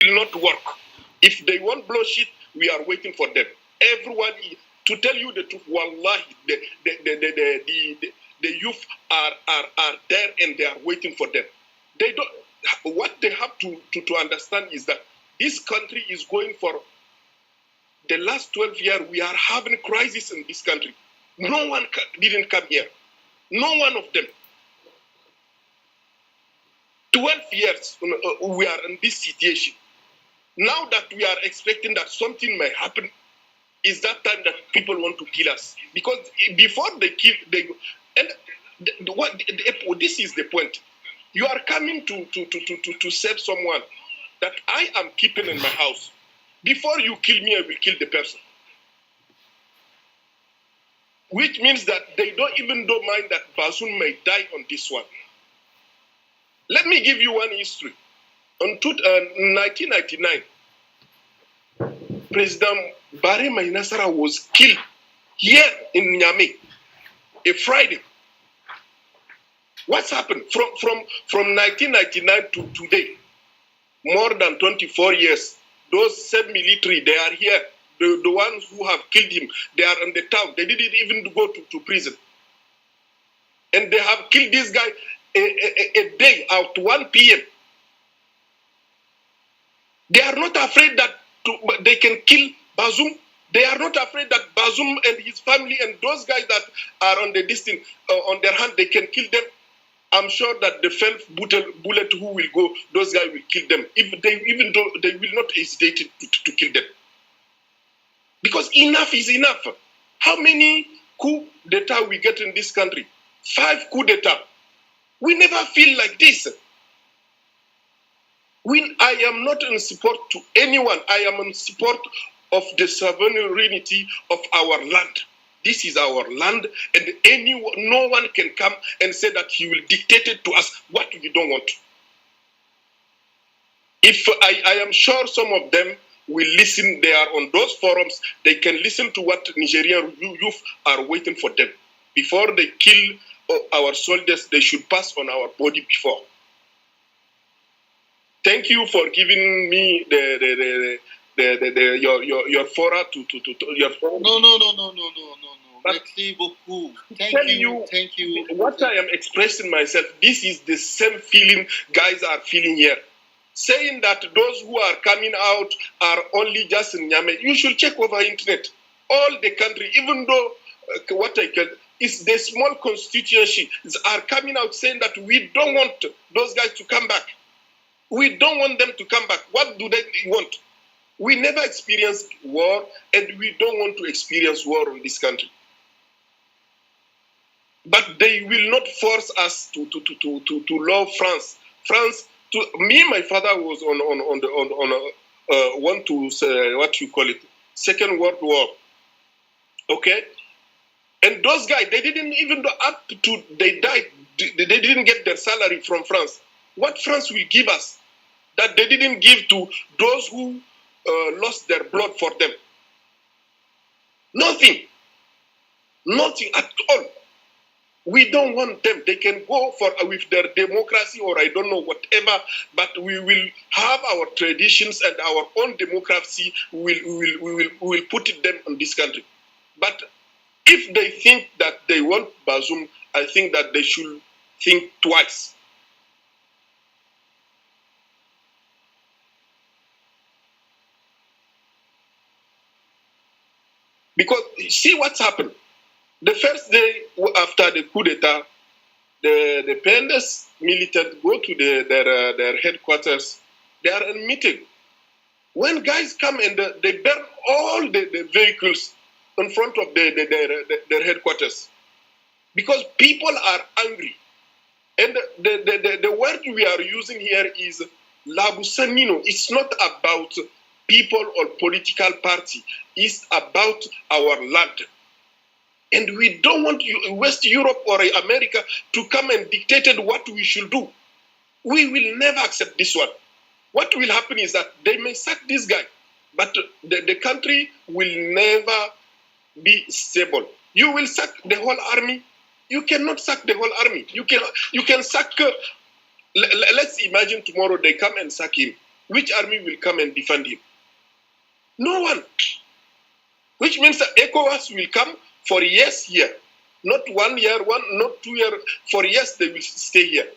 will not work. If they want blow shit, we are waiting for them. Everyone, to tell you the truth, wallahi, the youth are there and they are waiting for them. They don't. What they have to understand is that this country is going for the last 12 years. We are having crisis in this country. No one didn't come here. No one of them. 12 years we are in this situation. Now that we are expecting that something may happen, is that time that people want to kill us. Because before they kill, this is the point. You are coming to save someone that I am keeping in my house. Before you kill me, I will kill the person. Which means that they don't mind that Bazoum may die on this one. Let me give you one history. On 1999, President Barre Mainasara was killed here in Niamey, a Friday. What's happened from 1999 to today? More than 24 years. Those same military, they are here. The ones who have killed him, they are in the town. They didn't even go to prison. And they have killed this guy a day at 1 p.m. They are not afraid that they can kill Bazoum. They are not afraid that Bazoum and his family and those guys that are on the distance, on their hand, they can kill them. I'm sure that the first bullet who will go, those guys will kill them. Even though they will not hesitate to kill them. Because enough is enough. How many coup d'etat we get in this country? 5 coup d'etat. We never feel like this. I am not in support to anyone. I am in support of the sovereignty of our land. This is our land, and no one can come and say that he will dictate it to us what we don't want. If I am sure some of them will listen, they are on those forums, they can listen to what Nigerian youth are waiting for them. Before they kill our soldiers, they should pass on our body before. Thank you for giving me your fora to your forum. No. Merci beaucoup. Thank you. What I am expressing myself, this is the same feeling guys are feeling here. Saying that those who are coming out are only just in Niamey. You should check over internet. All the country, even though is the small constituencies are coming out saying that we don't want those guys to come back. We don't want them to come back. What do they want? We never experienced war, and we don't want to experience war in this country. But they will not force us to love France. France. My father was Second World War. Okay, and those guys, they didn't even go up to, they died. They didn't get their salary from France. What France will give us that they didn't give to those who lost their blood for them? Nothing at all. We don't want them. They can go with their democracy or I don't know whatever, but we will have our traditions and our own democracy. We will put them in this country. But if they think that they want Bazoum, I think that they should think twice. Because see what's happened. The first day after the coup d'etat, the PNDS militants go to their headquarters. They are in meeting. When guys come and they burn all the vehicles in front of their headquarters, because people are angry. And the word we are using here is labusanino. It's not about people or political party. It's about our land. And we don't want West Europe or America to come and dictate what we should do. We will never accept this one. What will happen is that they may sack this guy, but the country will never be stable. You will sack the whole army. You cannot sack the whole army. You can sack. Let's imagine tomorrow they come and sack him. which army will come and defend him? No one. Which means that ECOWAS will come for years here. Not 1 year, not 2 years, for years they will stay here.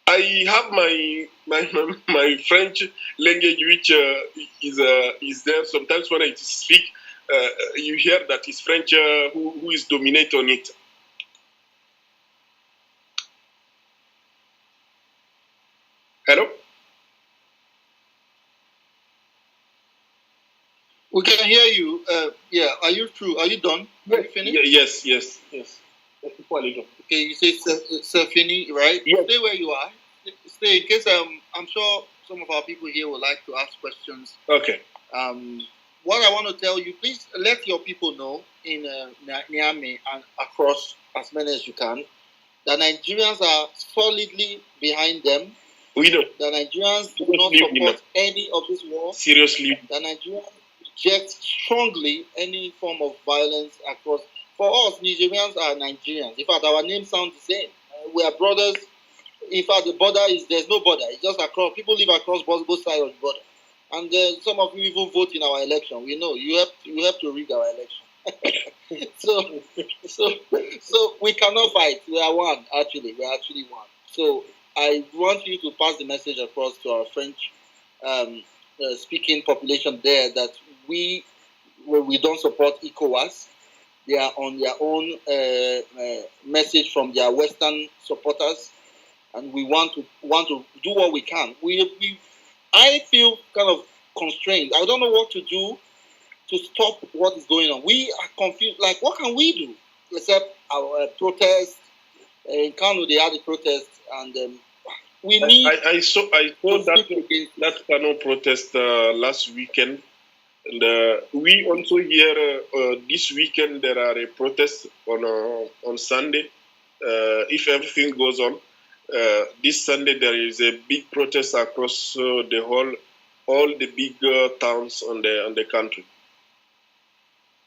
I have my French language, which is there. Sometimes when I speak, you hear that it's French who is dominate on it. Hello? We can hear you. Yeah, are you through? Are you done? Are you finished? Yes. Okay, you say Safini, right? Yes. Stay where you are. Stay, in case I'm sure some of our people here would like to ask questions. Okay. What I want to tell you, please let your people know in Niamey and across as many as you can that Nigerians are solidly behind them. We know. The Nigerians do not support any of this war. Seriously. The Nigerians reject strongly any form of violence across. For us, Nigerians are Nigerians. In fact, our names sound the same. We are brothers. In fact, the border there's no border. It's just across. People live across both sides of the border. And some of you even vote in our election. We know you have to rig our election. so we cannot fight. We are one. Actually, we are actually one. So I want you to pass the message across to our French speaking population there that we don't support ECOWAS. They are on their own message from their Western supporters, and we want to do what we can. I feel kind of constrained. I don't know what to do to stop what is going on. We are confused. Like, what can we do except our protest? In Kano, they had a protest, and we need. I saw that Kano protest last weekend. And we also hear this weekend there are a protest on Sunday. If everything goes on, this Sunday there is a big protest across all the big towns on the country.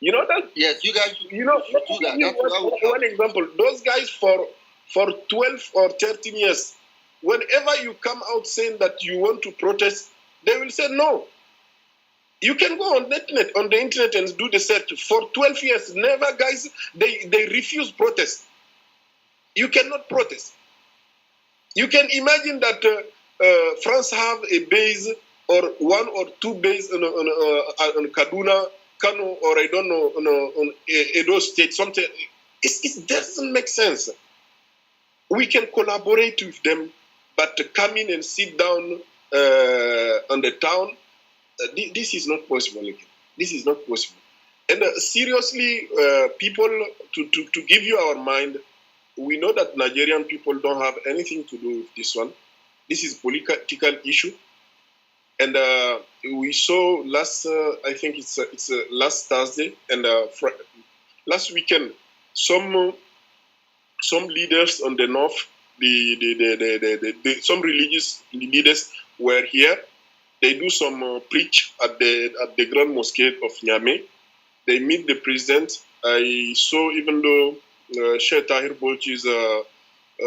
You know that? Yes, you guys. You know, do that. One example: those guys for 12 or 13 years, whenever you come out saying that you want to protest, they will say no. You can go on the internet and do the search. For 12 years, never, guys, they refuse protest. You cannot protest. You can imagine that France have a base or 1 or 2 bases on Kaduna, Kano, or I don't know, on Edo State, something. It doesn't make sense. We can collaborate with them, but to come in and sit down on the town, this is not possible again. This is not possible. And seriously, people, to give you our mind, we know that Nigerian people don't have anything to do with this one. This is political issue. And we saw I think it's last Thursday and last weekend, some leaders on the north, some religious leaders were here. They do some preach at the Grand Mosque of Niamey. They meet the president. I saw, even though Sheikh Tahir Bolchi is a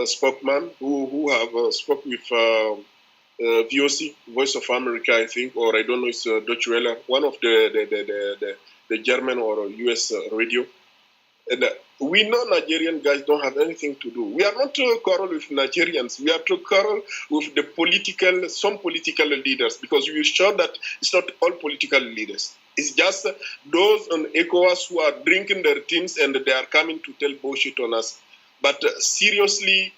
spokesman who have spoke with VOC, Voice of America, I think, or I don't know, it's Deutsche Welle, one of the German or US radio. And we know Nigerian guys don't have anything to do. We are not to quarrel with Nigerians. We are to quarrel with some political leaders, because we are sure that it's not all political leaders. It's just those on ECOWAS who are drinking their teams and they are coming to tell bullshit on us. But seriously,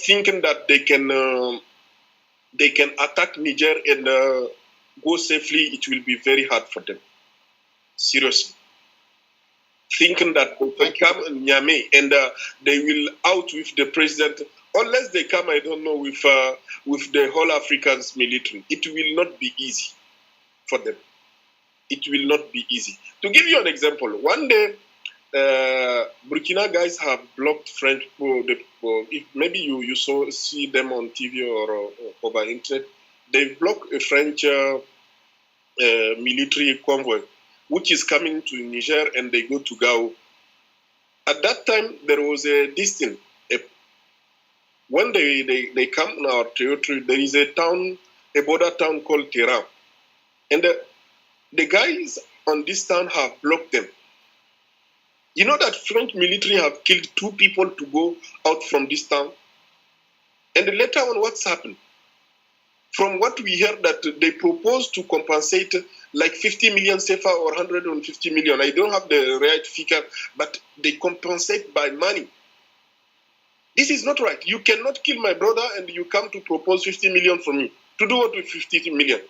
thinking that they can attack Niger and go safely, it will be very hard for them. Seriously. Thinking that they can come in Niamey and they will out with the president, unless they come, I don't know, with the whole Africans military. It will not be easy for them. It will not be easy. To give you an example, one day, Burkina guys have blocked French. If maybe you see them on TV or over internet, they blocked a French military convoy, which is coming to Niger, and they go to Gao. At that time, there was a distance. When they come in our territory, there is a border town called Tehran. And the guys on this town have blocked them. You know that French military have killed 2 people to go out from this town? And later on, what's happened? From what we heard, that they propose to compensate like 50 million CFA or 150 million. I don't have the right figure, but they compensate by money. This is not right. You cannot kill my brother and you come to propose 50 million for me. To do what with 50 million?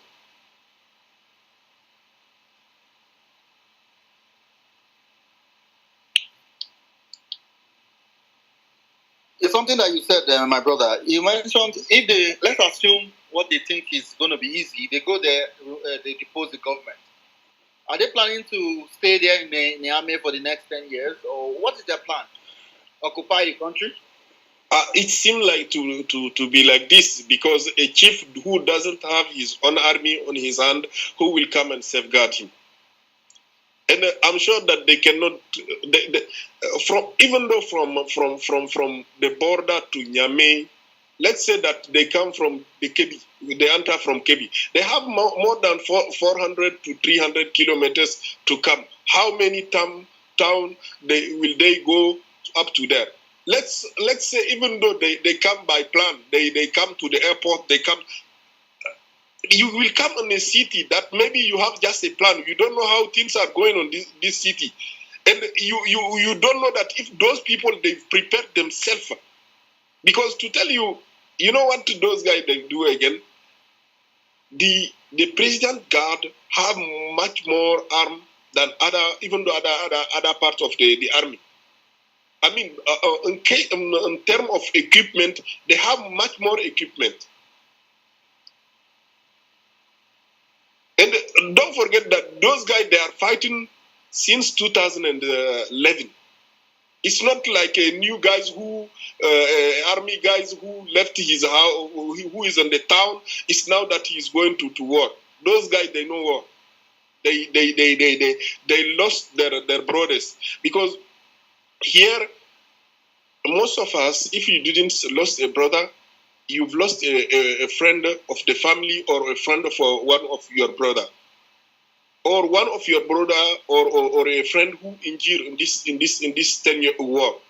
It's something that you said, my brother. You mentioned if they, let's assume what they think is going to be easy, they go there, they depose the government. Are they planning to stay there in the army for the next 10 years? Or what is their plan? Occupy the country? It seems like to be like this, because a chief who doesn't have his own army on his hand, who will come and safeguard him? And I'm sure that they cannot, from even though from the border to Niamey, let's say that they come from the Kebi, they enter from Kebi. They have more than 400 to 300 kilometers to come. How many town will they go up to there? Let's say even though they come by plan, they come to the airport, they come. You will come in a city that maybe you have just a plan. You don't know how things are going on this city. And you don't know that if those people, they've prepared themselves. Because to tell you, you know what those guys they do again? The president guard have much more arm than even other parts of the army. I mean, in terms of equipment, they have much more equipment. And don't forget that those guys, they are fighting since 2011. It's not like a new guys who, army guys who left his house, who is in the town. It's now that he's going to war. Those guys, they know war. They lost their brothers. Because here, most of us, if you didn't lost a brother, you've lost a friend of the family, or a friend of one of your brother, or one of your brother, or a friend who injured in this 10-year war.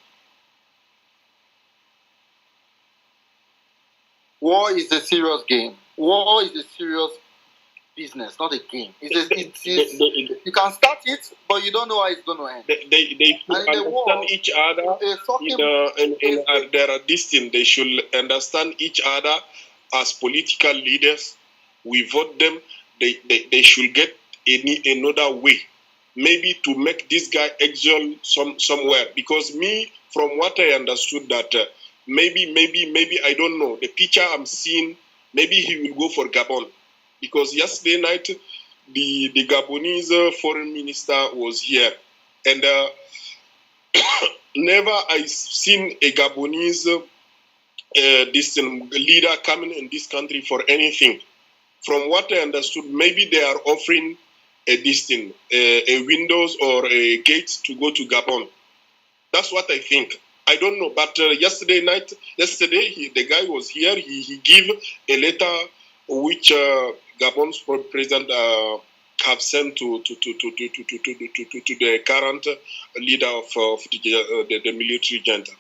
War is a serious game. War is a serious business, not a game. You can start it, but you don't know how it's going to end. They should understand each other in their distance. They should understand each other as political leaders. We vote them. They should get another way, maybe to make this guy exile somewhere. Because me, from what I understood, that maybe I don't know, the picture I'm seeing, maybe he will go for Gabon. Because yesterday night, the Gabonese foreign minister was here. And never I seen a Gabonese leader coming in this country for anything. From what I understood, maybe they are offering a windows or a gate to go to Gabon. That's what I think. I don't know. But yesterday, the guy was here. He gave a letter which Gabon's president have sent to the current leader of the military junta.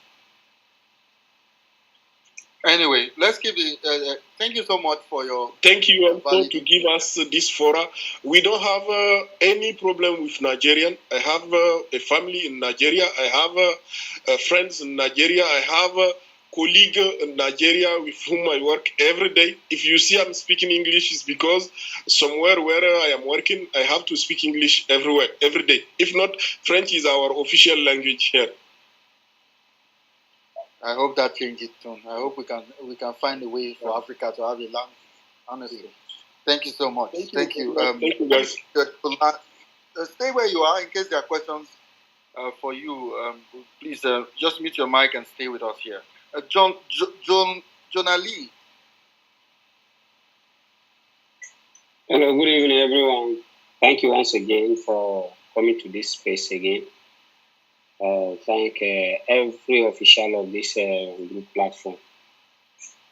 Anyway, let's keep it. Thank you so much for your. Thank you also to give us this fora. We don't have any problem with Nigerian. I have a family in Nigeria. I have friends in Nigeria. I have a colleague in Nigeria with whom I work every day. If you see I'm speaking English, it's because somewhere where I am working, I have to speak English everywhere, every day. If not, French is our official language here. I hope that changes soon. I hope we can find a way for Africa to have a language. Honestly, thank you so much. Thank you. Thank you, guys. Stay where you are in case there are questions for you. Please just mute your mic and stay with us here. John Ali. Hello, good evening, everyone. Thank you once again for coming to this space again. Thank every official of this group platform.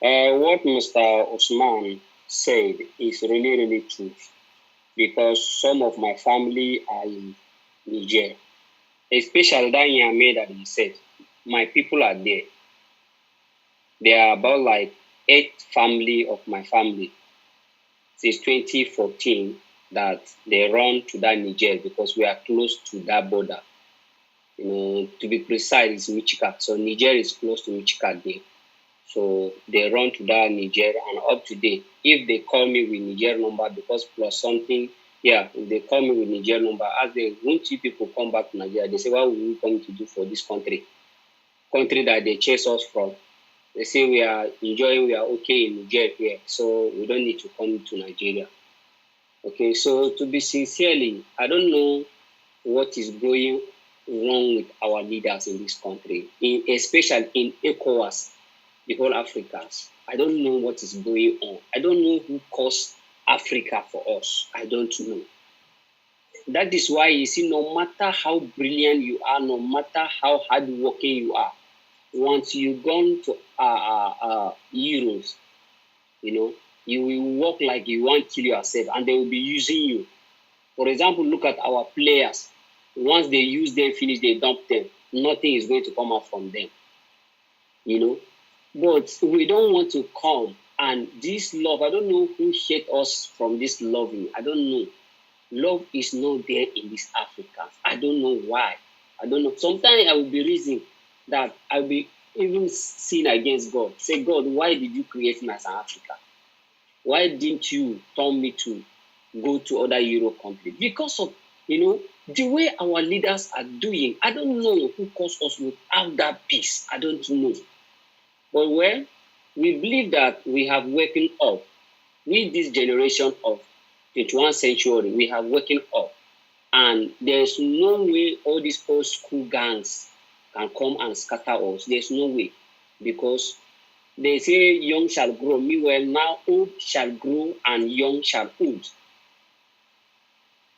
What Mr. Osman said is really, really true because some of my family are in Niger, especially that Yame that he said. My people are there. There are about like 8 family of my family since 2014 that they run to that Niger because we are close to that border. To be precise, it's Michika. So Niger is close to Michika there. So they run to that Niger and up to date. If they call me with Niger number because plus something, yeah, if they call me with Niger number, as they want you people come back to Nigeria, they say, what will we come to do for this country? Country that they chase us from. They say we are enjoying, we are okay in Niger here, so we don't need to come to Nigeria. Okay, so to be sincerely, I don't know what is going wrong with our leaders in this country, especially in Ecowas, the whole Africans. I don't know what is going on. I don't know who caused Africa for us. I don't know. That is why you see, no matter how brilliant you are, no matter how hardworking you are, once you gone to Euros, you will work like you want to kill yourself and they will be using you. For example, look at our players. Once they use them, finish, they dump them. Nothing is going to come out from them. But we don't want to come. And this love, I don't know who hate us from this loving. I don't know. Love is not there in this Africa. I don't know why. I don't know. Sometimes I will be reasoning that I will be even sin against God. Say, God, why did you create me as an African? Why didn't you tell me to go to other Europe countries? Because of, the way our leaders are doing. I don't know who caused us without that peace. I don't know. But we believe that we have waken up. With this generation of 21st century, we have waken up. And there's no way all these old school gangs can come and scatter us. There's no way. Because they say young shall grow. Meanwhile, now old shall grow and young shall old.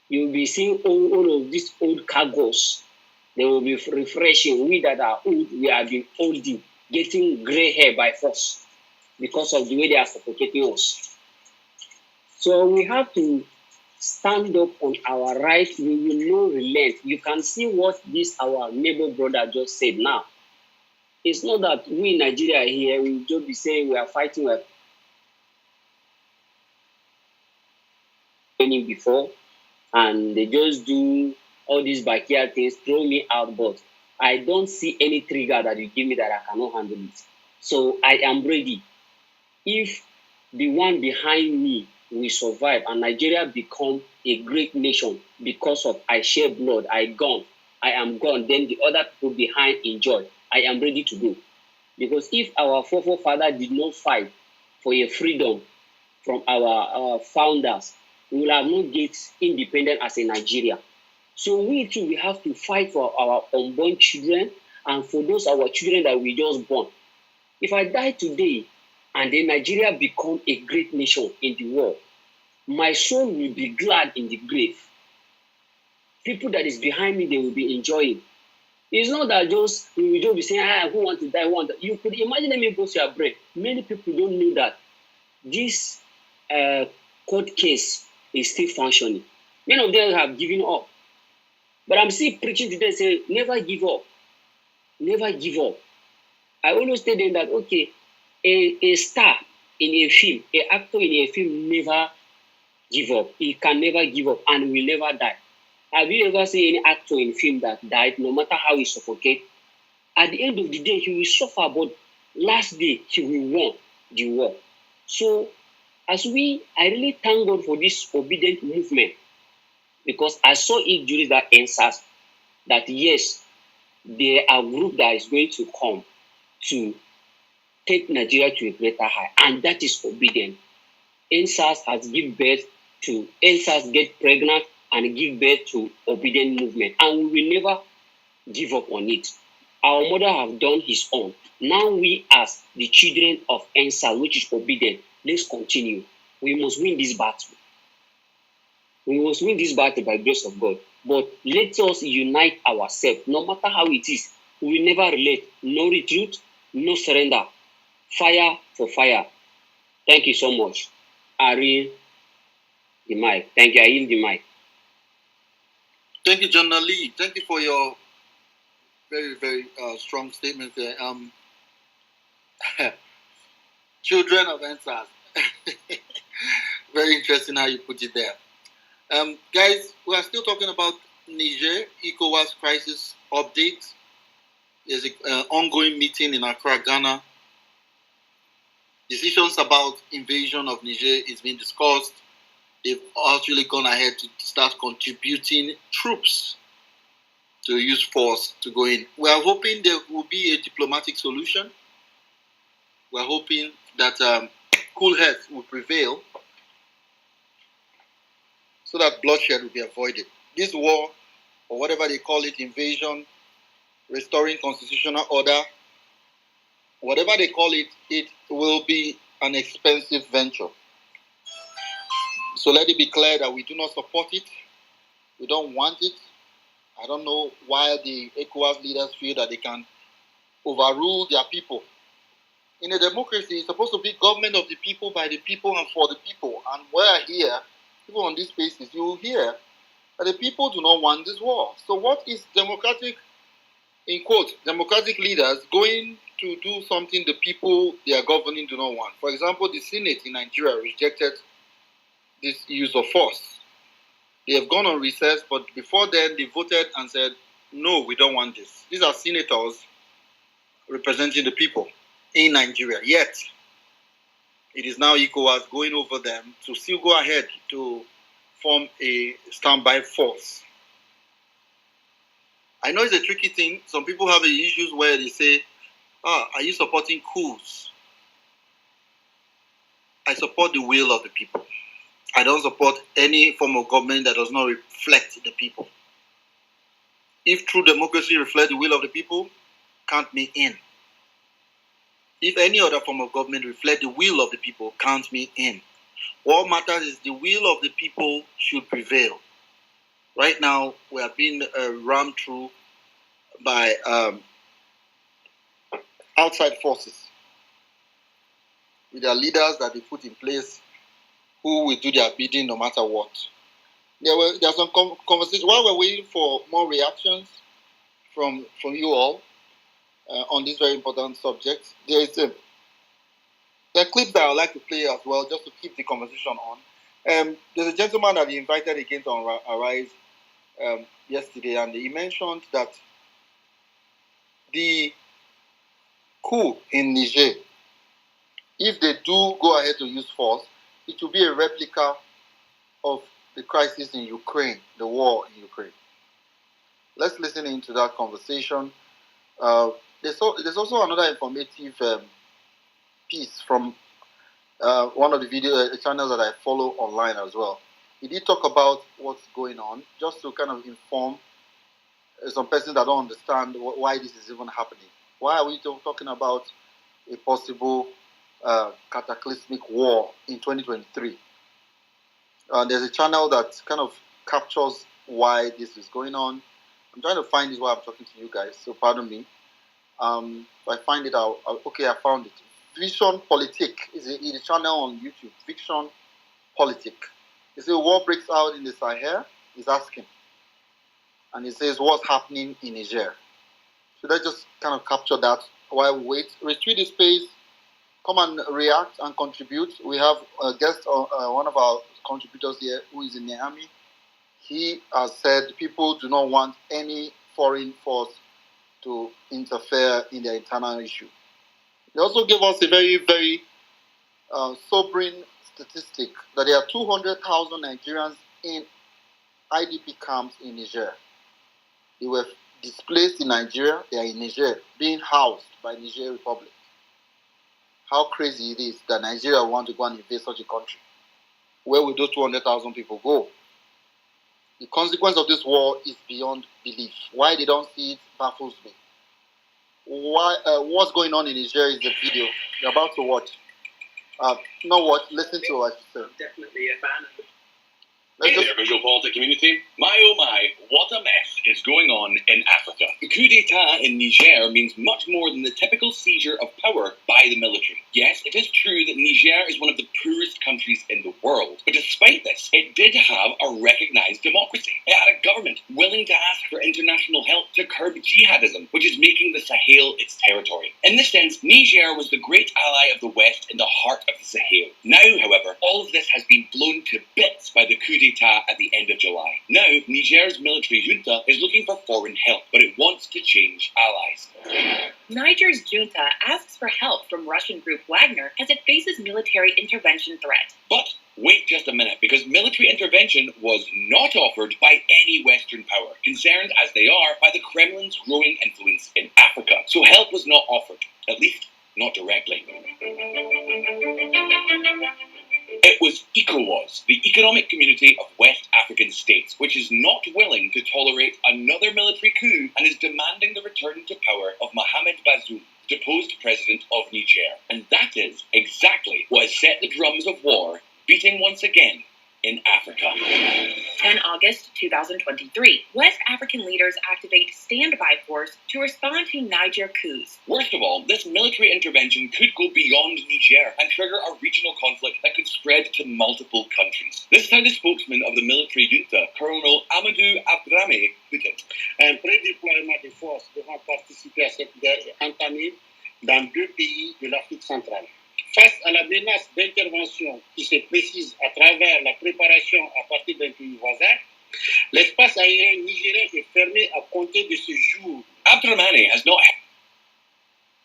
You'll be seeing all of these old cargoes. They will be refreshing. We that are old, we have been olding, getting gray hair by force because of the way they are suffocating us. So we have to stand up on our right. We will not relent. You can see what this our neighbor brother just said now. It's not that we in Nigeria here, we just be saying we are fighting with before, and they just do all these backyard things, throw me out, but I don't see any trigger that you give me that I cannot handle it. So I am ready. If the one behind me will survive and Nigeria become a great nation because of I share blood, I am gone, then the other people behind enjoy. I am ready to go. Because if our forefather did not fight for a freedom from our founders, we will have not get independent as a Nigeria. So we too, we have to fight for our unborn children and for those our children that we just born. If I die today and then Nigeria become a great nation in the world, my soul will be glad in the grave. People that is behind me, they will be enjoying. It's not that we will just be saying, who want to die, who want to. You could imagine, let me boost your brain. Many people don't know that this court case is still functioning. Many of them have given up. But I'm still preaching to them, say, never give up. Never give up. I always tell them that, okay, a star in a film, an actor in a film never give up. He can never give up and will never die. Have you ever seen any actor in film that died, no matter how he suffocates? At the end of the day, he will suffer, but last day, he will win the war. So, I really thank God for this obedient movement, because I saw it during that NSAS, that yes, there are group that is going to come to take Nigeria to a greater height, and that is obedient. NSAS has given birth to, NSAS get pregnant and give birth to obedient movement, and we will never give up on it. Our mother have done his own. Now we as the children of NSAS, which is obedient, let's continue. We must win this battle. We must win this battle by grace of God. But let us unite ourselves, no matter how it is. We will never relent. No retreat, no surrender. Fire for fire. Thank you so much. I read the mic. Thank you. I yield the mic. Thank you, John Lee. Thank you for your very, very strong statement there. Children of answers. Very interesting how you put it there. Guys, we are still talking about Niger, Ecowas crisis update. There's an ongoing meeting in Accra, Ghana. Decisions about invasion of Niger is being discussed. They've actually gone ahead to start contributing troops to use force to go in. We are hoping there will be a diplomatic solution. We are hoping that cool heads will prevail so that bloodshed will be avoided. This war, or whatever they call it, invasion, restoring constitutional order, whatever they call it, it will be an expensive venture. So let it be clear that we do not support it. We don't want it. I don't know why the ECOWAS leaders feel that they can overrule their people. In a democracy, it's supposed to be government of the people, by the people, and for the people. And we're here, people on this basis, you will hear that the people do not want this war. So what is democratic, in quotes, democratic leaders going to do something the people they are governing do not want? For example, the Senate in Nigeria rejected this use of force. They have gone on recess, but before then they voted and said, no, we don't want this. These are senators representing the people in Nigeria. Yet, it is now ECOWAS going over them to still go ahead to form a standby force. I know it's a tricky thing. Some people have issues where they say, are you supporting coups? I support the will of the people. I don't support any form of government that does not reflect the people. If true democracy reflects the will of the people, count me in. If any other form of government reflects the will of the people, count me in. What matters is the will of the people should prevail. Right now, we are being rammed through by outside forces with their leaders that they put in place who will do their bidding no matter what. There are some conversations. While we're waiting for more reactions from you all on this very important subject, there is a clip that I would like to play as well, just to keep the conversation on. There's a gentleman that he invited again to Arise yesterday, and he mentioned that the coup in Niger, if they do go ahead to use force, it will be a replica of the crisis in Ukraine, the war in Ukraine. Let's listen into that conversation. There's also another informative piece from one of the video channels that I follow online as well. He did talk about what's going on, just to kind of inform some persons that don't understand why this is even happening. Why are we talking about a possible cataclysmic war in 2023? There's a channel that kind of captures why this is going on. I'm trying to find this while I'm talking to you guys, so pardon me. If I find it out, okay, I found it. Vision Politique is a channel on YouTube. Vision Politique. It says war breaks out in the Sahel. He's asking, and it says what's happening in Niger. Should I just kind of capture that while we wait? Retweet the space. Come and react and contribute. We have a guest, one of our contributors here, who is in Miami. He has said people do not want any foreign force to interfere in their internal issue. They also gave us a very, very sobering statistic that there are 200,000 Nigerians in IDP camps in Niger. They were displaced in Nigeria. They are in Niger, being housed by Niger Republic. How crazy it is that Nigeria want to go and invade such a country. Where will those 200,000 people go? The consequence of this war is beyond belief. Why they don't see it baffles me. What's going on in Nigeria is the video you're about to watch. Not watch, listen to what I said. I'm definitely a fan of Hey there, visual politic community. My oh my, what a mess is going on in Africa. The coup d'etat in Niger means much more than the typical seizure of power by the military. Yes, it is true that Niger is one of the poorest countries in the world, but despite this, it did have a recognised democracy. It had a government willing to ask for international help to curb jihadism, which is making the Sahel its territory. In this sense, Niger was the great ally of the West in the heart of the Sahel. Now, however, all of this has been blown to bits by the coup d'etat at the end of July. Now, Niger's military junta is looking for foreign help, but it wants to change allies. Niger's junta asks for help from Russian group Wagner as it faces military intervention threat. But wait just a minute, because military intervention was not offered by any Western power, concerned as they are by the Kremlin's growing influence in Africa. So help was not offered, at least not directly. It was Ecowas, the Economic Community of West African States, which is not willing to tolerate another military coup and is demanding the return to power of Mohamed Bazoum, deposed president of Niger. And that is exactly what has set the drums of war beating once again in Africa. 10 August 2023. West African leaders activate standby force to respond to Niger coups. Worst of all, this military intervention could go beyond Niger and trigger a regional conflict that could spread to multiple countries. This is how the spokesman of the military junta, Colonel Amadou Abdrame, put it. Un prédéploiement de forces devant participer à cette guerre est entamé dans 2 pays de l'Afrique centrale. Face à la menace d'intervention qui se précise à travers la préparation à partir d'un pays voisin, l'espace aérien nigérien est fermé à compter de ce jour. Abdurrahmane has not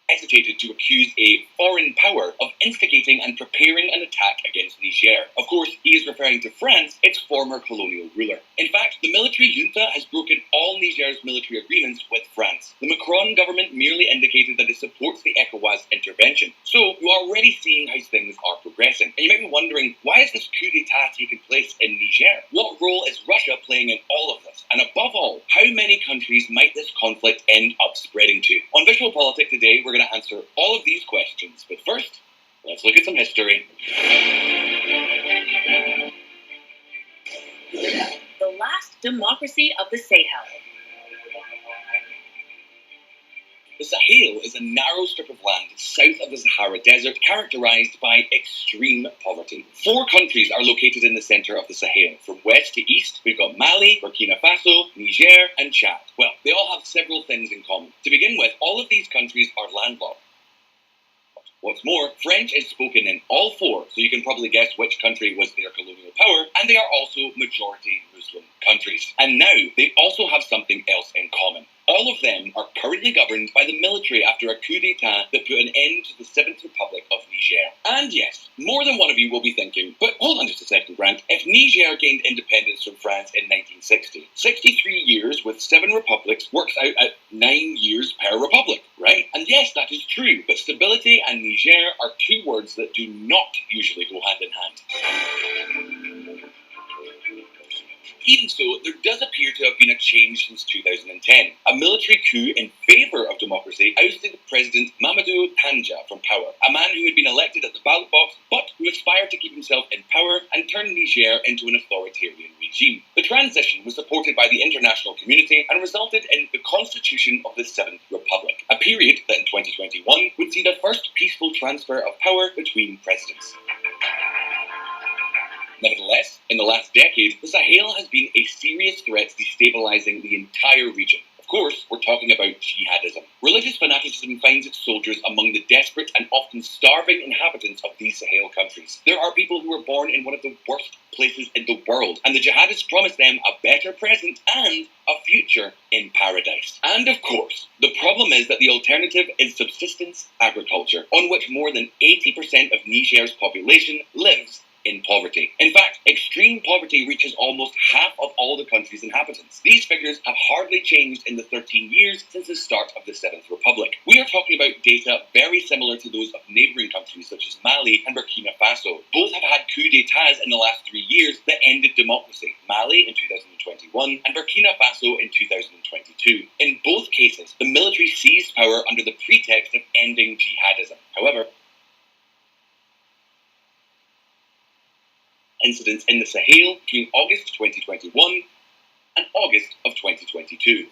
hesitated to accuse a foreign power of instigating and preparing an attack against Niger. Of course, he is referring to France, its former colonial ruler. In fact, the military junta has broken all Niger's military agreements with France. The Macron government merely indicated that it supports the Ecowas intervention. So, you're already seeing how things are progressing. And you might be wondering, why is this coup d'etat taking place in Niger? What role is Russia playing in all of this? And above all, how many countries might this conflict end up spreading to? On Visual Politic today, we're going to answer all of these questions. But first, let's look at some history. The last democracy of the Sahel. The Sahel is a narrow strip of land south of the Sahara Desert characterized by extreme poverty. 4 countries are located in the center of the Sahel. From west to east, we've got Mali, Burkina Faso, Niger, and Chad. Well, they all have several things in common. To begin with, all of these countries are landlocked. What's more, French is spoken in all 4, so you can probably guess which country was their colonial power, and they are also majority Muslim countries. And now, they also have something else in common. All of them are currently governed by the military after a coup d'etat that put an end to the 7th Republic of Niger. And yes, more than one of you will be thinking, but hold on just a second, Grant, if Niger gained independence from France in 1960, 63 years with 7 republics works out at 9 years per republic, right? And yes, that is true, but stability and Niger are 2 words that do not usually go hand in hand. Even so, there does appear to have been a change since 2010. A military coup in favour of democracy ousted President Mamadou Tanja from power, a man who had been elected at the ballot box, but who aspired to keep himself in power and turn Niger into an authoritarian regime. The transition was supported by the international community and resulted in the constitution of the 7th Republic, a period that in 2021 would see the first peaceful transfer of power between presidents. Nevertheless, in the last decade, the Sahel has been a serious threat destabilizing the entire region. Of course, we're talking about jihadism. Religious fanaticism finds its soldiers among the desperate and often starving inhabitants of these Sahel countries. There are people who were born in one of the worst places in the world, and the jihadists promise them a better present and a future in paradise. And of course, the problem is that the alternative is subsistence agriculture, on which more than 80% of Niger's population lives in poverty. In fact, extreme poverty reaches almost half of all the country's inhabitants. These figures have hardly changed in the 13 years since the start of the 7th Republic. We are talking about data very similar to those of neighbouring countries such as Mali and Burkina Faso. Both have had coup d'etats in the last 3 years that ended democracy. Mali in 2021 and Burkina Faso in 2022. In both cases, the military seized power under the pretext of ending jihadism. However, incidents in the Sahel between August 2021 and August of 2022.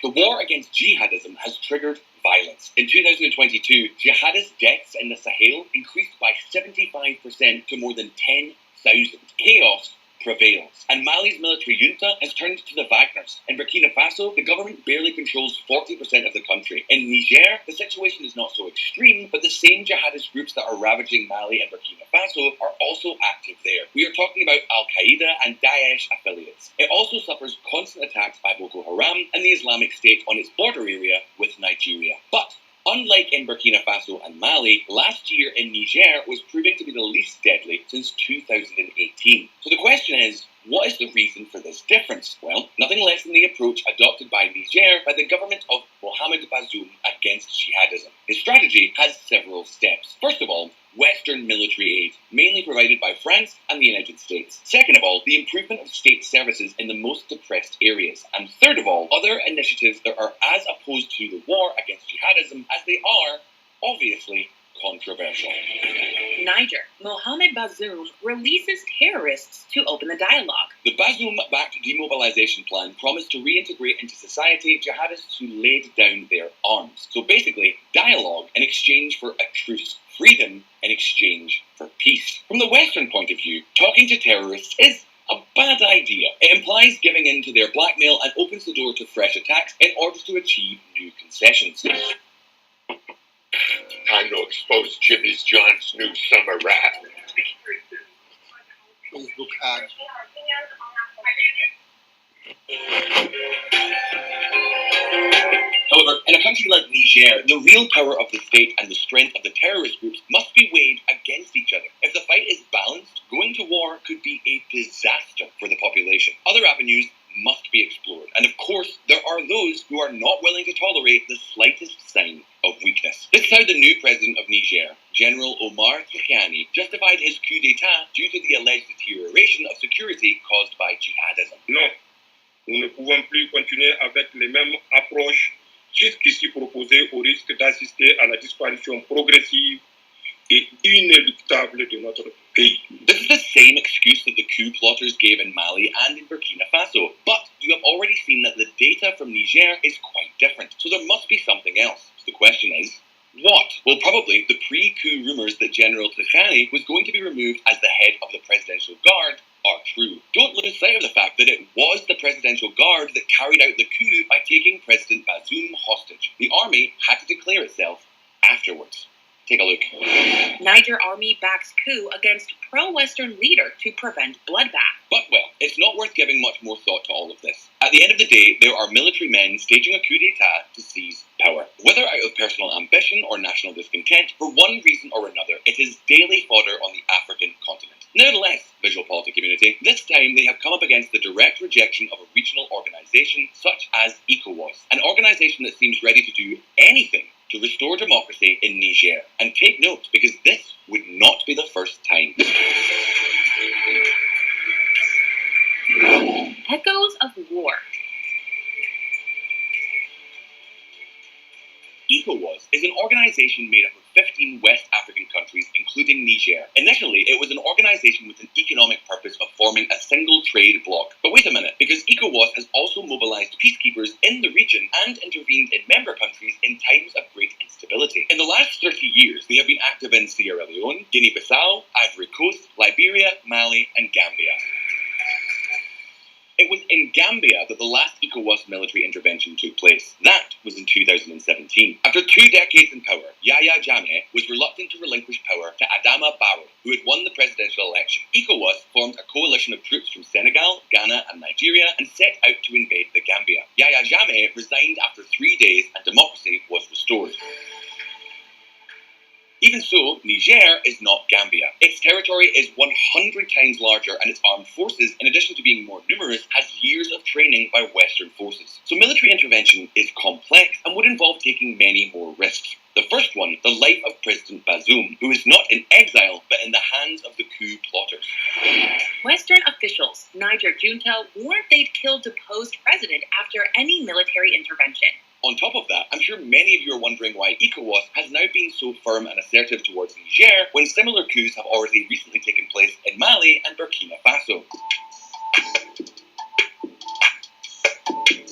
The war against jihadism has triggered violence. In 2022, jihadist deaths in the Sahel increased by 75% to more than 10,000. Chaos prevails, and Mali's military junta has turned to the Wagners. In Burkina Faso, the government barely controls 40% of the country. In Niger, the situation is not so extreme, but the same jihadist groups that are ravaging Mali and Burkina Faso are also active there. We are talking about Al-Qaeda and Daesh affiliates. It also suffers constant attacks by Boko Haram and the Islamic State on its border area with Nigeria. But unlike in Burkina Faso and Mali, last year in Niger was proving to be the least deadly since 2018. So the question is, what is the reason for this difference? Well, nothing less than the approach adopted by Niger by the government of Mohamed Bazoum against jihadism. His strategy has several steps. First of all, Western military aid, mainly provided by France and the United States. Second of all, the improvement of state services in the most depressed areas. And third of all, other initiatives that are as opposed to the war against jihadism as they are, obviously, controversial. Niger. Mohamed Bazoum releases terrorists to open the dialogue. The Bazoum-backed demobilization plan promised to reintegrate into society jihadists who laid down their arms. So basically, dialogue in exchange for a truce. Freedom in exchange for peace. From the Western point of view, talking to terrorists is a bad idea. It implies giving in to their blackmail and opens the door to fresh attacks in order to achieve new concessions. Time to expose Jimmy John's new summer rap. Facebook ad. However, in a country like Niger, the real power of the state and the strength of the terrorist groups must be weighed against each other. If the fight is balanced, going to war could be a disaster for the population. Other avenues must be explored. And of course, there are those who are not willing to tolerate the slightest sign of weakness. This is how the new president of Niger, General Omar Tchiani, justified his coup d'etat due to the alleged deterioration of security caused by jihadism. Non, nous ne pouvons plus continuer avec les mêmes approches jusqu'ici proposées au risque d'assister à la disparition progressive et inéluctable de notre pays. This is the same excuse that the coup plotters gave in Mali and in Burkina Faso, but you have already seen that the data from Niger is quite different, so there must be something else. So the question is, what? Well, probably the pre-coup rumours that General Tchiani was going to be removed as the head of the Presidential Guard are true. Don't lose sight of the fact that it was the Presidential Guard that carried out the coup by taking President Bazoum hostage. The army had to declare itself afterwards. Take a look. Niger army backs coup against pro-Western leader to prevent bloodbath. But, well, it's not worth giving much more thought to all of this. At the end of the day, there are military men staging a coup d'etat to seize power. Whether out of personal ambition or national discontent, for one reason or another, it is daily fodder on the African continent. Nevertheless, visual politic community, this time they have come up against the direct rejection of a regional organisation such as Ecowas, an organisation that seems ready to do anything to restore democracy in Niger. And take note, because this would not be the first time. Echoes of war. Ecowas is an organisation made up of 15 West African countries, including Niger. Initially, it was an organisation with an economic purpose of forming a single trade bloc. But wait a minute, because Ecowas has also mobilised peacekeepers in the region and intervened in member countries in times of great instability. In the last 30 years, they have been active in Sierra Leone, Guinea-Bissau, Ivory Coast, Liberia, Mali, and Gambia. It was in Gambia that the last Ecowas military intervention took place. That was in 2017. After 2 decades in power, Yahya Jammeh was reluctant to relinquish power to Adama Barrow, who had won the presidential election. Ecowas formed a coalition of troops from Senegal, Ghana, and Nigeria and set out to invade the Gambia. Yahya Jammeh resigned after 3 days and democracy was restored. Even so, Niger is not Gambia. Its territory is 100 times larger, and its armed forces, in addition to being more numerous, has years of training by Western forces. So military intervention is complex and would involve taking many more risks. The first one, the life of President Bazoum, who is not in exile, but in the hands of the coup plotters. Western officials, Niger junta, warned they'd kill deposed president after any military intervention. On top of that, I'm sure many of you are wondering why Ecowas has now been so firm and assertive towards Niger when similar coups have already recently taken place in Mali and Burkina Faso.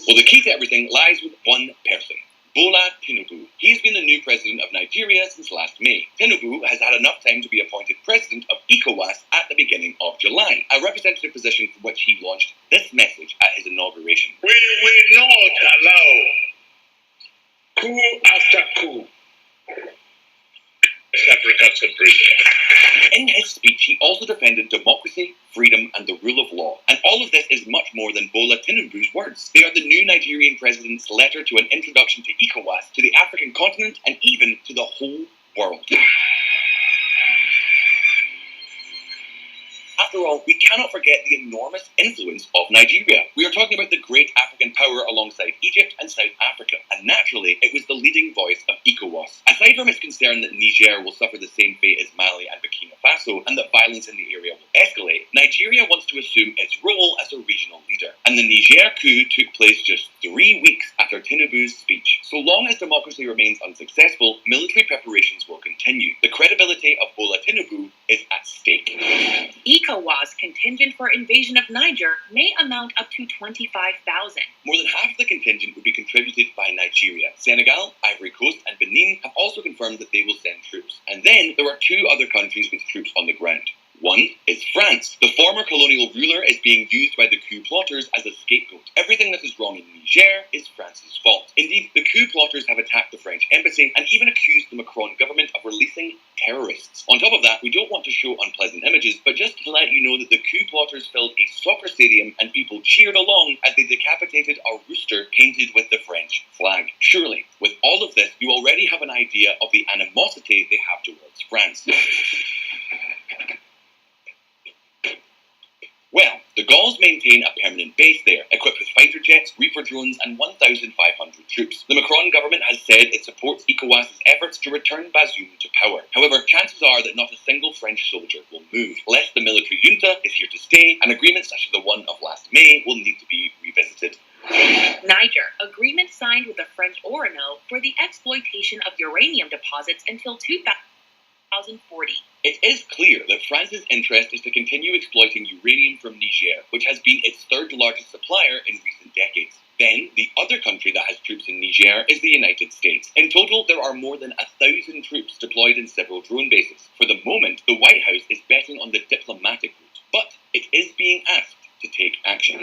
Well, the key to everything lies with one person, Bola Tinubu. He's been the new president of Nigeria since last May. Tinubu has had enough time to be appointed president of Ecowas at the beginning of July, a representative position from which he launched this message at his inauguration. We will not allow coup after coup. African separation. In his speech, he also defended democracy, freedom, and the rule of law. And all of this is much more than Bola Tinubu's words. They are the new Nigerian president's letter to an introduction to ECOWAS, to the African continent, and even to the whole world. After all, we cannot forget the enormous influence of Nigeria. We are talking about the great African power alongside Egypt and South Africa, and naturally, it was the leading voice of ECOWAS. Aside from its concern that Niger will suffer the same fate as Mali and Burkina Faso, and that violence in the area will escalate, Nigeria wants to assume its role as a regional leader. And the Niger coup took place just 3 weeks after Tinubu's speech. So long as democracy remains unsuccessful, military preparations will continue. The credibility of Bola Tinubu is at stake. ECOWAS contingent for invasion of Niger may amount up to 25,000. More than half the contingent would be contributed by Nigeria. Senegal, Ivory Coast, and Benin have also confirmed that they will send troops. And then there are 2 other countries with troops on the ground. One is France. The former colonial ruler is being used by the coup plotters as a scapegoat. Everything that is wrong in Niger is France's fault. Indeed, the coup plotters have attacked the French embassy and even accused the Macron government of releasing terrorists. On top of that, we don't want to show unpleasant images, but just to let you know that the coup plotters filled a soccer stadium and people cheered along as they decapitated a rooster painted with the French flag. Surely, with all of this, you already have an idea of the animosity they have towards France. Well, the Gauls maintain a permanent base there, equipped with fighter jets, Reaper drones, and 1,500 troops. The Macron government has said it supports ECOWAS's efforts to return Bazoum to power. However, chances are that not a single French soldier will move. Lest the military junta is here to stay, and agreements such as the one of last May will need to be revisited. Niger, agreement signed with the French Orano for the exploitation of uranium deposits until 2040. It is clear that France's interest is to continue exploiting uranium from Niger, which has been its 3rd largest supplier in recent decades. Then, the other country that has troops in Niger is the United States. In total, there are more than 1,000 troops deployed in several drone bases. For the moment, the White House is betting on the diplomatic route, but it is being asked to take action.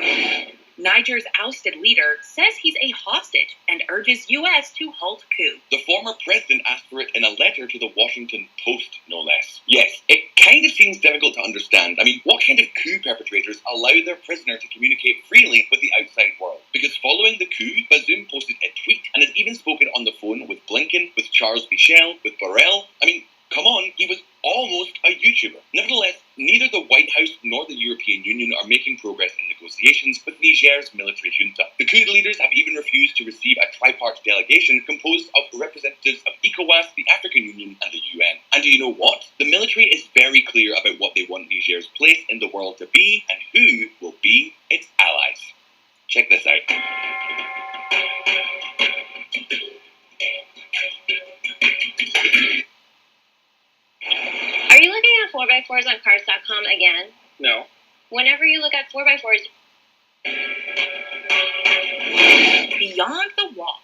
Niger's ousted leader says he's a hostage and urges U.S. to halt coup. The former president asked for it in a letter to the Washington Post, no less. Yes, it kind of seems difficult to understand. I mean, what kind of coup perpetrators allow their prisoner to communicate freely with the outside world? Because following the coup, Bazoum posted a tweet and has even spoken on the phone with Blinken, with Charles Michel, with Borrell. I mean, come on, he was almost a YouTuber. Nevertheless, neither the White House nor the European Union are making progress in negotiations with Niger's military junta. The coup leaders have even refused to receive a tripartite delegation composed of representatives of ECOWAS, the African Union, and the UN. And do you know what? The military is very clear about what they want Niger's place in the world to be and who will be its allies. Check this out. Are you looking at 4x4s on cars.com again? No. Whenever you look at 4x4s, Beyond the wall.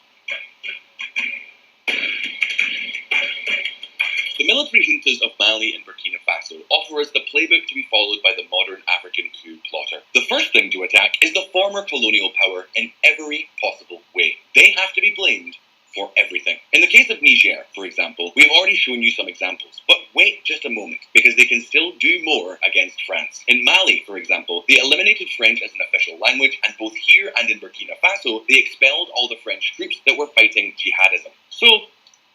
The military juntas of Mali and Burkina Faso offer us the playbook to be followed by the modern African coup plotter. The first thing to attack is the former colonial power in every possible way. They have to be blamed for everything. In the case of Niger, for example, we have already shown you some examples, but wait just a moment, because they can still do more against France. In Mali, for example, they eliminated French as an official language, and both here and in Burkina Faso, they expelled all the French troops that were fighting jihadism. So,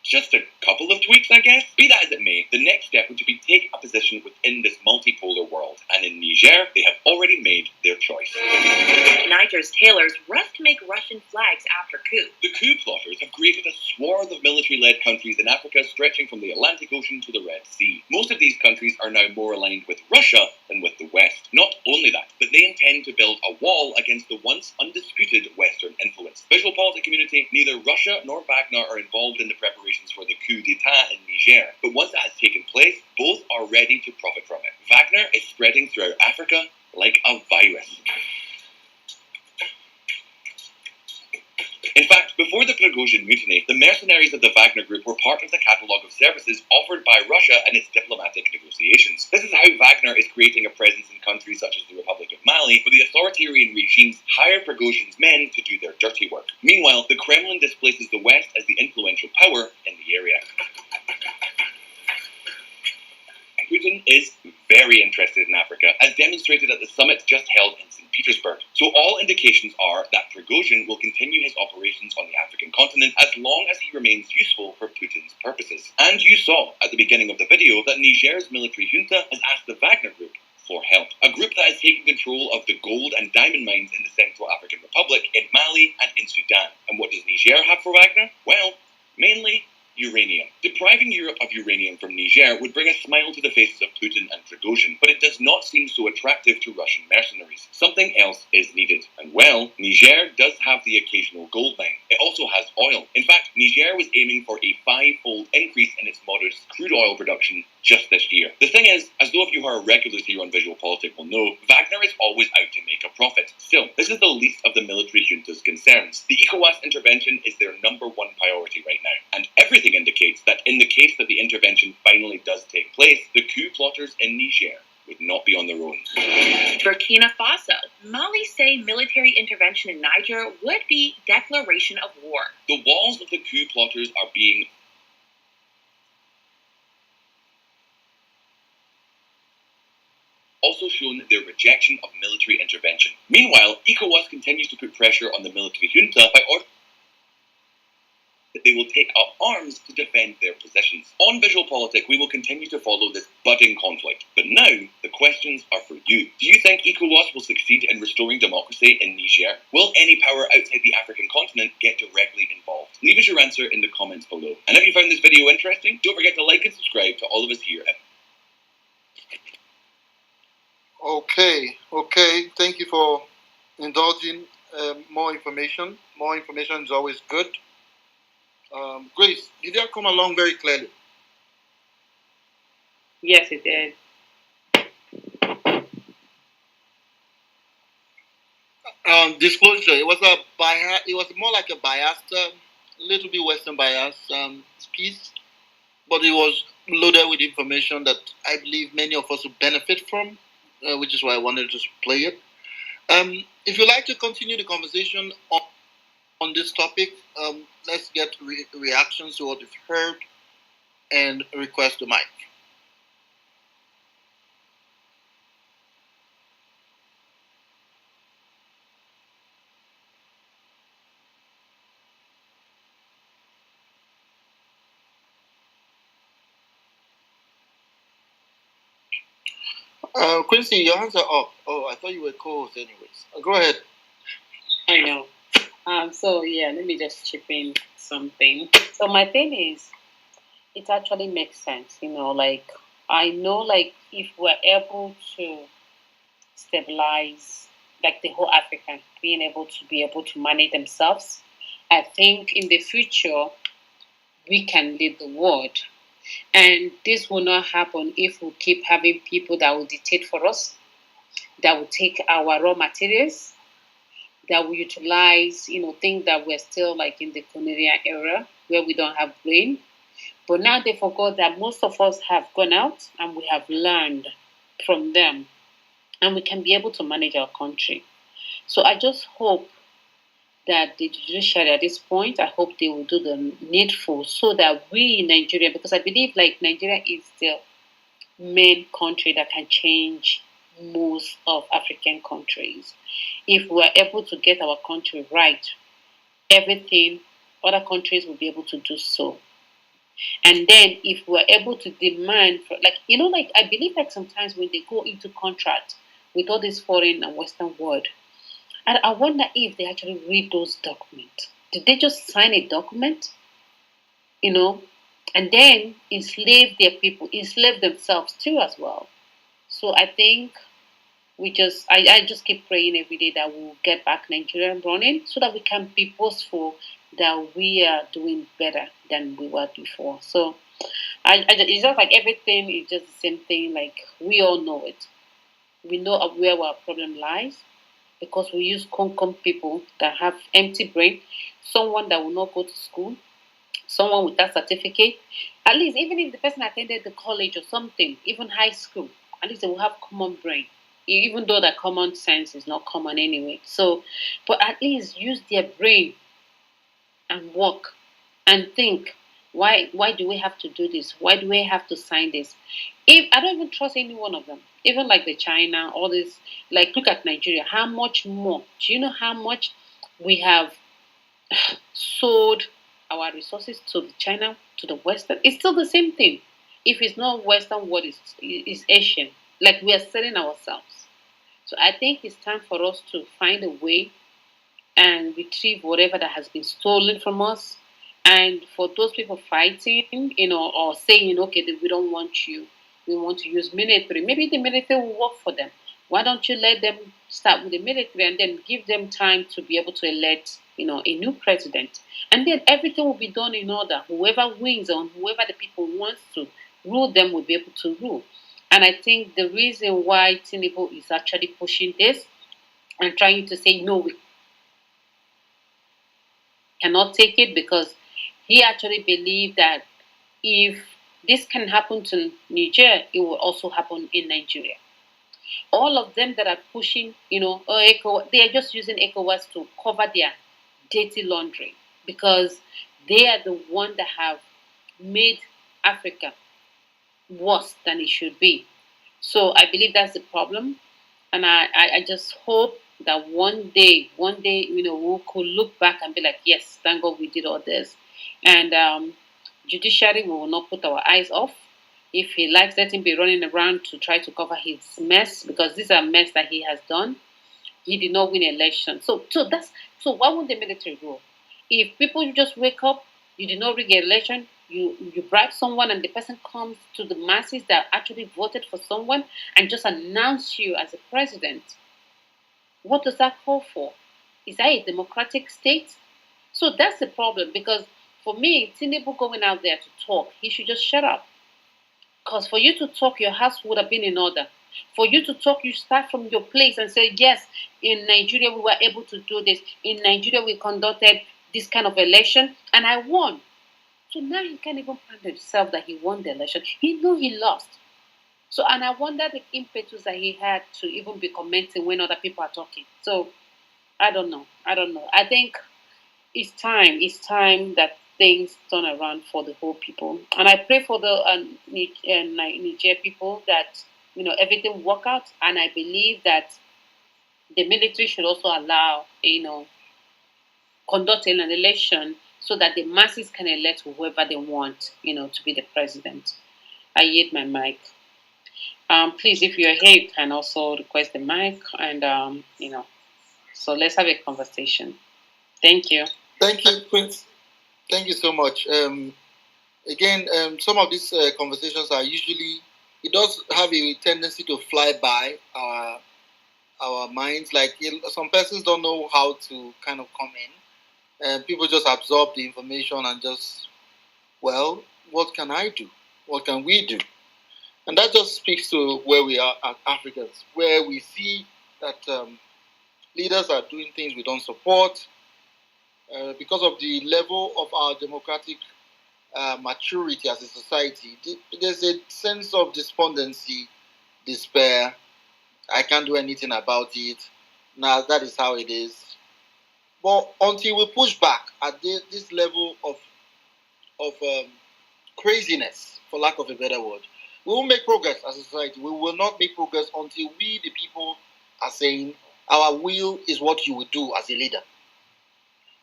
just a couple of tweaks, I guess? Be that as it may, the next step would be to take a position within this multipolar world, and in Niger, they have already made their choice. Niger's tailors rushed to make Russian flags after coup. The coup plotters have created a swath of military-led countries in Africa stretching from the Atlantic Ocean to the Red Sea. Most of these countries are now more aligned with Russia than with the West. Not only that, but that they intend to build a wall against the once undisputed Western influence. Visual Politic community, neither Russia nor Wagner are involved in the preparations for the coup d'etat in Niger, but once that has taken place, both are ready to profit from it. Wagner is spreading throughout Africa like a virus. In fact, before the Prigozhin mutiny, the mercenaries of the Wagner Group were part of the catalogue of services offered by Russia in its diplomatic negotiations. This is how Wagner is creating a presence in countries such as the Republic of Mali, where the authoritarian regimes hire Prigozhin's men to do their dirty work. Meanwhile, the Kremlin displaces the West as the influential power in the area. Putin is very interested in Africa, as demonstrated at the summit just held in St. Petersburg. So all indications are that Prigozhin will continue his operations on the African continent as long as he remains useful for Putin's purposes. And you saw at the beginning of the video that Niger's military junta has asked the Wagner Group for help. A group that has taken control of the gold and diamond mines in the Central African Republic, in Mali and in Sudan. And what does Niger have for Wagner? Well, mainly uranium. Depriving Europe of uranium from Niger would bring a smile to the faces of Putin and Prigozhin, but it does not seem so attractive to Russian mercenaries. Something else is needed. And well, Niger does have the occasional gold mine. It also has oil. In fact, Niger was aiming for a 5-fold increase in its modest crude oil production just this year. The thing is, as those of you who are regulars here on Visual Politic will know, Wagner is always out to make a profit. Still, this is the least of the military junta's concerns. The Ecowas intervention is their #1 priority right now, and everything indicates that in the case that the intervention finally does take place, the coup plotters in Niger would not be on their own. Burkina Faso. Mali say military intervention in Niger would be declaration of war. The walls of the coup plotters are being also shown their rejection of military intervention. Meanwhile, Ecowas continues to put pressure on the military junta by ordering that they will take up arms to defend their positions. On Visual Politic, we will continue to follow this budding conflict. But now, the questions are for you. Do you think Ecowas will succeed in restoring democracy in Niger? Will any power outside the African continent get directly involved? Leave us your answer in the comments below. And if you found this video interesting, don't forget to like and subscribe to all of us here at Okay. Thank you for indulging more information. More information is always good. Grace, did that come along very clearly? Yes, it did. Disclosure. It was It was more like a biased, little bit Western biased piece, but it was loaded with information that I believe many of us will benefit from. Which is why I wanted to play it. If you'd like to continue the conversation on this topic, let's get reactions to what you've heard and request the mic. Quincy, your hands are up. Oh, I thought you were co-host anyways. Go ahead. I know. So yeah, let me just chip in something. So my thing is, it actually makes sense. Like I know, like if we're able to stabilize, like the whole African being able to manage themselves, I think in the future we can lead the world. And this will not happen if we keep having people that will dictate for us, that will take our raw materials, that will utilize, things that we're still like in the colonial era where we don't have brain. But now they forgot that most of us have gone out and we have learned from them and we can be able to manage our country. So I just hope that the judiciary at this point, I hope they will do the needful so that we in Nigeria, because I believe like Nigeria is the main country that can change most of African countries. If we are able to get our country right, everything, other countries will be able to do so. And then if we're able to demand for, like I believe like sometimes when they go into contract with all this foreign and Western world, and I wonder if they actually read those documents. Did they just sign a document, and then enslave their people, enslave themselves too as well? So I think I just keep praying every day that we'll get back Nigeria running so that we can be boastful that we are doing better than we were before. So it's just like everything is just the same thing. Like we all know it. We know of where our problem lies because we use concom people that have empty brain, someone that will not go to school, someone with that certificate. At least even if the person attended the college or something, even high school, at least they will have common brain. Even though that common sense is not common anyway. So, but at least use their brain and work and think. Why do we have to do this? Why do we have to sign this? If I don't even trust any one of them, even like the China, all this, like look at Nigeria, how much more? Do you know how much we have sold our resources to the China, to the Western? It's still the same thing. If it's not Western, what is Asian? Like we are selling ourselves. So I think it's time for us to find a way and retrieve whatever that has been stolen from us. And for those people fighting, or saying, okay, we don't want you, we want to use military. Maybe the military will work for them. Why don't you let them start with the military and then give them time to be able to elect, a new president? And then everything will be done in order. Whoever wins or whoever the people wants to rule them will be able to rule. And I think the reason why Tinubu is actually pushing this and trying to say, no, we cannot take it because he actually believed that if this can happen to Niger, it will also happen in Nigeria. All of them that are pushing, they are just using Ecowas to cover their dirty laundry because they are the one that have made Africa worse than it should be. So I believe that's the problem. And I just hope that one day, we could look back and be like, yes, thank God we did all this. And judiciary, we will not put our eyes off. If he likes, let him be running around to try to cover his mess because this is a mess that he has done. He did not win election. So why won't the military rule? If people just wake up, you did not rig an election, you bribe someone and the person comes to the masses that actually voted for someone and just announce you as a president. What does that call for? Is that a democratic state? So that's the problem because for me, Tinubu going out there to talk, he should just shut up. Because for you to talk, your house would have been in order. For you to talk, you start from your place and say, yes, in Nigeria we were able to do this. In Nigeria we conducted this kind of election and I won. So now he can't even find himself that he won the election. He knew he lost. So, and I wonder the impetus that he had to even be commenting when other people are talking. So, I don't know. I think it's time that things turn around for the whole people. And I pray for the Niger people that, everything work out. And I believe that the military should also allow, conducting an election so that the masses can elect whoever they want, to be the president. I yield my mic. Please, if you're here, you can also request the mic, and so let's have a conversation. Thank you. Thank you, Prince. Thank you so much. Again, some of these conversations are usually, it does have a tendency to fly by our minds. Like some persons don't know how to kind of come in, and people just absorb the information and just, well, what can I do? What can we do? And that just speaks to where we are as Africans, where we see that leaders are doing things we don't support because of the level of our democratic maturity as a society. There's a sense of despondency, despair. I can't do anything about it. Now that is how it is. But until we push back at this level of craziness, for lack of a better word, we won't make progress as a society. We will not make progress until we, the people, are saying our will is what you will do as a leader.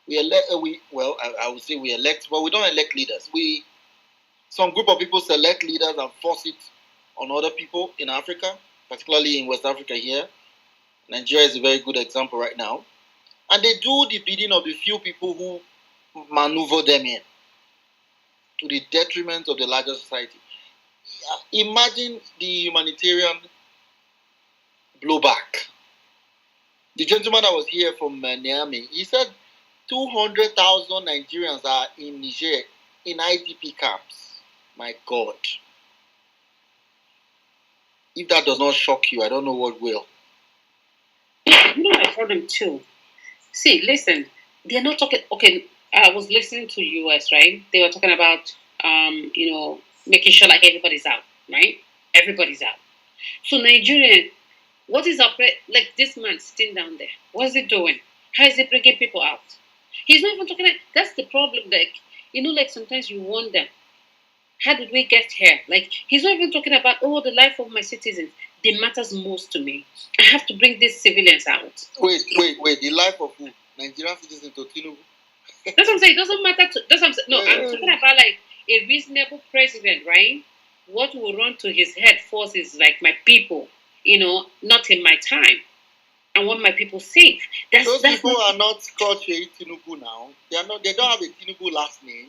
I would say we elect, but we don't elect leaders. Some group of people select leaders and force it on other people in Africa, particularly in West Africa here. Nigeria is a very good example right now. And they do the bidding of the few people who maneuver them in to the detriment of the larger society. Imagine the humanitarian blowback. The gentleman that was here from Niamey, he said 200,000 Nigerians are in Niger in IDP camps. My God. If that does not shock you, I don't know what will. You know my problem too. See, listen, they're not talking. Okay, I was listening to US, right? They were talking about, making sure like everybody's out, right? Everybody's out. So Nigeria, what is like this man sitting down there? What is he doing? How is he bringing people out? He's not even talking. That's the problem. Like like sometimes you wonder, how did we get here? Like he's not even talking about the life of my citizens. That matters most to me. I have to bring these civilians out. Wait. The life of who? Nigerian citizens to Tinubu? That's what I'm saying. It doesn't matter. That's what I'm saying. No, I'm talking about like a reasonable president, right? What will run to his head first is like my people. Not in my time. I want my people safe. Those people are not called Tinubu now. They are not. They don't have a Tinubu last name.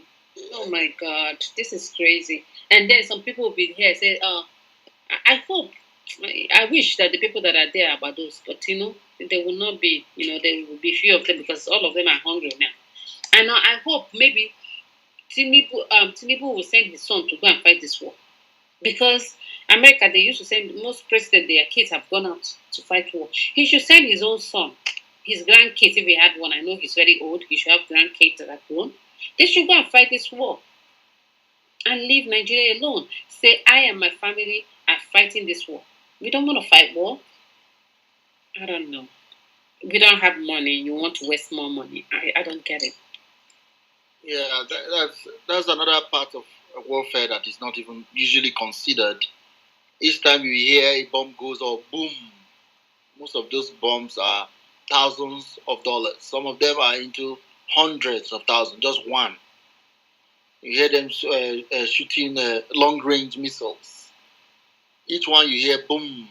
Oh my God, this is crazy. And then some people will be here say, I hope, I wish that the people that are there are those, but they will not be. There will be few of them because all of them are hungry now. And I hope maybe Tinubu will send his son to go and fight this war, because America, they used to send most presidents, their kids have gone out to fight war. He should send his own son, his grandkids, if he had one. I know he's very old. He should have grandkids that are grown. They should go and fight this war and leave Nigeria alone. Say, I and my family are fighting this war. We don't want to fight war. I don't know. We don't have money. You want to waste more money. I don't get it. Yeah, that's another part of warfare that is not even usually considered. Each time you hear a bomb goes off, boom. Most of those bombs are thousands of dollars. Some of them are into hundreds of thousands, just one. You hear them shooting long-range missiles. Each one you hear, boom.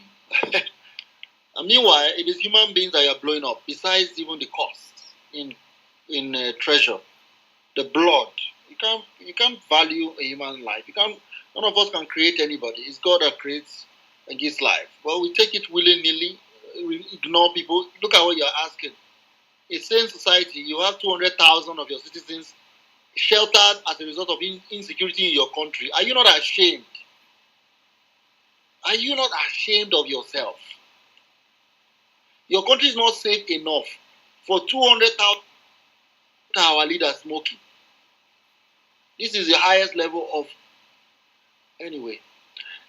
And meanwhile, it is human beings that are blowing up, besides even the cost in treasure. The blood. You can't value a human life. None of us can create anybody. It's God that creates and gives life. Well, we take it willy-nilly, we ignore people. Look at what you're asking. In a sane society, you have 200,000 of your citizens sheltered as a result of insecurity in your country. Are you not ashamed? Are you not ashamed of yourself? Your country is not safe enough for 200,000 our leaders smoking. This is the highest level of... Anyway.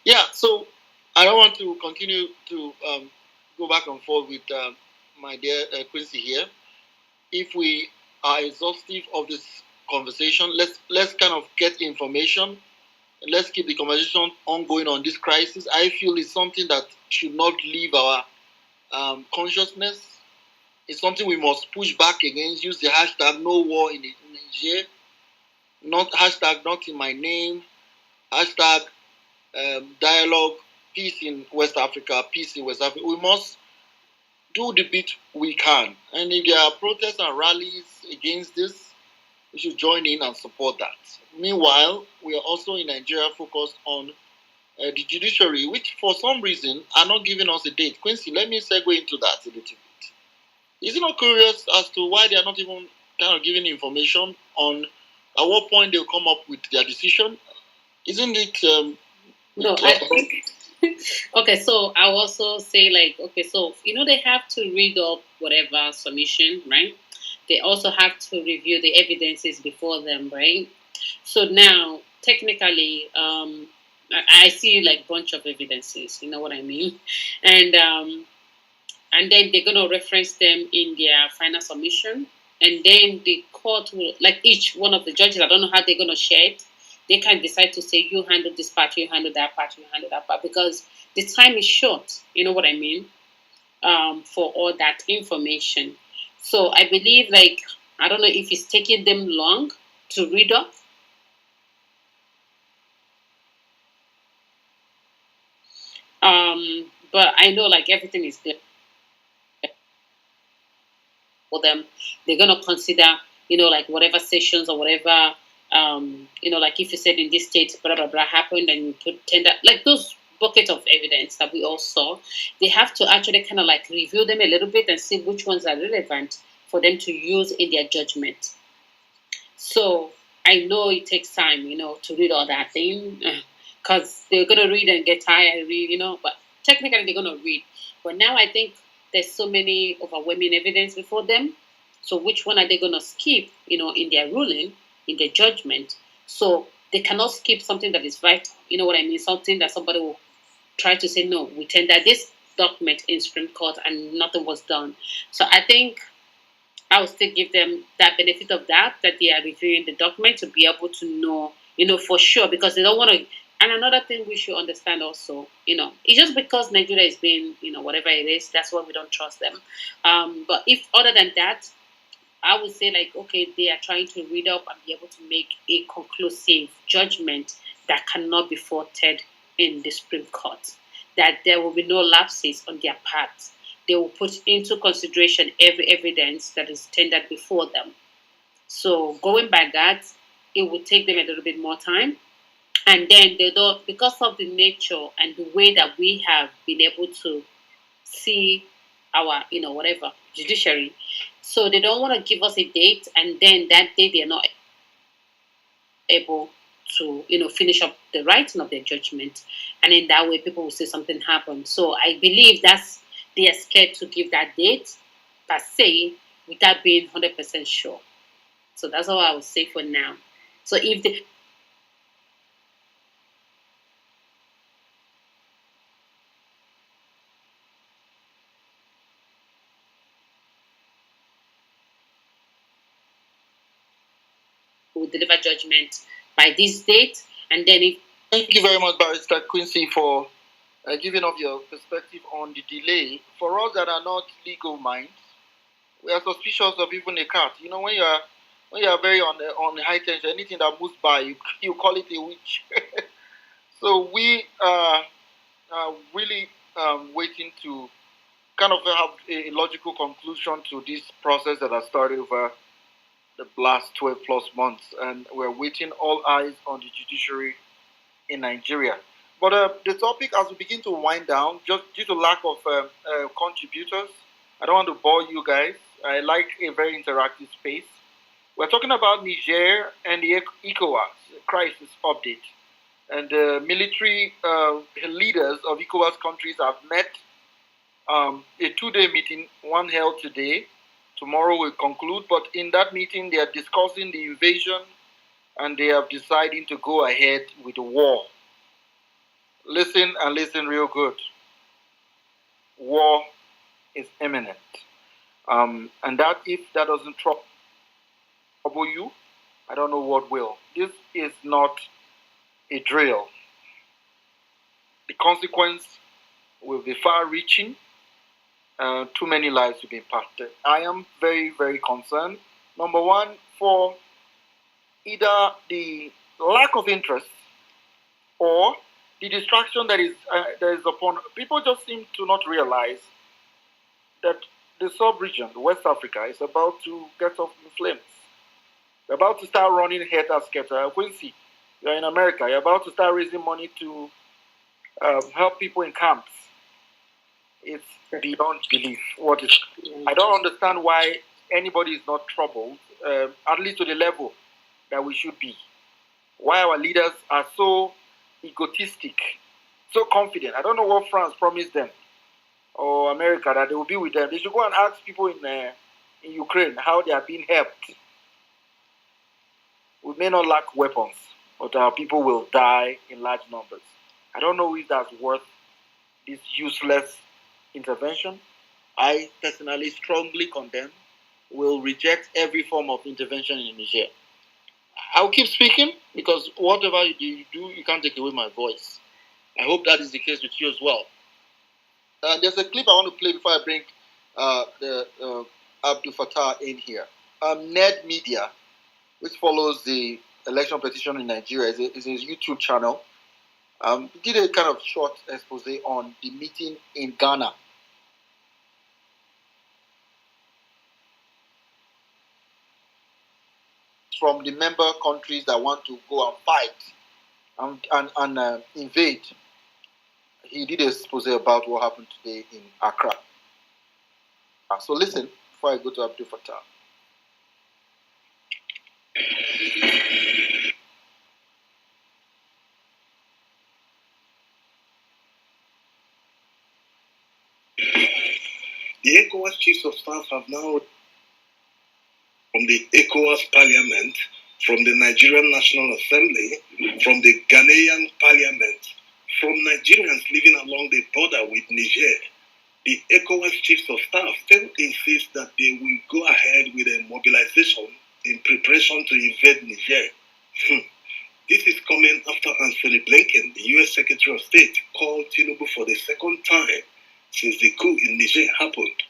Yeah, so I don't want to continue to go back and forth with my dear Quincy here. If we are exhaustive of this conversation, let's kind of get information. Let's keep the conversation ongoing on this crisis. I feel it's something that should not leave our consciousness. It's something we must push back against. Use the hashtag no war in Niger. Hashtag not in my name. Hashtag dialogue, peace in West Africa, peace in West Africa. We must do the bit we can. And if there are protests and rallies against this, we should join in and support that. Meanwhile, we are also in Nigeria focused on the judiciary, which for some reason are not giving us a date. Quincy, let me segue into that a little bit. Is it not curious as to why they are not even kind of giving information on at what point they'll come up with their decision? Isn't it... No, I think... Okay, so I'll also say so, they have to read up whatever submission, right? They also have to review the evidences before them, right? So now, technically, I see bunch of evidences, you know what I mean? And then they're going to reference them in their final submission. And then the court will, each one of the judges, I don't know how they're going to share it. They can decide to say, you handle this part, you handle that part, you handle that part, because the time is short, you know what I mean, for all that information. So I believe, I don't know if it's taking them long to read up. But I know, everything is there for them. They're going to consider, whatever sessions or whatever... if you said in this state, blah, blah, blah happened and you put tender, those bucket of evidence that we all saw, they have to actually kind of like review them a little bit and see which ones are relevant for them to use in their judgment. So I know it takes time, to read all that thing, because they're gonna read and get tired and read, but technically they're gonna read. But now I think there's so many overwhelming evidence before them. So which one are they gonna skip, in their ruling, in their judgment? So they cannot skip something that is vital. You know what I mean? Something that somebody will try to say, no, we tendered this document in Supreme Court and nothing was done. So I think I would still give them that benefit of that they are reviewing the document to be able to know, for sure, because they don't want to. And another thing we should understand also, it's just because Nigeria is being, whatever it is, that's why we don't trust them. But if other than that, I would say like, okay, they are trying to read up and be able to make a conclusive judgment that cannot be faulted in the Supreme Court. That there will be no lapses on their part. They will put into consideration every evidence that is tendered before them. So going by that, it will take them a little bit more time. And then they don't, because of the nature and the way that we have been able to see our, whatever, judiciary. So they don't want to give us a date, and then that day they're not able to, finish up the writing of their judgment. And in that way, people will say something happened. So I believe they are scared to give that date per se without being 100% sure. So that's all I would say for now. So if they will deliver judgment by this date, and then if Thank you very much, Barrister Quincy, for giving up your perspective on the delay. For us that are not legal minds, we are suspicious of even a cat. When you are very on high tension, anything that moves by, you call it a witch. So we are really waiting to kind of have a logical conclusion to this process that has started over the last 12 plus months, and we're waiting all eyes on the judiciary in Nigeria. But the topic, as we begin to wind down, just due to lack of contributors, I don't want to bore you guys. I like a very interactive space. We're talking about Niger and the Ecowas crisis update. And the military leaders of Ecowas countries have met a 2-day meeting, one held today. Tomorrow will conclude. But in that meeting, they are discussing the invasion and they have decided to go ahead with the war. Listen and listen real good. War is imminent. And that if that doesn't trouble you, I don't know what will. This is not a drill. The consequence will be far-reaching. Too many lives will be impacted. I am very, very concerned. Number one, for either the lack of interest or the distraction that is upon people. Just seem to not realize that the sub-region, West Africa, is about to get off in flames. We're about to start running head-scatter. Quincy, you're in America. You're about to start raising money to help people in camps. It's beyond belief. I don't understand why anybody is not troubled, at least to the level that we should be. Why our leaders are so egotistic, so confident. I don't know what France promised them or America that they will be with them. They should go and ask people in Ukraine how they are being helped. We may not lack weapons, but our people will die in large numbers. I don't know if that's worth this useless intervention. I personally strongly condemn, will reject every form of intervention in Niger. I'll keep speaking because whatever you do, you can't take away my voice. I hope that is the case with you as well. There's a clip I want to play before I bring Abdul Fattah in here. Ned Media, which follows the election petition in Nigeria, is his YouTube channel. Did a kind of short expose on the meeting in Ghana. From the member countries that want to go and fight and invade he did a expose about what happened today in Accra. So listen before I go to Abdul Fattah. The ECOWAS chiefs of staff have now, from the ECOWAS parliament, from the Nigerian National Assembly, from the Ghanaian parliament, from Nigerians living along the border with Niger, the ECOWAS chiefs of staff still insist that they will go ahead with a mobilization in preparation to invade Niger. This is coming after Anthony Blinken, the U.S. Secretary of State, called Tinubu for the second time since the coup in Niger happened.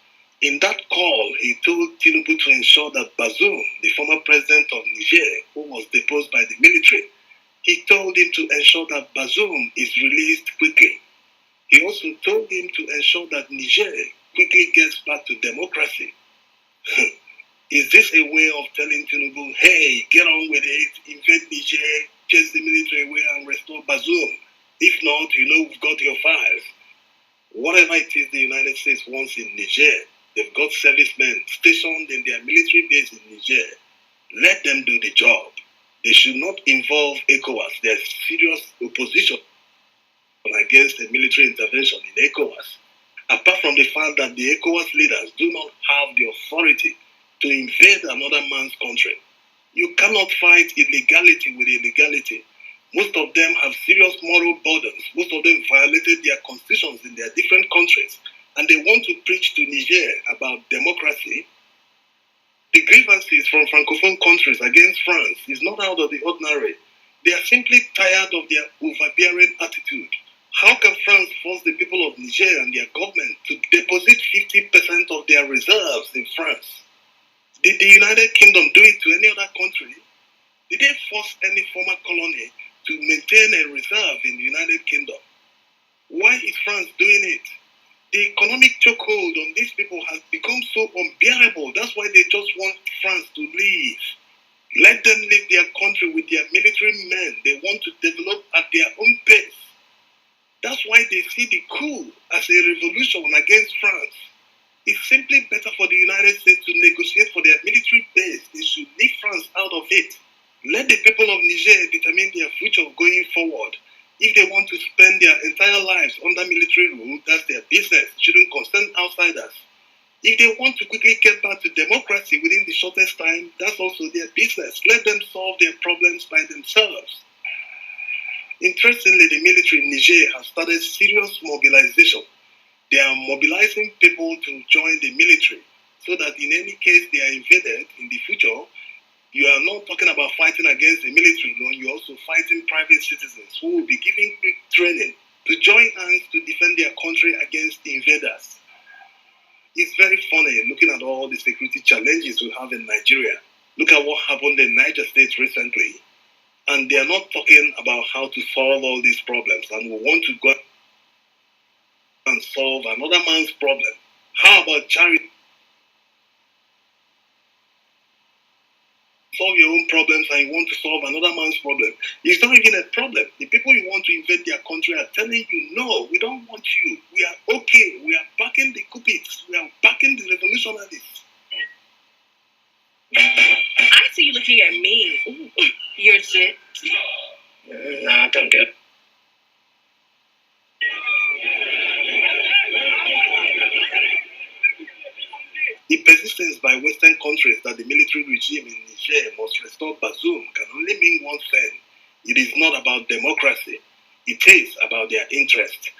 In that call, he told Tinubu to ensure that Bazoum, the former president of Niger, who was deposed by the military, he told him to ensure that Bazoum is released quickly. He also told him to ensure that Niger quickly gets back to democracy. Is this a way of telling Tinubu, hey, get on with it, invade Niger, chase the military away and restore Bazoum? If not, we've got your files. Whatever it is the United States wants in Niger, they've got servicemen stationed in their military base in Niger. Let them do the job. They should not involve ECOWAS. There's serious opposition against a military intervention in ECOWAS. Apart from the fact that the ECOWAS leaders do not have the authority to invade another man's country. You cannot fight illegality with illegality. Most of them have serious moral burdens. Most of them violated their constitutions in their different countries. And they want to preach to Niger about democracy. The grievances from Francophone countries against France is not out of the ordinary. They are simply tired of their overbearing attitude. How can France force the people of Niger and their government to deposit 50% of their reserves in France? Did the United Kingdom do it to any other country? Did they force any former colony to maintain a reserve in the United Kingdom? Why is France doing it? The economic chokehold on these people has become so unbearable. That's why they just want France to leave. Let them leave their country with their military men. They want to develop at their own pace. That's why they see the coup as a revolution against France. It's simply better for the United States to negotiate for their military base. They should leave France out of it. Let the people of Niger determine their future going forward. If they want to spend their entire lives under military rule, that's their business. It shouldn't concern outsiders. If they want to quickly get back to democracy within the shortest time, that's also their business. Let them solve their problems by themselves. Interestingly, the military in Niger has started serious mobilization. They are mobilizing people to join the military so that in any case they are invaded in the future, you are not talking about fighting against the military alone, you're also fighting private citizens who will be given quick training to join hands to defend their country against the invaders. It's very funny looking at all the security challenges we have in Nigeria. Look at what happened in Niger State recently. And they are not talking about how to solve all these problems. And we want to go and solve another man's problem. How about charity? Solve your own problems and you want to solve another man's problem. It's not even a problem. The people you want to invade their country are telling you, no, we don't want you. We are okay. We are backing the coupists. We are backing the revolutionaries. I see you looking at me. Ooh, you're sick. Nah, don't do it. The persistence by Western countries that the military regime in Niger must restore Bazoum can only mean one thing. It is not about democracy. It is about their interest.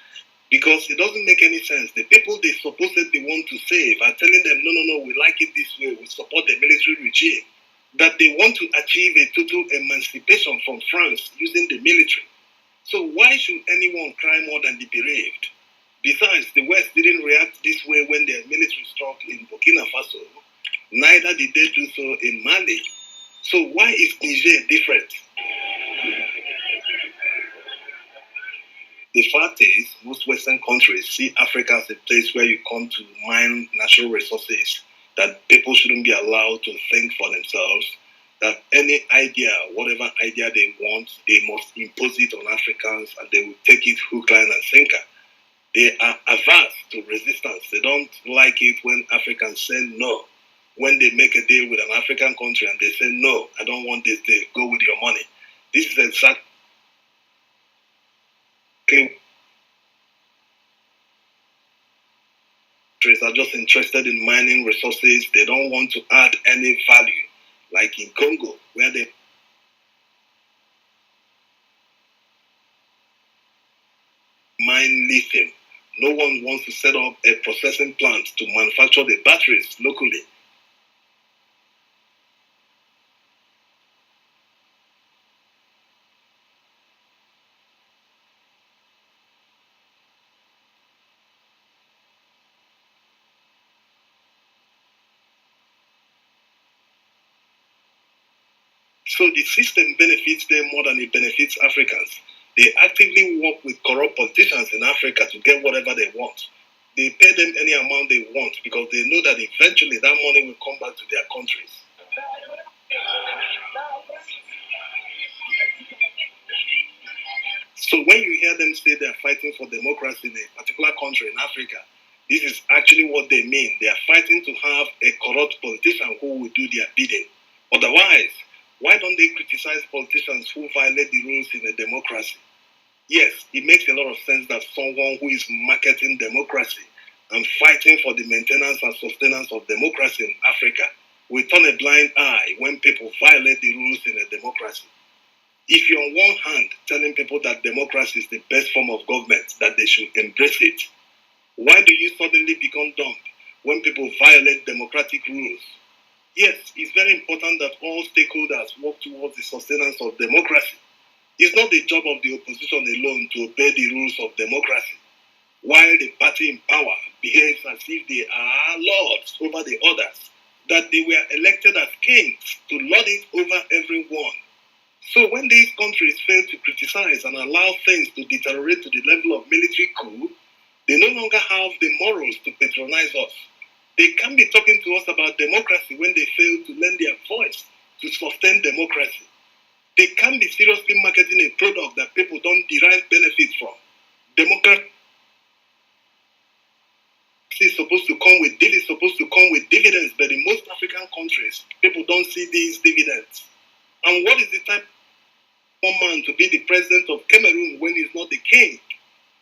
Because it doesn't make any sense. The people they supposedly want to save are telling them, no, we like it this way. We support the military regime. That they want to achieve a total emancipation from France using the military. So why should anyone cry more than the bereaved? Besides, the West didn't react this way when their military struck in Burkina Faso. Neither did they do so in Mali. So why is Niger different? The fact is, most Western countries see Africa as a place where you come to mine natural resources, that people shouldn't be allowed to think for themselves, that any idea, whatever idea they want, they must impose it on Africans and they will take it hook, line, and sinker. They are averse to resistance. They don't like it when Africans say no. When they make a deal with an African country and they say, no, I don't want this deal, go with your money. This is exactly are just interested in mining resources. They don't want to add any value, like in Congo, where they mine lithium. No one wants to set up a processing plant to manufacture the batteries locally. So the system benefits them more than it benefits Africans. They actively work with corrupt politicians in Africa to get whatever they want. They pay them any amount they want because they know that eventually that money will come back to their countries. So when you hear them say they're fighting for democracy in a particular country in Africa, this is actually what they mean. They are fighting to have a corrupt politician who will do their bidding. Otherwise, why don't they criticize politicians who violate the rules in a democracy? Yes, it makes a lot of sense that someone who is marketing democracy and fighting for the maintenance and sustenance of democracy in Africa will turn a blind eye when people violate the rules in a democracy. If you're on one hand telling people that democracy is the best form of government, that they should embrace it, why do you suddenly become dumb when people violate democratic rules? Yes, it's very important that all stakeholders work towards the sustenance of democracy. It's not the job of the opposition alone to obey the rules of democracy, while the party in power behaves as if they are lords over the others, that they were elected as kings to lord it over everyone. So when these countries fail to criticize and allow things to deteriorate to the level of military coup, they no longer have the morals to patronize us. They can't be talking to us about democracy when they fail to lend their voice to sustain democracy. They can't be seriously marketing a product that people don't derive benefits from. Democracy is supposed to come with dividends, but in most African countries, people don't see these dividends. And what is the type of man to be the president of Cameroon when he's not the king?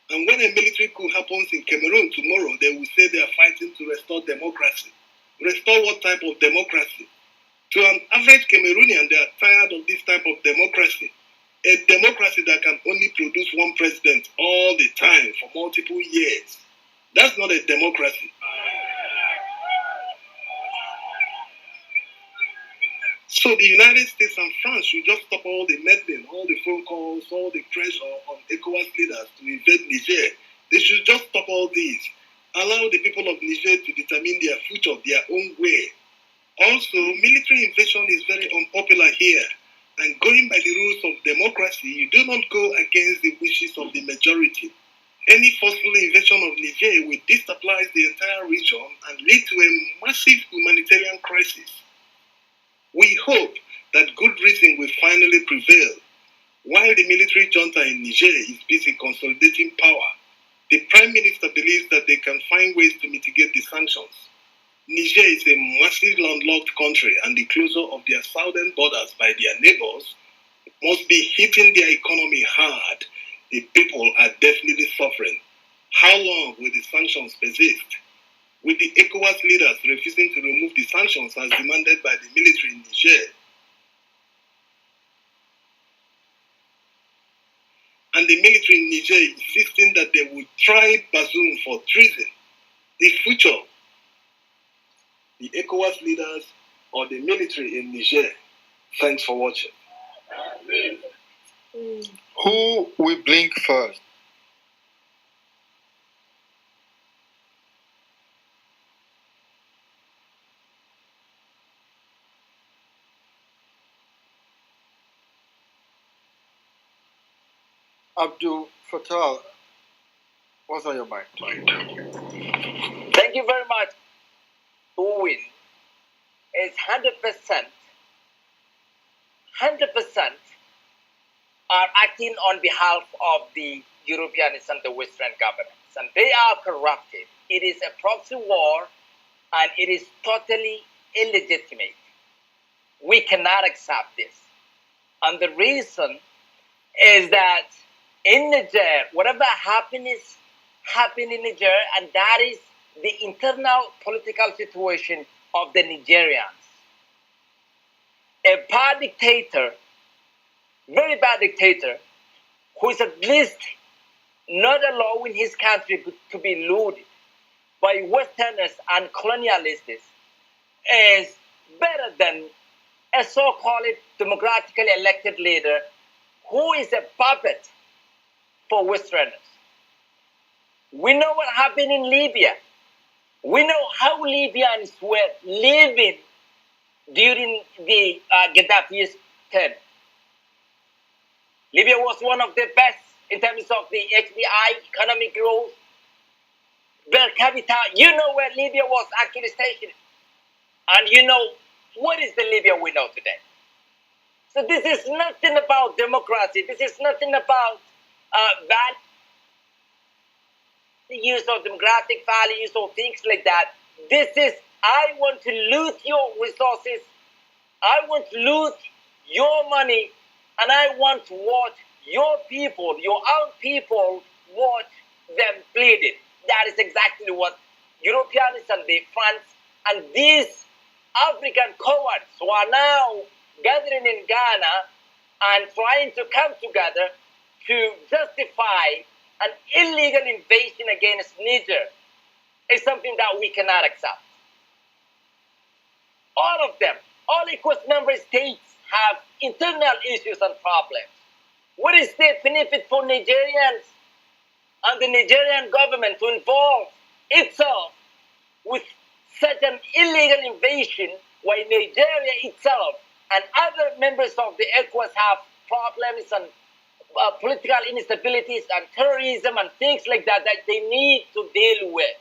And when a military coup happens in Cameroon tomorrow, they will say they are fighting to restore democracy. Restore what type of democracy? To an average Cameroonian, they are tired of this type of democracy. A democracy that can only produce one president all the time for multiple years. That's not a democracy. So the United States and France should just stop all the meddling, all the phone calls, all the pressure on Ecowas leaders to invade Niger. They should just stop all these. Allow the people of Niger to determine their future their own way. Also, military invasion is very unpopular here. And going by the rules of democracy, you do not go against the wishes of the majority. Any forceful invasion of Niger will destabilize the entire region and lead to a massive humanitarian crisis. We hope that good reason will finally prevail. While the military junta in Niger is busy consolidating power, the Prime Minister believes that they can find ways to mitigate the sanctions. Niger is a massive landlocked country, and the closure of their southern borders by their neighbors must be hitting their economy hard. The people are definitely suffering. How long will the sanctions persist? With the Ecowas leaders refusing to remove the sanctions as demanded by the military in Niger, and the military in Niger insisting that they would try Bazoum for treason, the future, the Ecowas leaders or the military in Niger? Thanks for watching. Who will blink first? Abdul Fattah, what's on your mind? Thank you very much. Who win is 100% are acting on behalf of the European and the Western governments. and they are corrupted. It is a proxy war, and it is totally illegitimate. We cannot accept this. And the reason is that in Niger, whatever happened in Niger, and that is the internal political situation of the Nigerians. A bad dictator, very bad dictator, who is at least not allowing his country to be looted by Westerners and colonialists, is better than a so-called democratically elected leader who is a puppet for Westerners. We know what happened in Libya. We know how Libyans were living during the Gaddafi's term. Libya was one of the best in terms of the HBI, economic growth, per capita. You know where Libya was actually stationed. And you know what is the Libya we know today. So this is nothing about democracy. This is nothing about values or democratic values or things like that. This is, I want to loot your resources. I want to loot your money. And I want to watch your people, your own people, watch them bleeding. That is exactly what Europeans and the France and these African cohorts who are now gathering in Ghana and trying to come together to justify an illegal invasion against Niger is something that we cannot accept. All of them, all Ecowas member states have internal issues and problems. What is the benefit for Nigerians and the Nigerian government to involve itself with such an illegal invasion while Nigeria itself and other members of the Ecowas have problems and political instabilities and terrorism and things like that that they need to deal with?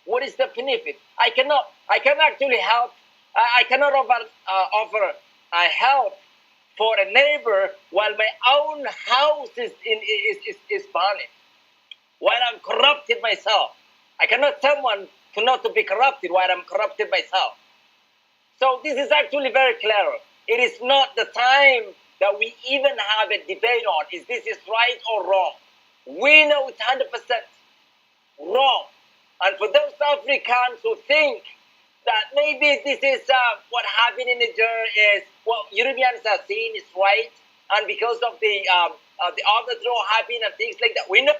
What is the benefit? I cannot actually help. I cannot offer help for a neighbor while my own house is burning, while I'm corrupted myself. I cannot tell someone to not to be corrupted while I'm corrupted myself. So this is actually very clear. It is not the time that we even have a debate on is this is right or wrong. We know it's 100% wrong. And for those Africans who think that maybe this is what happened in Niger is what Europeans are saying is right, and because of the overthrow happening and things like that, we know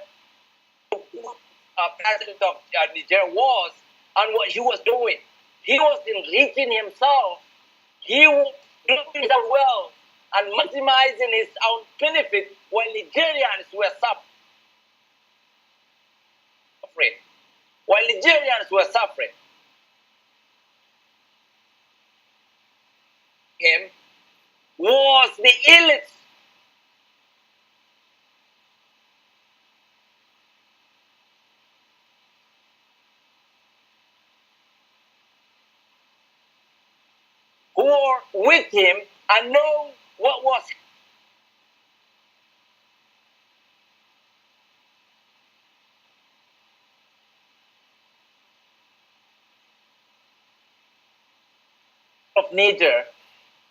president of Niger was and what he was doing. He was enriching himself. He was doing his wealth and maximizing his own benefit while Nigerians were suffering. While Nigerians were suffering. Him was the elite who were with him and know what was of Niger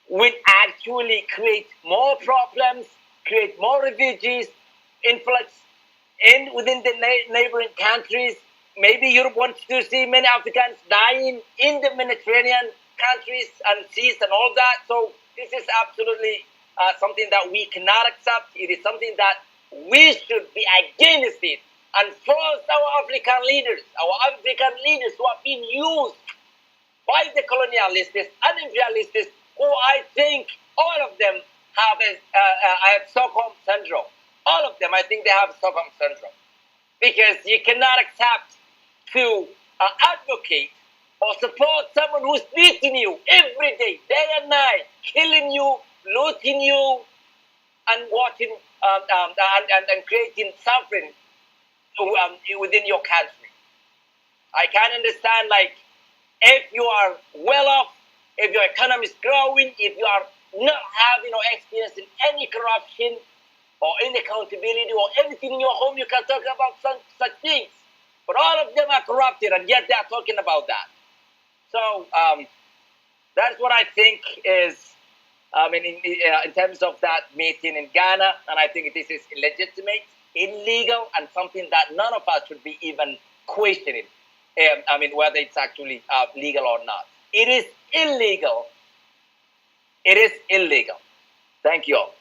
will actually create more problems, create more refugees, influx within the neighboring countries. Maybe Europe wants to see many Africans dying in the Mediterranean countries and seas and all that. So this is absolutely something that we cannot accept. It is something that we should be against it and force our African leaders who have been used by the colonialists and imperialists, who I think all of them have Stockholm syndrome. All of them, I think they have Stockholm syndrome. Because you cannot accept to advocate or support someone who's beating you every day and night, killing you, looting you, and watching and creating suffering within your country. I can understand, like, if you are well off, if your economy is growing, if you are not having or experiencing any corruption or any accountability or anything in your home, you can talk about such things. But all of them are corrupted, and yet they are talking about that. So that's what I think is, in terms of that meeting in Ghana, and I think this is illegitimate, illegal, and something that none of us should be even questioning. Whether it's actually legal or not. It is illegal. It is illegal. Thank you all.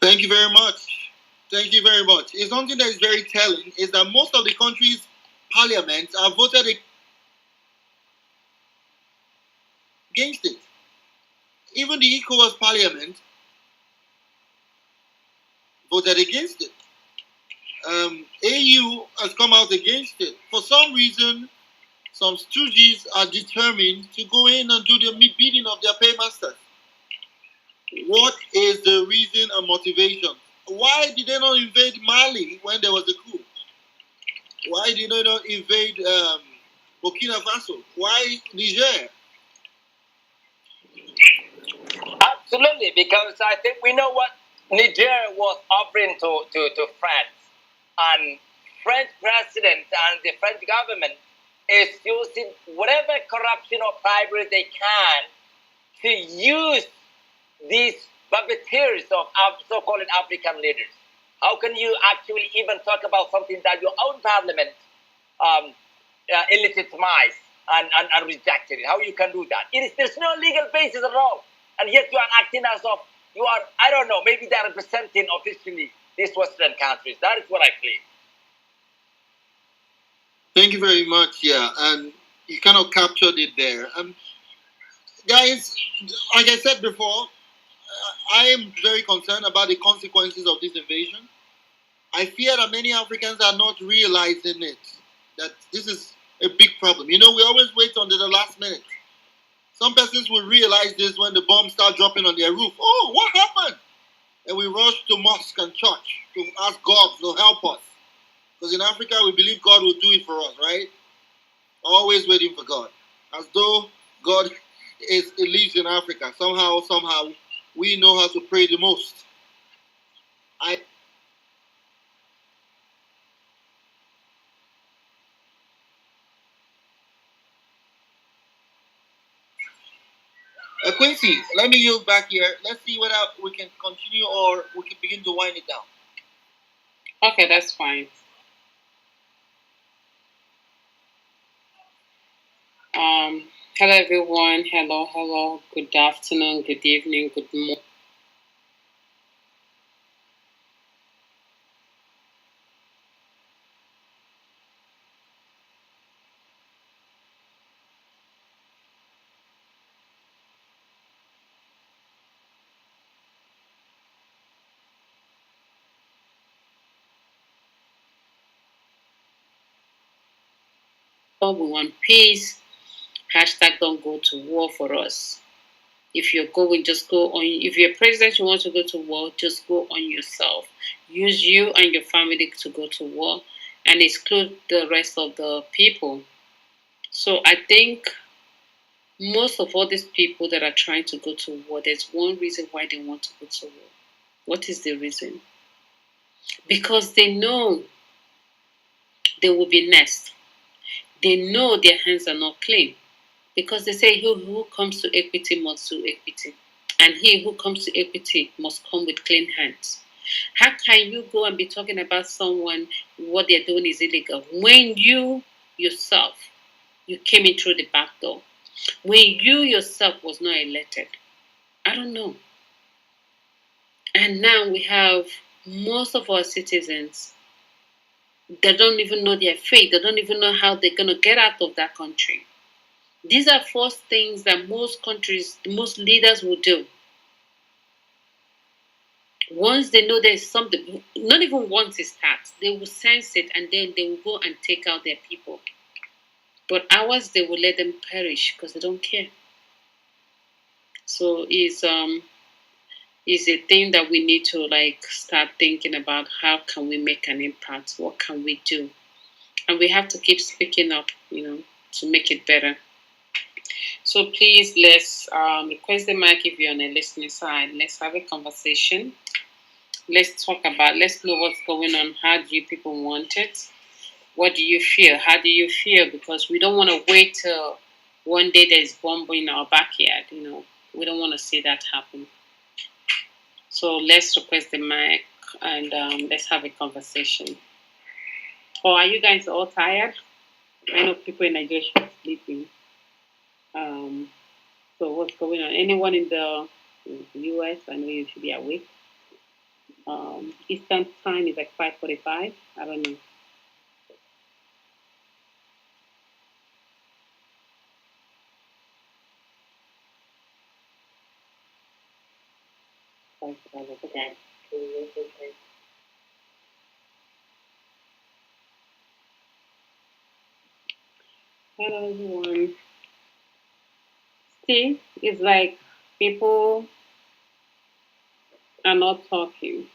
Thank you very much. Thank you very much. It's something that is very telling is that most of the countries' parliaments are voted against it. Even the Ecowas parliament voted against it. AU has come out against it. For some reason, some stooges are determined to go in and do the bidding of their paymasters. What is the reason and motivation? Why did they not invade Mali when there was a coup? Why did they not invade Burkina Faso? Why Niger? Absolutely, because I think we know what Niger was offering to France. And French president and the French government is using whatever corruption or bribery they can to use these puppeteers of so-called African leaders. How can you actually even talk about something that your own parliament illegitimized and rejected it? How you can do that? There's no legal basis at all. And yet you are acting as if you are, I don't know, maybe they're representing officially these Western countries. That is what I believe. Thank you very much. Yeah, and you kind of captured it there. Guys, like I said before, I am very concerned about the consequences of this invasion. I fear that many Africans are not realizing it, that this is a big problem. You know, we always wait until the last minute. Some persons will realize this when the bombs start dropping on their roof. Oh, what happened? And we rush to mosque and church to ask God to help us. Because in Africa, we believe God will do it for us, right? Always waiting for God. As though God lives in Africa. Somehow, we know how to pray the most. Quincy, let me yield back here. Let's see whether we can continue or we can begin to wind it down. Okay, that's fine. Hello everyone. Hello. Good afternoon, good evening, good morning. We want peace. Hashtag don't go to war for us. If you're going, just go on. If you're president, you want to go to war, just go on yourself. Use you and your family to go to war and exclude the rest of the people. So I think most of all these people that are trying to go to war, there's one reason why they want to go to war. What is the reason? Because they know they will be next. They know their hands are not clean. Because they say he who comes to equity must do equity. And he who comes to equity must come with clean hands. How can you go and be talking about someone, what they're doing is illegal, when you yourself, you came in through the back door? When you yourself was not elected? I don't know. And now we have most of our citizens that don't even know their fate. They don't even know how they're going to get out of that country. These are first things that most countries, most leaders will do. Once they know there's something, not even once it starts, they will sense it and then they will go and take out their people. But ours, they will let them perish because they don't care. So it's a thing that we need to start thinking about. How can we make an impact? What can we do? And we have to keep speaking up, to make it better. So please, let's request the mic if you're on the listening side. Let's have a conversation. Let's talk about, let's know what's going on. How do you people want it? What do you feel? How do you feel? Because we don't want to wait till one day there's bomb in our backyard. We don't want to see that happen. So let's request the mic and let's have a conversation. Or are you guys all tired? I know people in Nigeria should be sleeping. So what's going on? Anyone in the US? I know you should be awake. Eastern time is like 5:45. I don't know. Hello everyone. See, it's like people are not talking.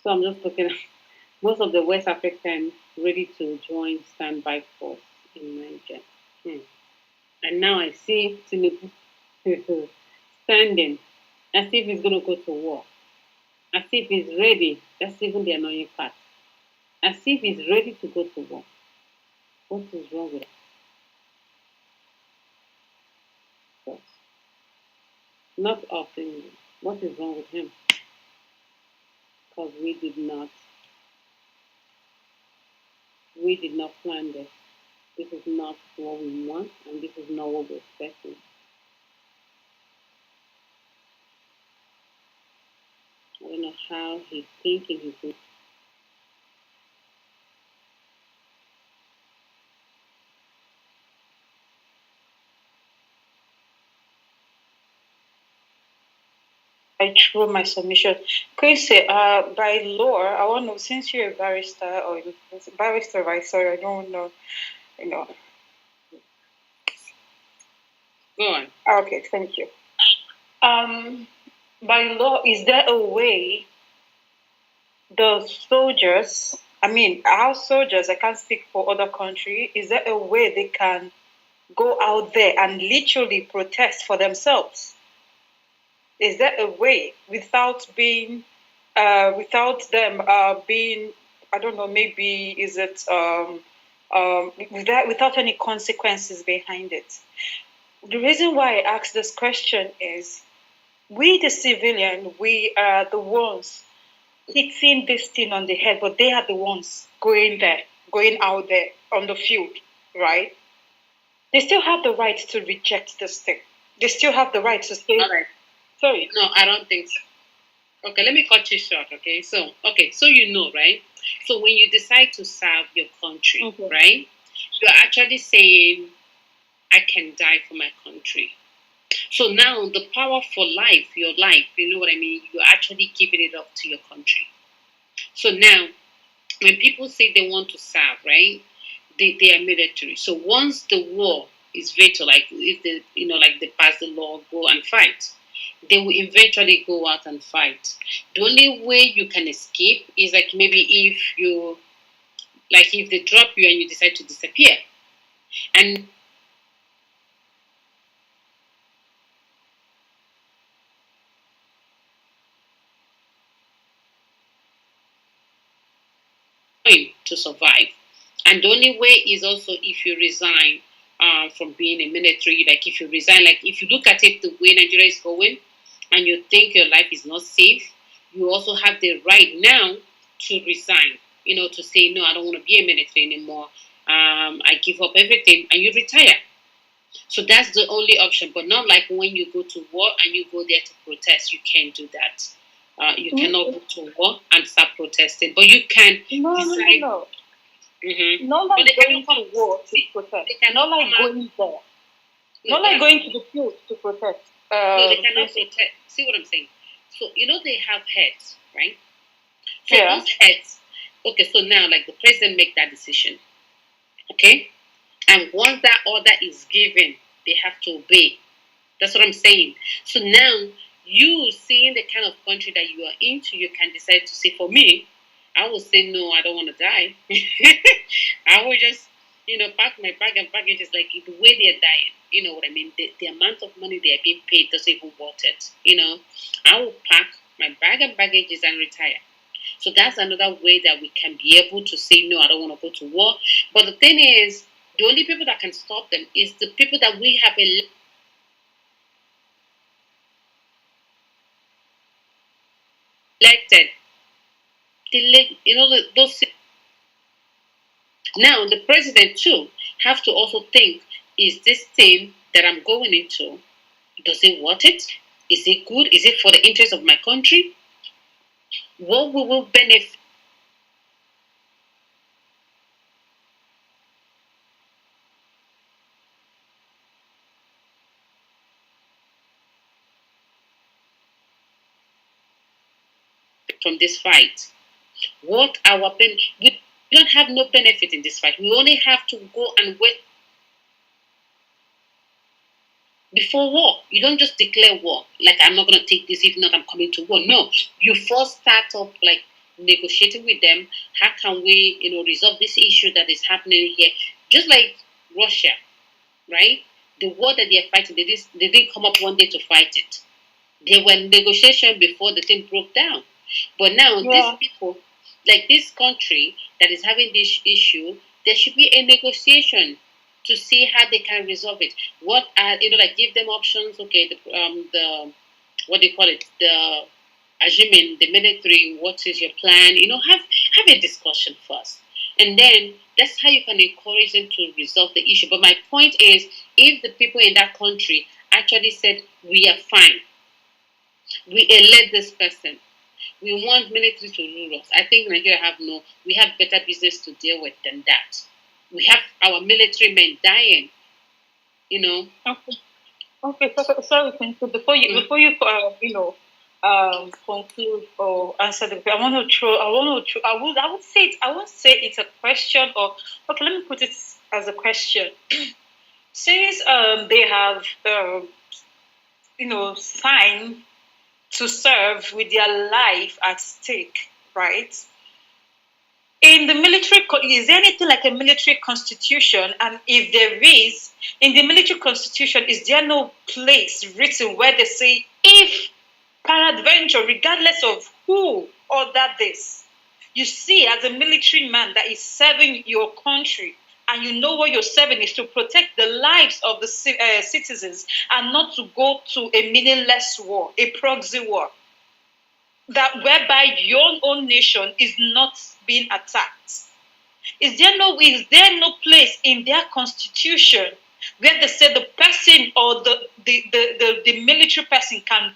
So I'm just looking at most of the West Africans ready to join standby force in Niger. And now I see Tinubu standing as if he's going to go to war. As if he's ready. That's even the annoying part. As if he's ready to go to war. What is wrong with us? Not often. What is wrong with him? Because we did not plan this. This is not what we want, and this is not what we're expecting. I don't know how he's thinking he's thinking. I threw my submission. Chris, by law, I want to, since you're a barrister or barrister, right? Sorry, I don't know. Go on. Okay, thank you. By law, is there a way the soldiers, our soldiers, I can't speak for other countries, is there a way they can go out there and literally protest for themselves? Is there a way without being, without them being, I don't know, maybe is it without any consequences behind it? The reason why I ask this question is, we the civilian, we are the ones hitting this thing on the head, but they are the ones going out there on the field, right? They still have the right to reject this thing. They still have the right to say, okay. Sorry. No, I don't think so. Okay, let me cut you short, okay? So right? So when you decide to serve your country, right? You're actually saying, I can die for my country. So now the power for life, your life, you know what I mean? You're actually giving it up to your country. So now, when people say they want to serve, right? They are military. So once the war is veto, like if they, like they pass the law, go and fight, they will eventually go out and fight. The only way you can escape is like maybe if they drop you and you decide to disappear. And to survive. And the only way is also if you resign from being a military. Like if you resign, like if you look at it the way Nigeria is going, and you think your life is not safe, you also have the right now to resign. To say no, I don't want to be a military anymore. I give up everything, and you retire. So that's the only option. But not like when you go to war and you go there to protest. You can't do that. You cannot go to war and start protesting, but you can decide. No. Mm-hmm. Not like going to war to protest. Not like going there. Not like going to the field to protest. No, they cannot protest. See what I'm saying? So, they have heads, right? So those heads, okay, so now, like, the president make that decision, okay? And once that order is given, they have to obey. That's what I'm saying. So now, you seeing the kind of country that you are into, you can decide to say, for me, I will say, no, I don't want to die. I will just pack my bag and baggage is like the way they're dying. You know what I mean? The amount of money they're being paid doesn't even worth it. I will pack my bag and baggages and retire. So that's another way that we can be able to say, no, I don't want to go to war. But the thing is, the only people that can stop them is the people that we have elected. Those. Now, the president too have to also think: is this thing that I'm going into, does it worth it? Is it good? Is it for the interest of my country? What we will benefit from this fight? What our we don't have no benefit in this fight. We only have to go and wait before war. You don't just declare war like I'm not going to take this, if not I'm coming to war. No, you first start up like negotiating with them. How can we resolve this issue that is happening here? Just like Russia, right? The war that they're fighting, they didn't come up one day to fight it. They were negotiation before the thing broke down. But now these people, like this country that is having this issue, there should be a negotiation to see how they can resolve it. What are like give them options? Okay, the what do you call it? The assuming the military. What is your plan? Have a discussion first, and then that's how you can encourage them to resolve the issue. But my point is, if the people in that country actually said we are fine, we elect this person, we want military to rule us, I think Nigeria we have better business to deal with than that. We have our military men dying, Okay. So, sorry, before you conclude or answer the question, I would say I won't say it's a question, or okay, let me put it as a question. Since they have signed to serve with their life at stake, right? In the military, is there anything like a military constitution? And if there is, in the military constitution, is there no place written where they say, if peradventure, regardless of who ordered this, you see, as a military man that is serving your country, and you know what you're serving is to protect the lives of the citizens and not to go to a meaningless war, a proxy war, that whereby your own nation is not being attacked. Is there no place in their constitution where they say the person or the military person can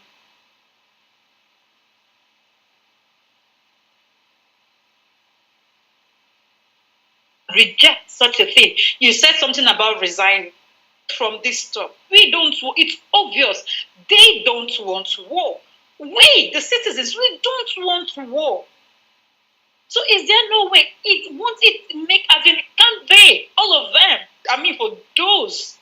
reject such a thing? You said something about resigning from this stuff. It's obvious they don't want war. We, the citizens, we don't want war. So is there no way can't they, all of them, I mean, for those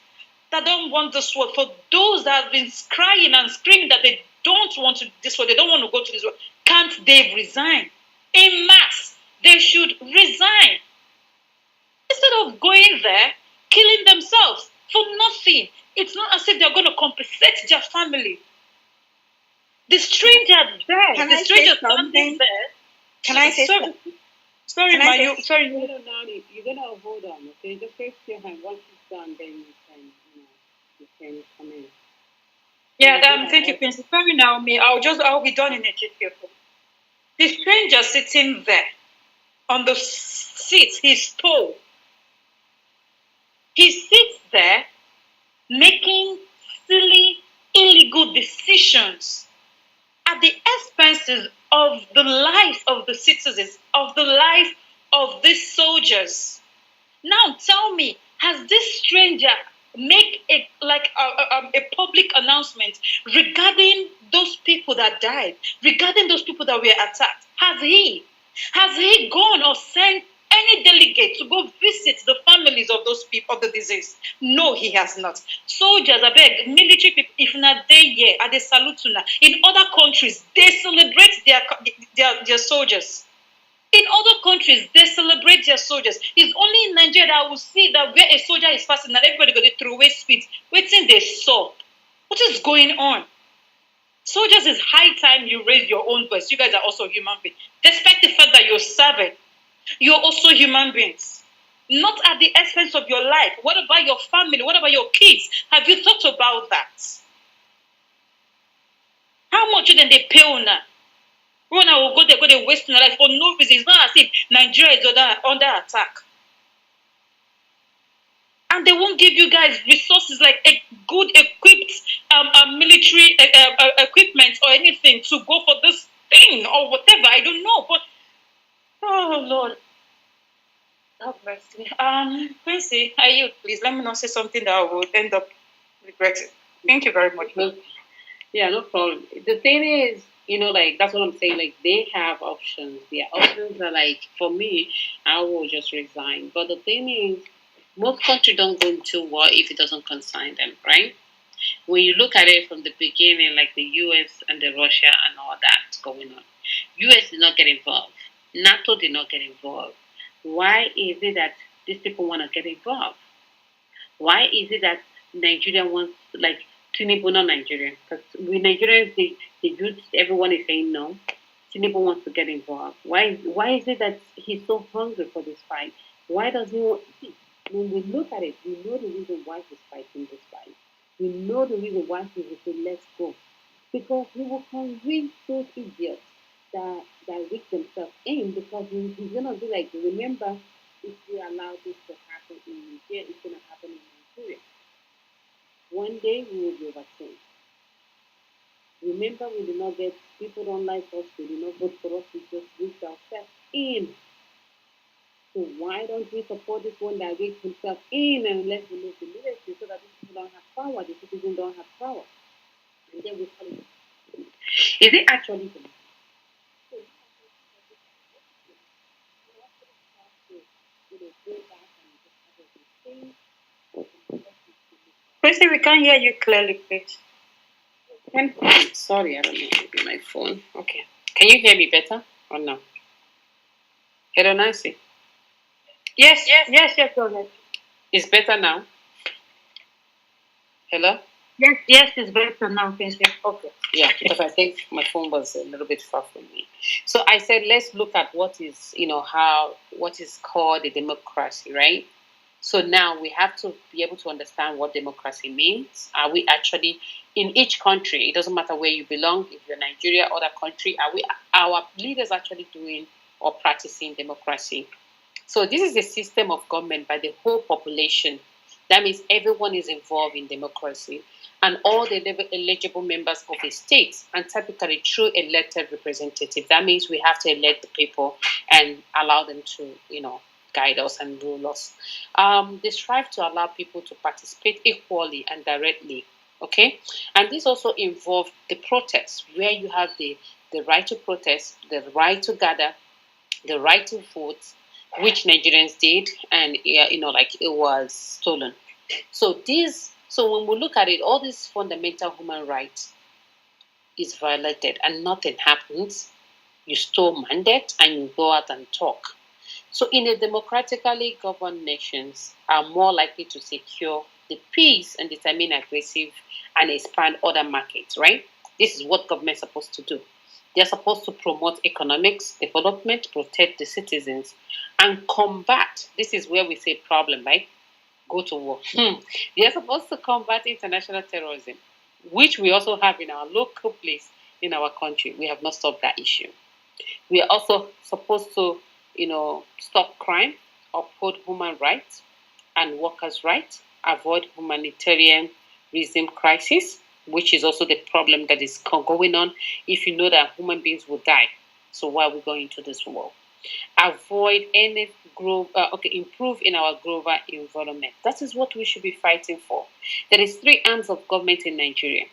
that don't want this war, for those that have been crying and screaming that they don't want this war, they don't want to go to this war, can't they resign? En masse, they should resign. Instead of going there, killing themselves for nothing. It's not as if they're going to compensate their family. The stranger there, Can the I stranger say something? standing there. Can I say something? Sorry, Can I Ma, say- sorry. You're gonna hold on, okay? Just raise your hand. Once it's done, then you can come in. Yeah, thank you, Princess. Sorry, Naomi. I'll be done in a jiffy. The stranger sitting there on the seat, his toe. He sits there making silly, illegal decisions at the expenses of the lives of the citizens, of the life of these soldiers. Now tell me, has this stranger make a public announcement regarding those people that died, regarding those people that were attacked? Has he gone or sent any delegate to go visit the families of those people of the deceased? No, he has not. Soldiers, I beg, military people, if not they here at the salute. In other countries, they celebrate their soldiers. In other countries, they celebrate their soldiers. It's only in Nigeria that I will see that where a soldier is passing, that everybody got to throw away spit. Waiting they saw. What is going on? Soldiers, is high time you raise your own voice. You guys are also human beings. Despite the fact that you're serving, you're also human beings. Not at the expense of your life. What about your family? What about your kids? Have you thought about that? How much then they pay on that? When I will go there, they waste their life for no reason. It's not as if Nigeria is under attack. And they won't give you guys resources like a good equipped military equipment or anything to go for this thing or whatever. I don't know. But, oh, Lord. God bless me. Quincy, are you? Please let me not say something that I would end up regretting. Thank you very much. Yeah, no problem. The thing is, like, that's what I'm saying. Like, they have options. Their options are like, for me, I will just resign. But the thing is, most countries don't go into war if it doesn't concern them, right? When you look at it from the beginning, like the US and the Russia and all that going on, US did not get involved. NATO did not get involved. Why is it that these people want to get involved? Why is it that Nigeria wants, like, Tinubu, not Nigerian? Because we Nigerians, the youth, everyone is saying no. Tinubu wants to get involved. Why is it that he's so hungry for this fight? Why does he want? See, when we look at it, we know the reason why he's fighting this fight. We know the reason why he will say, let's go. Because he will convince those idiots that rig themselves in, because he's going to be like, remember, if we allow this to happen in Nigeria, it's going to happen in Nigeria. One day we will be overturned. Remember, we did not get, people don't like us, they did not vote for us, we just rigged ourselves in. So why don't we support this one that rigs himself in and let's remove the leadership so that these people don't have power, the citizens don't have power? And then we call it. Is it actually the Quincy, we can't hear you clearly, please. Sorry, I don't know, maybe my phone. Okay. Can you hear me better or no? Hello, Nancy. Yes, go ahead. It's better now? Hello? Yes, it's better now, Quincy. Okay. Yeah, because I think my phone was a little bit far from me. So I said, let's look at what is, what is called a democracy, right? So now we have to be able to understand what democracy means. Are we actually, in each country, it doesn't matter where you belong, if you're Nigeria, other country, are our leaders actually doing or practicing democracy? So this is a system of government by the whole population. That means everyone is involved in democracy and all the eligible members of a state, and typically through elected representative. That means we have to elect the people and allow them to, guide us and rule us. They strive to allow people to participate equally and directly. Okay, and this also involves the protests, where you have the right to protest, the right to gather, the right to vote, which Nigerians did, and it was stolen. So when we look at it, all these fundamental human rights is violated, and nothing happens. You store mandate and you go out and talk. So in a democratically governed nations are more likely to secure the peace and determine aggressive and expand other markets, right? This is what government is supposed to do. They're supposed to promote economics, development, protect the citizens, and combat. This is where we say problem, right? Go to war. They're supposed to combat international terrorism, which we also have in our local place in our country. We have not solved that issue. We are also supposed to, stop crime, uphold human rights and workers' rights, avoid humanitarian reason crisis, which is also the problem that is going on. If you know that human beings will die, so why are we going into this war? Avoid any improve in our global environment. That is what we should be fighting for. There is 3 arms of government in Nigeria.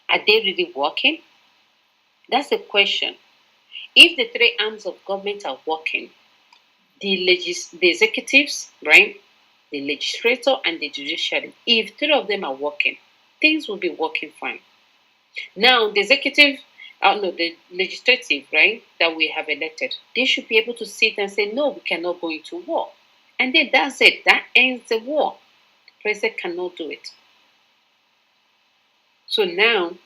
Are they really working? That's the question. If the 3 arms of government are working, the executives, right, the legislature and the judiciary, if 3 of them are working, things will be working fine. Now, the executive no, the legislative, right, that we have elected, they should be able to sit and say, no, we cannot go into war. And then that's it. That ends the war. The president cannot do it. So now,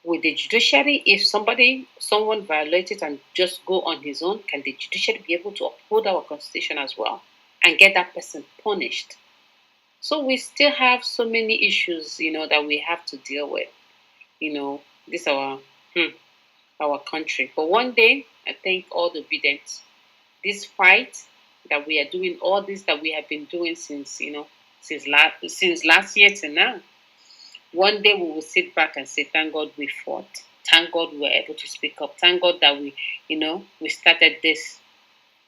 with the judiciary, if someone violates it and just go on his own, can the judiciary be able to uphold our constitution as well and get that person punished? So we still have so many issues, that we have to deal with. This is our country. But one day, I think all the obedience, this fight that we are doing, all this that we have been doing since last year to now. One day we will sit back and say, thank God we fought. Thank God we were able to speak up. Thank God that we started this.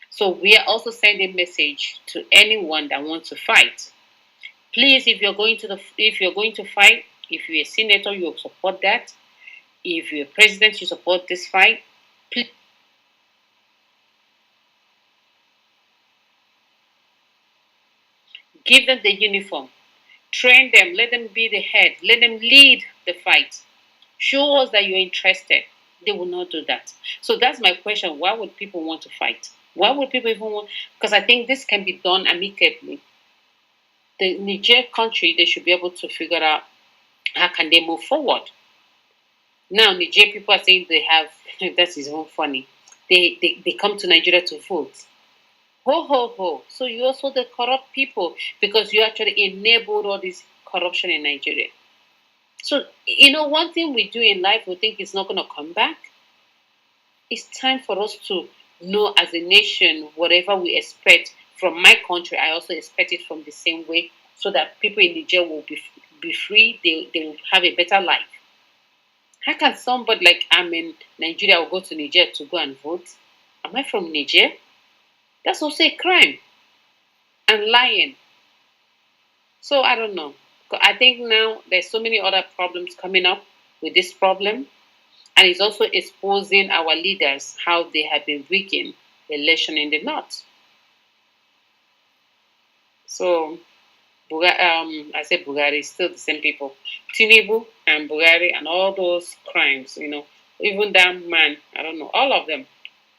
So we are also sending a message to anyone that wants to fight. Please, if you're going to fight, if you're a senator, you support that. If you're a president, you support this fight. Please give them the uniform. Train them. Let them be the head. Let them lead the fight. Show us that you're interested. They will not do that. So that's my question. Why would people want to fight? Why would people even want? Because I think this can be done amicably. The Niger country, they should be able to figure out how can they move forward. Now, Niger people are saying they have, that is even funny, they come to Nigeria to vote. Ho, ho, ho. So you also the corrupt people because you actually enabled all this corruption in Nigeria. So, one thing we do in life, we think it's not going to come back. It's time for us to know as a nation, whatever we expect from my country, I also expect it from the same way so that people in Niger will be free, they will have a better life. How can somebody like I'm in Nigeria will go to Niger to go and vote? Am I from Niger? That's also a crime. And lying. So I don't know. I think now there's so many other problems coming up with this problem. And it's also exposing our leaders how they have been rigging the election in the north. So I said Bulgari, still the same people. Tinubu and Bulgari and all those crimes, even that man, I don't know, all of them.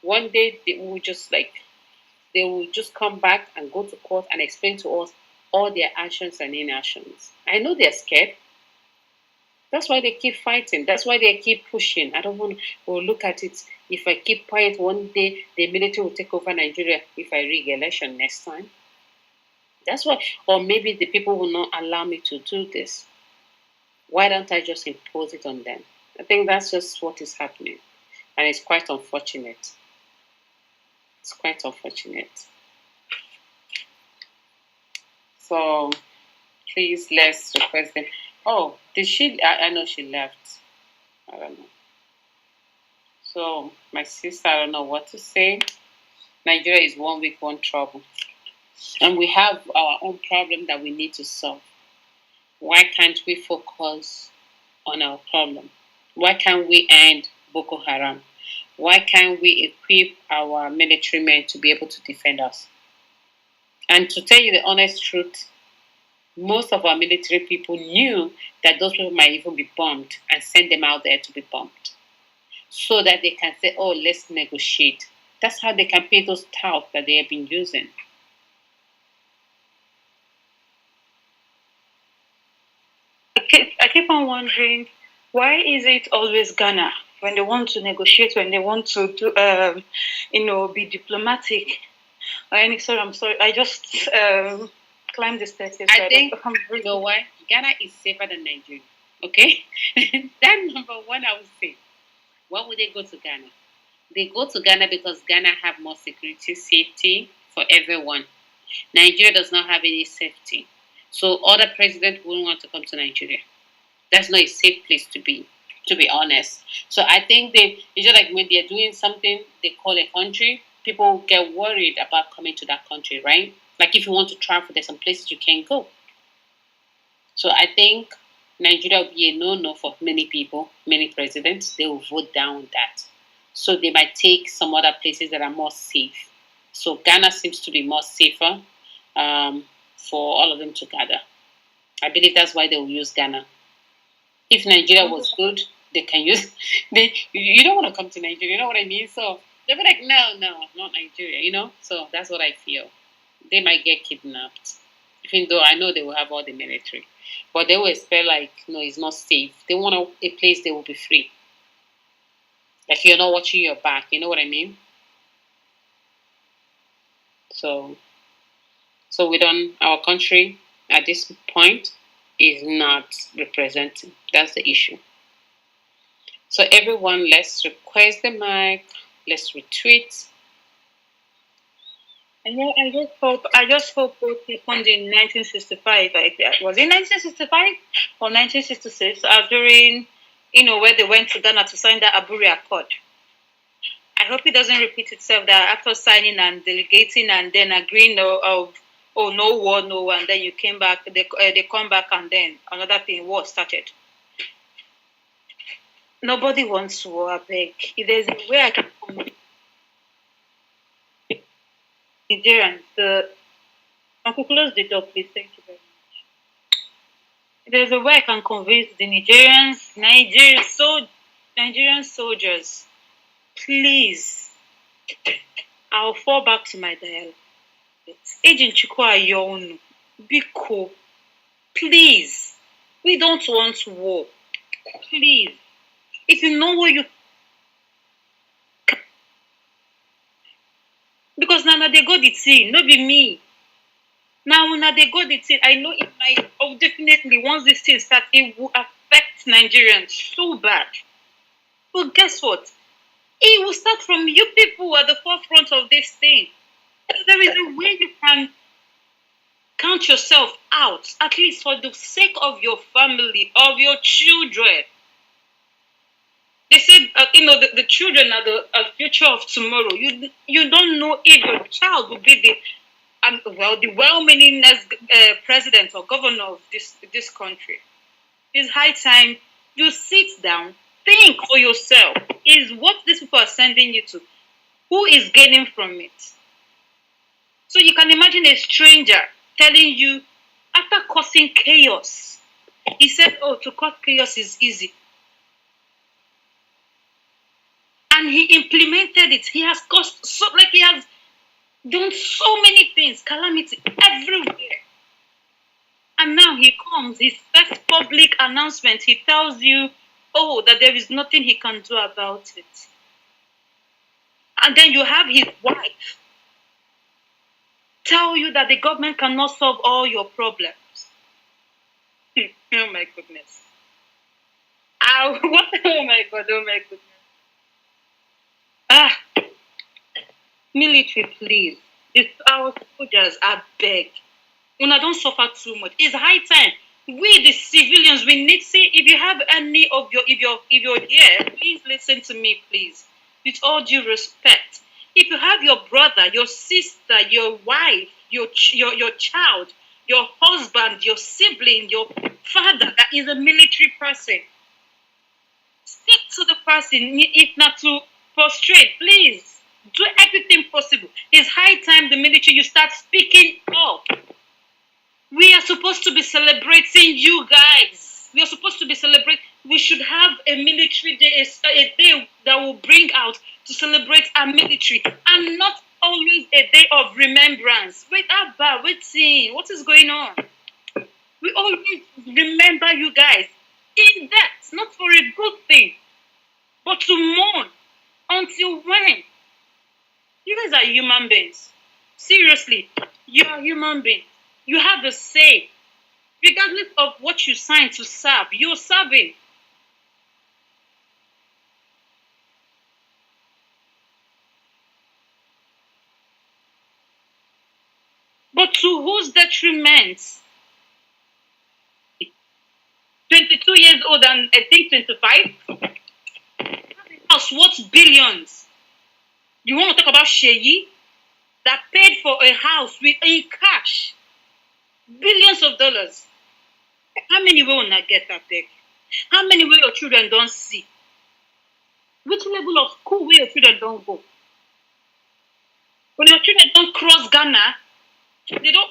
One day they will just come back and go to court and explain to us all their actions and inactions. I know they're scared. That's why they keep fighting. That's why they keep pushing. I don't want to look at it. If I keep quiet, one day the military will take over Nigeria if I rig election next time. That's why, or maybe the people will not allow me to do this. Why don't I just impose it on them? I think that's just what is happening. And it's quite unfortunate. It's quite unfortunate. So, please, let's request them. Oh, did she? I know she left. I don't know. So, my sister, I don't know what to say. Nigeria is 1 week, one trouble. And we have our own problem that we need to solve. Why can't we focus on our problem? Why can't we end Boko Haram? Why can't we equip our military men to be able to defend us? And to tell you the honest truth, most of our military people knew that those people might even be bombed and send them out there to be bombed. So that they can say, oh, let's negotiate. That's how they can pay those touts that they have been using. I keep on wondering, why is it always Ghana when they want to negotiate, when they want to do, be diplomatic? I'm sorry. I just climbed the staircase. I think, you know why? Ghana is safer than Nigeria. Okay? That number one, I would say. Why would they go to Ghana? They go to Ghana because Ghana have more security, safety for everyone. Nigeria does not have any safety. So other presidents wouldn't want to come to Nigeria. That's not a safe place to be honest. So I think it's just like when they're doing something, they call a country, people get worried about coming to that country, right? Like if you want to travel, there's some places you can't go. So I think Nigeria will be a no-no for many people, many presidents. They will vote down that. So they might take some other places that are more safe. So Ghana seems to be more safer for all of them to gather. I believe that's why they will use Ghana. If Nigeria was good, they can use. You don't want to come to Nigeria. You know what I mean? So they'll be like, no, not Nigeria. So that's what I feel. They might get kidnapped, even though I know they will have all the military, but they will expect like, no, it's not safe. They want a place they will be free. Like you're not watching your back. You know what I mean? So our country at this point is not represented. That's the issue. So everyone, let's request the mic. Let's retweet. I just hope what happened in 1965. Was it 1965 or 1966? During, where they went to Ghana to sign that Aburi Accord. I hope it doesn't repeat itself. That after signing and delegating and then agreeing of no war, no war, and then you came back. They come back and then another thing war started. Nobody wants war. I beg. If there's a way I can Nigerians, Uncle, close the door, please. Thank you very much. If there's a way I can convince the Nigerian soldiers, please, I'll fall back to my dialogue. Agent Chukwu Ayonu, Biko, please, we don't want war. Please, if you know what you... Because now they go the thing, no be me. Now they go the thing. I know it might, definitely, once this thing starts, it will affect Nigerians so bad. But guess what? It will start from you people who are the forefront of this thing. There is a way you can count yourself out, at least for the sake of your family, of your children. They said, the children are the future of tomorrow. You don't know if your child will be the well-meaning president or governor of this country. It's high time you sit down, think for yourself. Is what these people are sending you to, who is gaining from it? So you can imagine a stranger telling you, after causing chaos, he said, to cause chaos is easy. And he implemented it. He has caused he has done so many things, calamity everywhere. And now he comes, his first public announcement, he tells you, that there is nothing he can do about it. And then you have his wife tell you that the government cannot solve all your problems. Oh my goodness. Oh my God, oh my goodness. Military, please. Our soldiers are beg. Una don't suffer too much. It's high time. We, the civilians, we need to see if you have any of if you're here, please listen to me, please. With all due respect. If you have your brother, your sister, your wife, your child, your husband, your sibling, your father that is a military person, speak to the person, if not to prostrate, please. Do everything possible. It's high time the military, you start speaking up. We are supposed to be celebrating you guys. We are supposed to be celebrating. We should have a military day, a day that will bring out to celebrate our military, and not always a day of remembrance. Wait, Abba, waiting. What is going on? We always remember you guys in that, not for a good thing, but to mourn. Until when? You guys are human beings. Seriously, you are human beings. You have a say. Regardless of what you signed to serve, you're serving. But to whose detriment? 22 years old and I think 25? House worth billions. You want to talk about Sheyi? That paid for a house in cash. Billions of dollars. How many will not get that big? How many will your children don't see? Which level of school will your children don't go? When your children don't cross Ghana,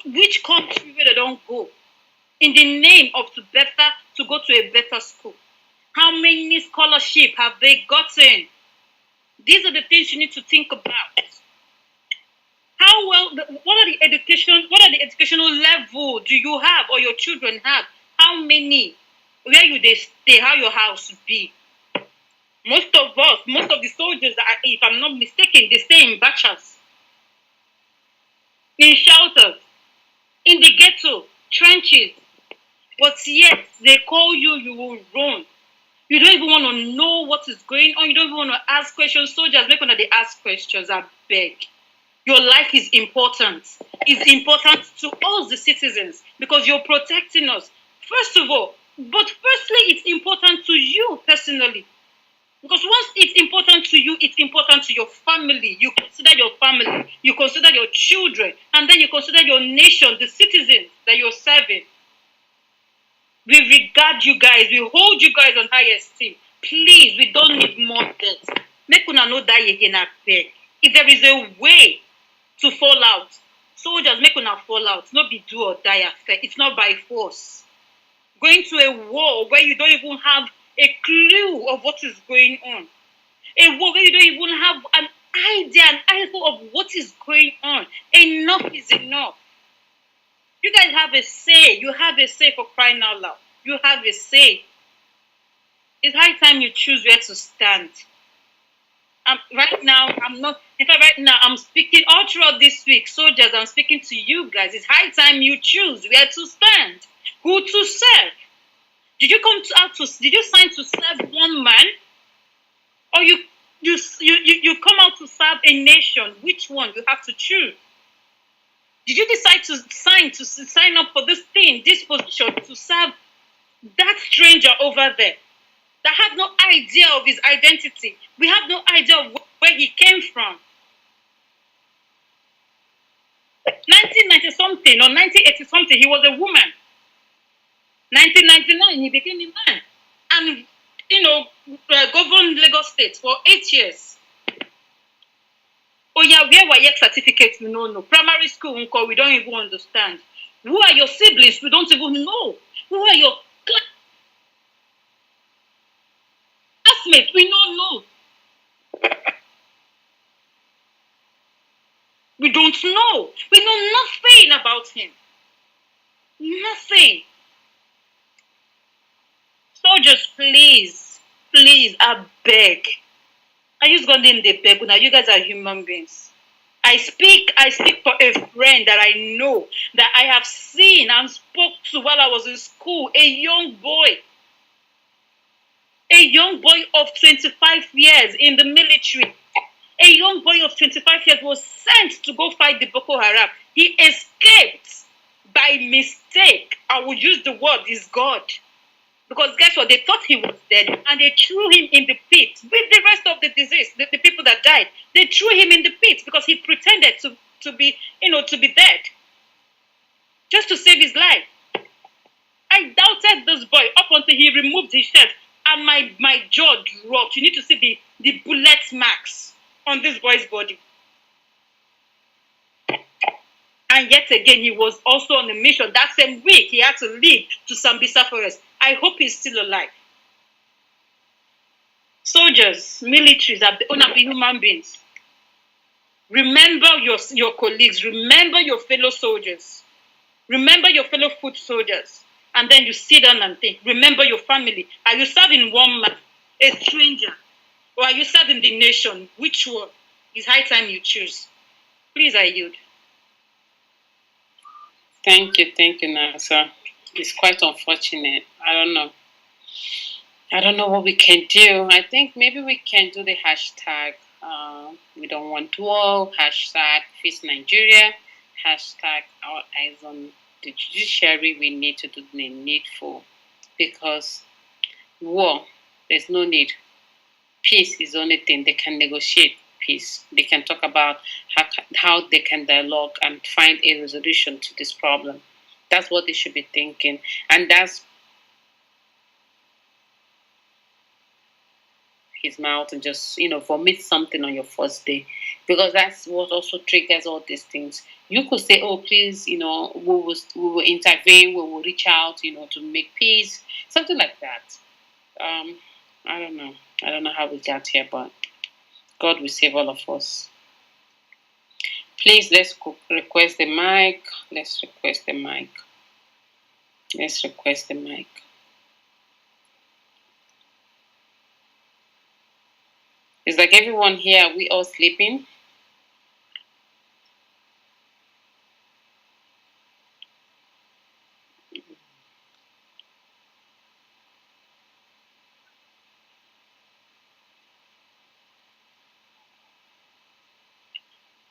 which country will they don't go? In the name of to go to a better school. How many scholarships have they gotten? These are the things you need to think about. How well, what are the educational level do you have or your children have? How many? Where you they stay? How your house be? Most of the soldiers, if I'm not mistaken, they stay in bachas, in shelters, in the ghetto, trenches. But yet they call you, you will run. You don't even want to know what is going on. You don't even want to ask questions. Soldiers, make sure they ask questions. I beg. Your life is important. It's important to us, the citizens, because you're protecting us. First of all, but firstly, it's important to you personally. Because once it's important to you, it's important to your family. You consider your family, you consider your children, and then you consider your nation, the citizens that you're serving. We regard you guys, we hold you guys on high esteem. Please, we don't need more death. Make una no die again, I beg. If there is a way to fall out, soldiers, make una fall out. Not be do or die affair. It's not by force. Going to a war where you don't even have a clue of what is going on. A war where you don't even have an idea, an idea of what is going on. Enough is enough. You guys have a say. You have a say, for crying out loud. You have a say. It's high time you choose where to stand. Right now, I'm speaking all throughout this week. Soldiers, I'm speaking to you guys. It's high time you choose where to stand, who to serve. Did you sign to serve one man? Or you come out to serve a nation? Which one? You have to choose. Did you decide to sign up for this thing, this position, to serve that stranger over there that had no idea of his identity? We have no idea of where he came from. 1990 something or 1980 something, he was a woman. 1999, he became a man, and governed Lagos State for 8 years. Oh yeah, where were your certificates? We don't know. Primary school, we don't even understand. Who are your siblings? We don't even know. Who are your classmates? We don't know. We don't know. We know nothing about him. Nothing. Soldiers, please, I beg. I use God in the beg. Now you guys are human beings. I speak for a friend that I know, that I have seen and spoke to while I was in school. A young boy of 25 years in the military. A young boy of 25 years was sent to go fight the Boko Haram. He escaped by mistake. I will use the word is God. Because guess what? They thought he was dead and they threw him in the pit with the rest of the disease, the people that died. They threw him in the pit because he pretended to be dead. Just to save his life. I doubted this boy up until he removed his shirt and my jaw dropped. You need to see the bullet marks on this boy's body. And yet again, he was also on a mission. That same week, he had to leave to Sambisa Forest. I hope he's still alive. Soldiers, militaries are human beings. Remember your colleagues. Remember your fellow soldiers. Remember your fellow foot soldiers. And then you sit down and think. Remember your family. Are you serving one man, a stranger? Or are you serving the nation? Which one? It's high time you choose. Please, I yield. Thank you, Nasa. It's quite unfortunate. I don't know what we can do. I think maybe we can do the hashtag we don't want war, hashtag face Nigeria, hashtag our eyes on the judiciary. We need to do the needful, because war, there's no need. Peace is the only thing. They can negotiate peace. They can talk about how they can dialogue and find a resolution to this problem. That's what they should be thinking. And that's his mouth and just, vomit something on your first day. Because that's what also triggers all these things. You could say, oh, please, we will intervene, we will reach out, to make peace. Something like that. I don't know. I don't know how we got here, but God will save all of us. Please, let's request the mic. Let's request the mic. Let's request the mic. It's like everyone here, are we all sleeping?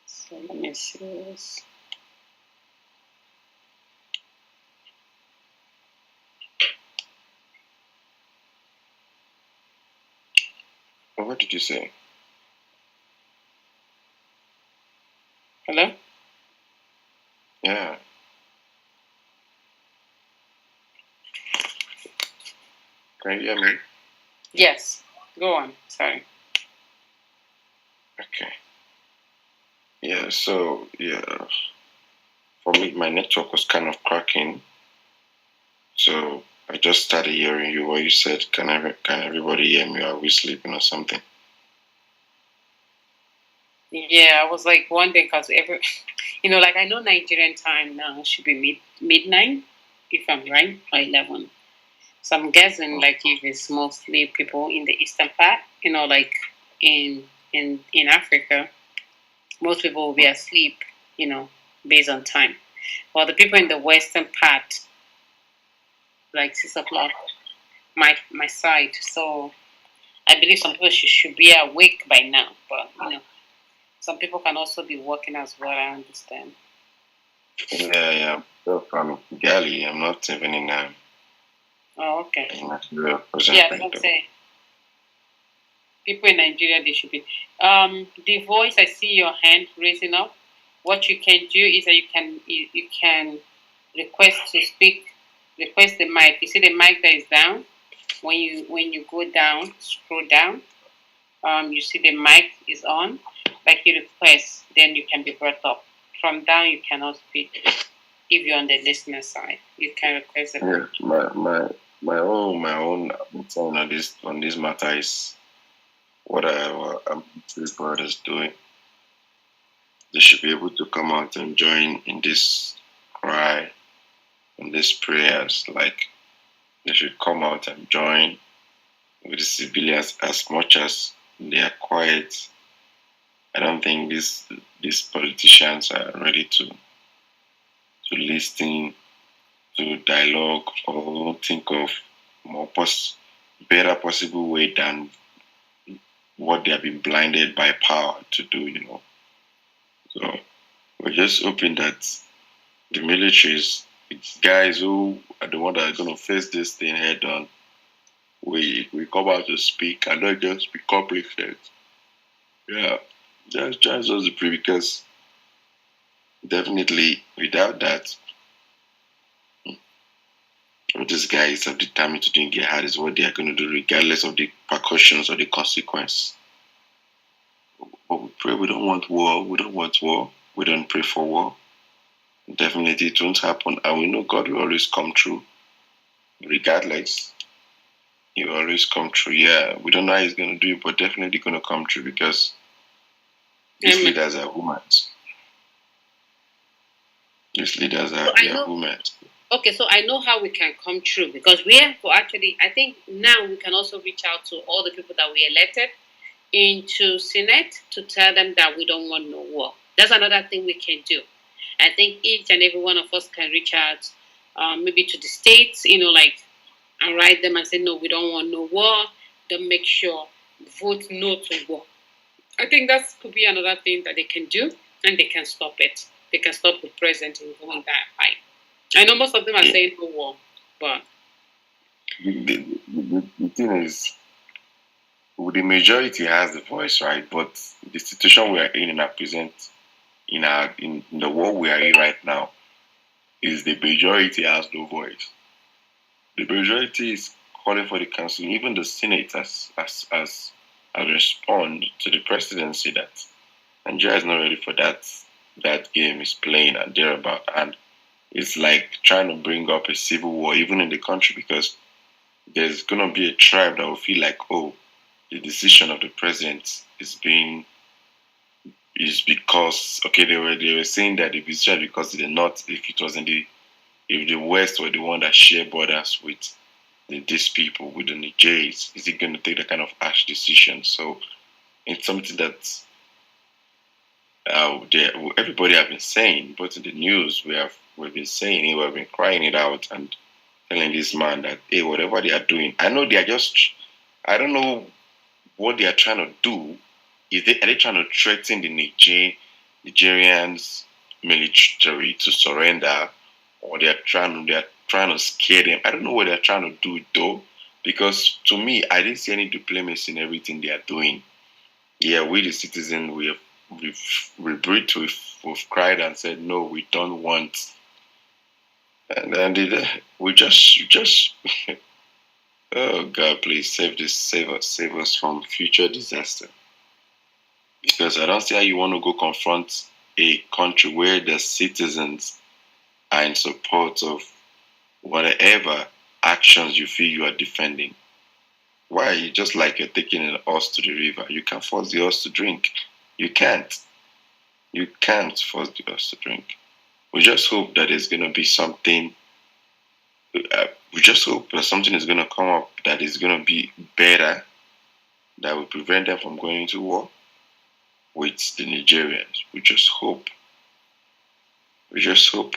So let me see this. What did you say? Hello? Yeah. Can you hear me? Yes. Go on. Sorry. Okay. Yeah, so, for me, my network was kind of cracking. So I just started hearing you where you said, can everybody hear me? Are we sleeping or something? Yeah, I was like wondering because like I know Nigerian time now should be midnight, if I'm right, or 11. So I'm guessing like if it's mostly people in the eastern part, like in Africa, most people will be asleep, based on time. While the people in the western part, like 6 o'clock, my side. So I believe some people should be awake by now, but some people can also be working as well. I understand. Yeah. So from Gali, I'm not even in Oh, okay. Nigeria. Yeah, I was gonna say people in Nigeria they should be. The voice, I see your hand raising up. What you can do is that you can request to speak, request the mic. You see the mic that is down. When you go down, scroll down. You see the mic is on. Like you request, then you can be brought up. From down, you cannot speak. If you're on the listener side, you can request the mic. Yeah, my own concern on this matter is what I'm three brothers doing. They should be able to come out and join in this cry, in these prayers. Like they should come out and join with the civilians as much as they are quiet. I don't think these politicians are ready to listen to dialogue or think of better possible way than what they have been blinded by power to do. So we're just hoping that the militaries, it's guys who are the ones that are going to face this thing head on, we come out to speak and not just be complacent. Yeah, just us to pray because definitely without that, what these guys have determined to do in Jihad is what they are going to do regardless of the repercussions or the consequence. But we pray we don't want war. We don't want war. We don't pray for war. Definitely it won't happen. And we know God will always come through. Regardless. He will always come through. Yeah. We don't know how he's gonna do it, but definitely gonna come through because these leaders are women. These leaders are women. Okay, so I know how we can come through because we have to actually, I think now we can also reach out to all the people that we elected into Senate to tell them that we don't want no war. That's another thing we can do. I think each and every one of us can reach out maybe to the states, and write them and say, no, we don't want no war. Then make sure, vote no to war. I think that could be another thing that they can do and they can stop it. They can stop the president in going that fight. I know most of them are saying no war, but the thing is, the majority has the voice, right? But the situation we are in our present, in the world we are in right now, is the majority has no voice. The majority is calling for the council, even the Senate has respond to the presidency that Nigeria is not ready for that game is playing and thereabout, and it's like trying to bring up a civil war even in the country because there's gonna be a tribe that will feel like, oh, the decision of the president is because okay, they were saying that the decision because the North, if the West were the one that share borders with these people, with the Nigerians, is it going to take that kind of harsh decision? So it's something that everybody have been saying, both in the news, we've been saying it, we've been crying it out and telling this man that, hey, whatever they are doing, I know they are just, I don't know what they are trying to do. Are they trying to threaten the Nigerians military to surrender, or they are trying to scare them? I don't know what they are trying to do though, because to me, I didn't see any diplomacy in everything they are doing. Yeah, we the citizens, we've breathed, we've cried and said no, we don't want, and then we just oh God, please save us from future disaster. Because I don't see how you want to go confront a country where the citizens are in support of whatever actions you feel you are defending. Why? You just like you're taking an horse to the river. You can't force the horse to drink. You can't. You can't force the horse to drink. We just hope that there's going to be something. We just hope that something is going to come up that is going to be better, that will prevent them from going into war with the Nigerians. We just hope. We just hope.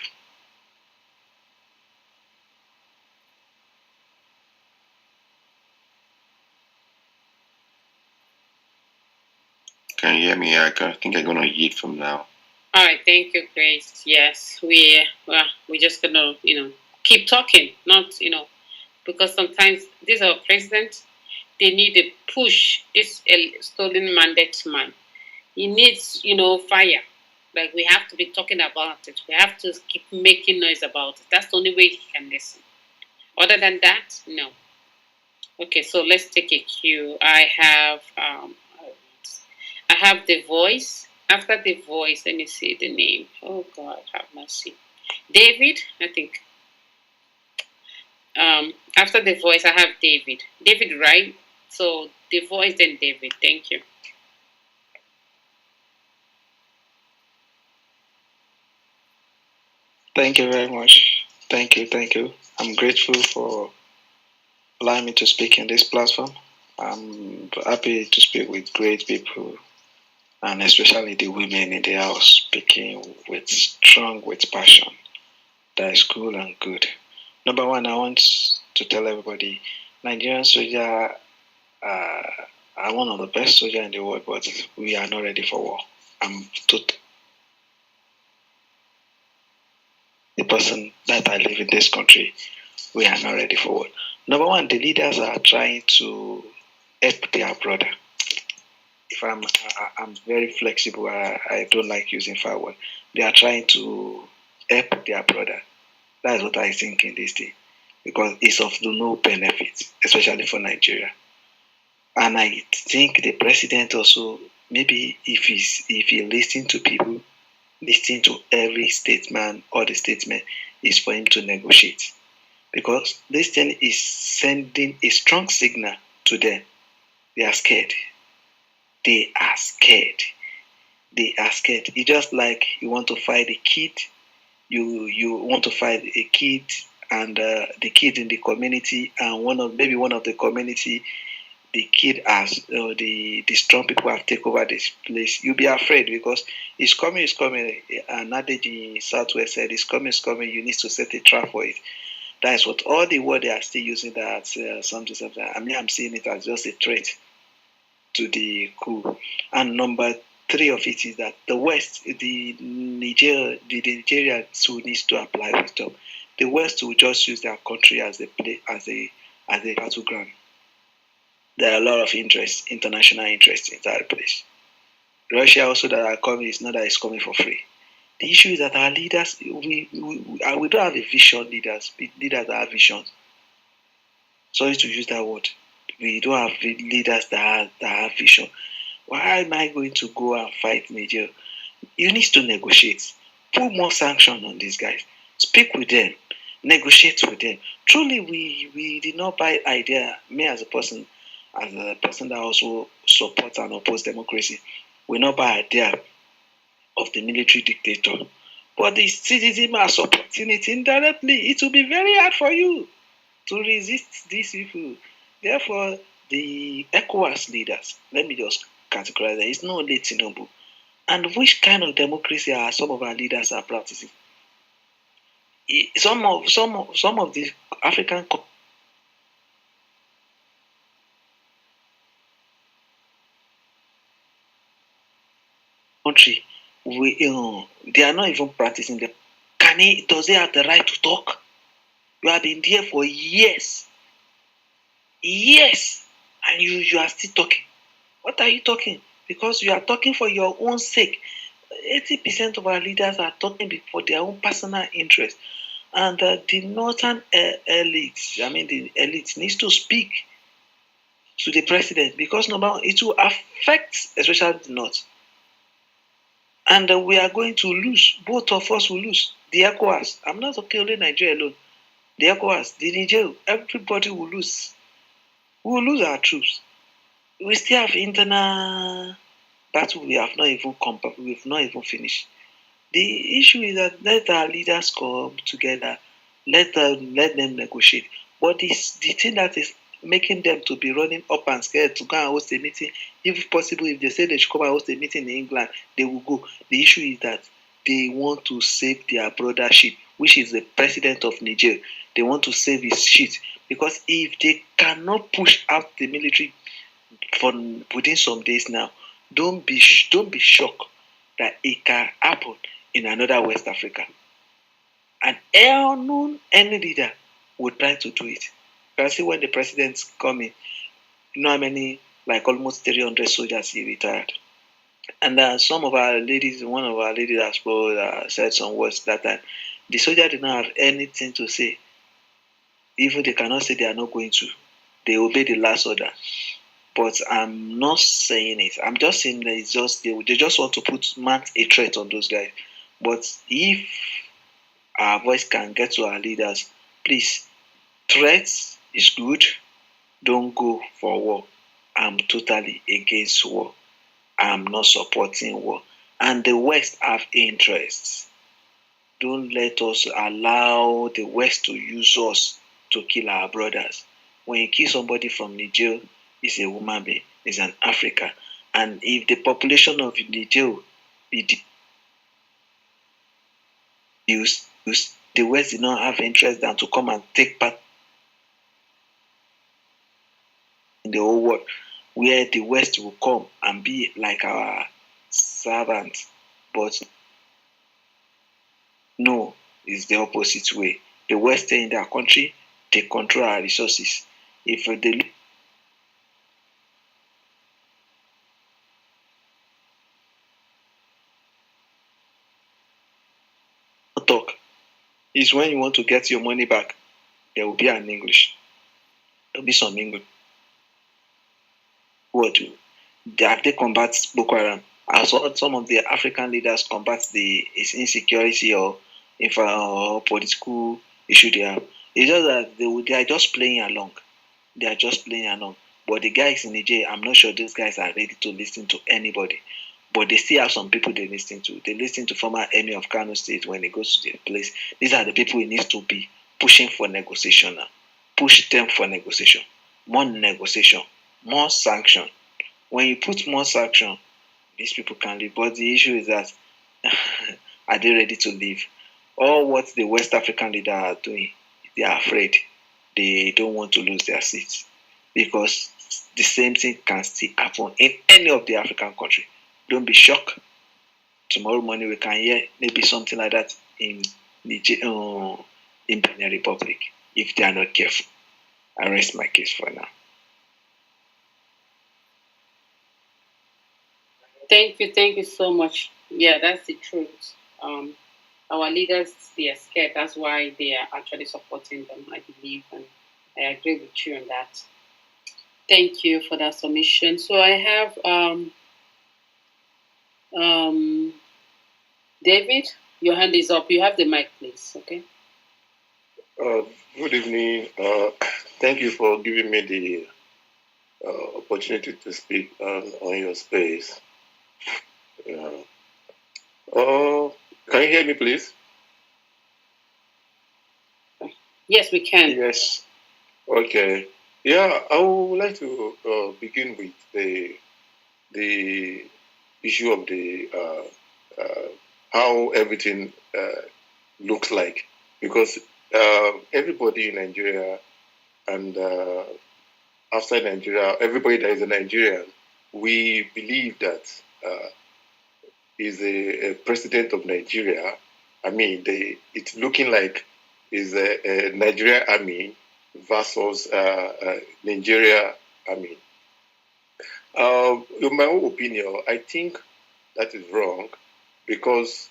Can you hear me? I think I'm gonna eat from now. All right, thank you, Grace. Yes, we're just gonna keep talking, not because sometimes this our president, they need a push. This stolen mandate man, he needs fire. Like we have to be talking about it. We have to keep making noise about it. That's the only way he can listen. Other than that, no. Okay, so let's take a cue. I have the voice. After the voice, let me see the name. Oh God, have mercy. David, I think. After the voice, I have David. David, right? So the voice, then David. Thank you. Thank you very much. Thank you. I'm grateful for allowing me to speak in this platform. I'm happy to speak with great people, and especially the women in the house, speaking with passion. That is cool and good. Number one, I want to tell everybody, Nigerian soldiers are one of the best soldiers in the world, but we are not ready for war. I'm the person that I live in this country, we are not ready for war. Number one, the leaders are trying to help their brother. If I'm very flexible, I don't like using firewood. They are trying to help their brother. That's what I think in this thing, because it's of no benefit, especially for Nigeria. And I think the president also, maybe if he listens to people, listen to every statement or the statement, is for him to negotiate, because this thing is sending a strong signal to them. They are scared. They are scared. It's just like you want to fight a kid. You want to fight a kid, and the kid in the community, and one of the community, the kid has the strong people have taken over this place. You'll be afraid because it's coming. An adage in Southwest said, "It's coming. You need to set a trap for it." That's what all the word they are still using that something. I mean, I'm seeing it as just a threat to the coup. And number three of it is that the West, the Nigerians who needs to apply wisdom. The West will just use their country as a battleground. There are a lot of international interest in that place. Russia also that are coming, is not that it's coming for free. The issue is that our leaders, we don't have a vision. Leaders that have visions. Sorry to use that word. We don't have leaders that have vision. Why am I going to go and fight Niger? You need to negotiate. Put more sanction on these guys. Speak with them. negotiate with them. Truly, we did not buy idea. Me as a person that also supports and opposes democracy, we not buy idea of the military dictator. But the citizens are supporting it indirectly. It will be very hard for you to resist these people. Therefore, the ECOWAS leaders, let me just categorize that, it's not only Tinubu. And which kind of democracy are some of our leaders are practicing? Some of the African country, they are not even practicing them. Does he have the right to talk? You have been there for years, and you are still talking. What are you talking? Because you are talking for your own sake. 80% of our leaders are talking for their own personal interest. And the northern elites, the elite needs to speak to the president, because number one, it will affect especially the north. And we are going to lose. Both of us will lose. The ECOWAS, I'm not talking only Nigeria alone. The ECOWAS, the Niger, everybody will lose. We will lose our troops. We still have internal battle we have not even finished. The issue is that let our leaders come together, let them negotiate. But the thing that is making them to be running up and scared to go and host a meeting, if possible, if they say they should come and host a meeting in England, they will go. The issue is that they want to save their brothership, which is the president of Niger. They want to save his shit, because if they cannot push out the military for within some days now, don't be shocked that it can happen in another West Africa. And any leader would try to do it. You can see when the president's coming, you know how many, like almost 300 soldiers he retired. And one of our ladies said some words that time. The soldier did not have anything to say. Even they cannot say they are not going to. They obey the last order. But I'm not saying it. I'm just saying that it's just they just want to mount a threat on those guys. But if our voice can get to our leaders, please, threats is good. Don't go for war. I'm totally against war. I'm not supporting war. And the West have interests. Don't let us allow the West to use us to kill our brothers. When you kill somebody from Niger, it's a woman being, it's an African. And if the population of Niger be used, the West did not have interest than to come and take part in the whole world, where the West will come and be like our servant. But no, it's the opposite way. The West stay in their country, they control our resources. If they talk, is when you want to get your money back, there will be an English. There will be some English. What do? Have they combat Boko Haram? I saw some of the African leaders combat the insecurity or political issue they have. It's just that they are just playing along. They are just playing along. But the guys in Niger, I'm not sure those guys are ready to listen to anybody. But they still have some people they listen to. They listen to former Emir of Kano State when he goes to the place. These are the people he needs to be pushing for negotiation now. Push them for negotiation. More negotiation. More sanction. When you put more sanction, these people can leave. But the issue is that are they ready to leave? Or what the West African leaders are doing, they are afraid. They don't want to lose their seats. Because the same thing can still happen in any of the African countries. Don't be shocked. Tomorrow morning we can hear maybe something like that in Benin Republic if they are not careful. I rest my case for now. Thank you so much. Yeah, that's the truth. Our leaders, they are scared. That's why they are actually supporting them, I believe, and I agree with you on that. Thank you for that submission. So I have David, your hand is up. You have the mic, please. Okay. Good evening. Thank you for giving me the opportunity to speak on your space. Can you hear me, please? Yes, we can. Yes. Okay. Yeah, I would like to begin with the issue of the how everything looks like, because everybody in Nigeria and outside Nigeria, everybody that is a Nigerian, we believe that is a president of Nigeria. I mean, it's looking like is a Nigeria army versus Nigeria army. In my own opinion, I think that is wrong, because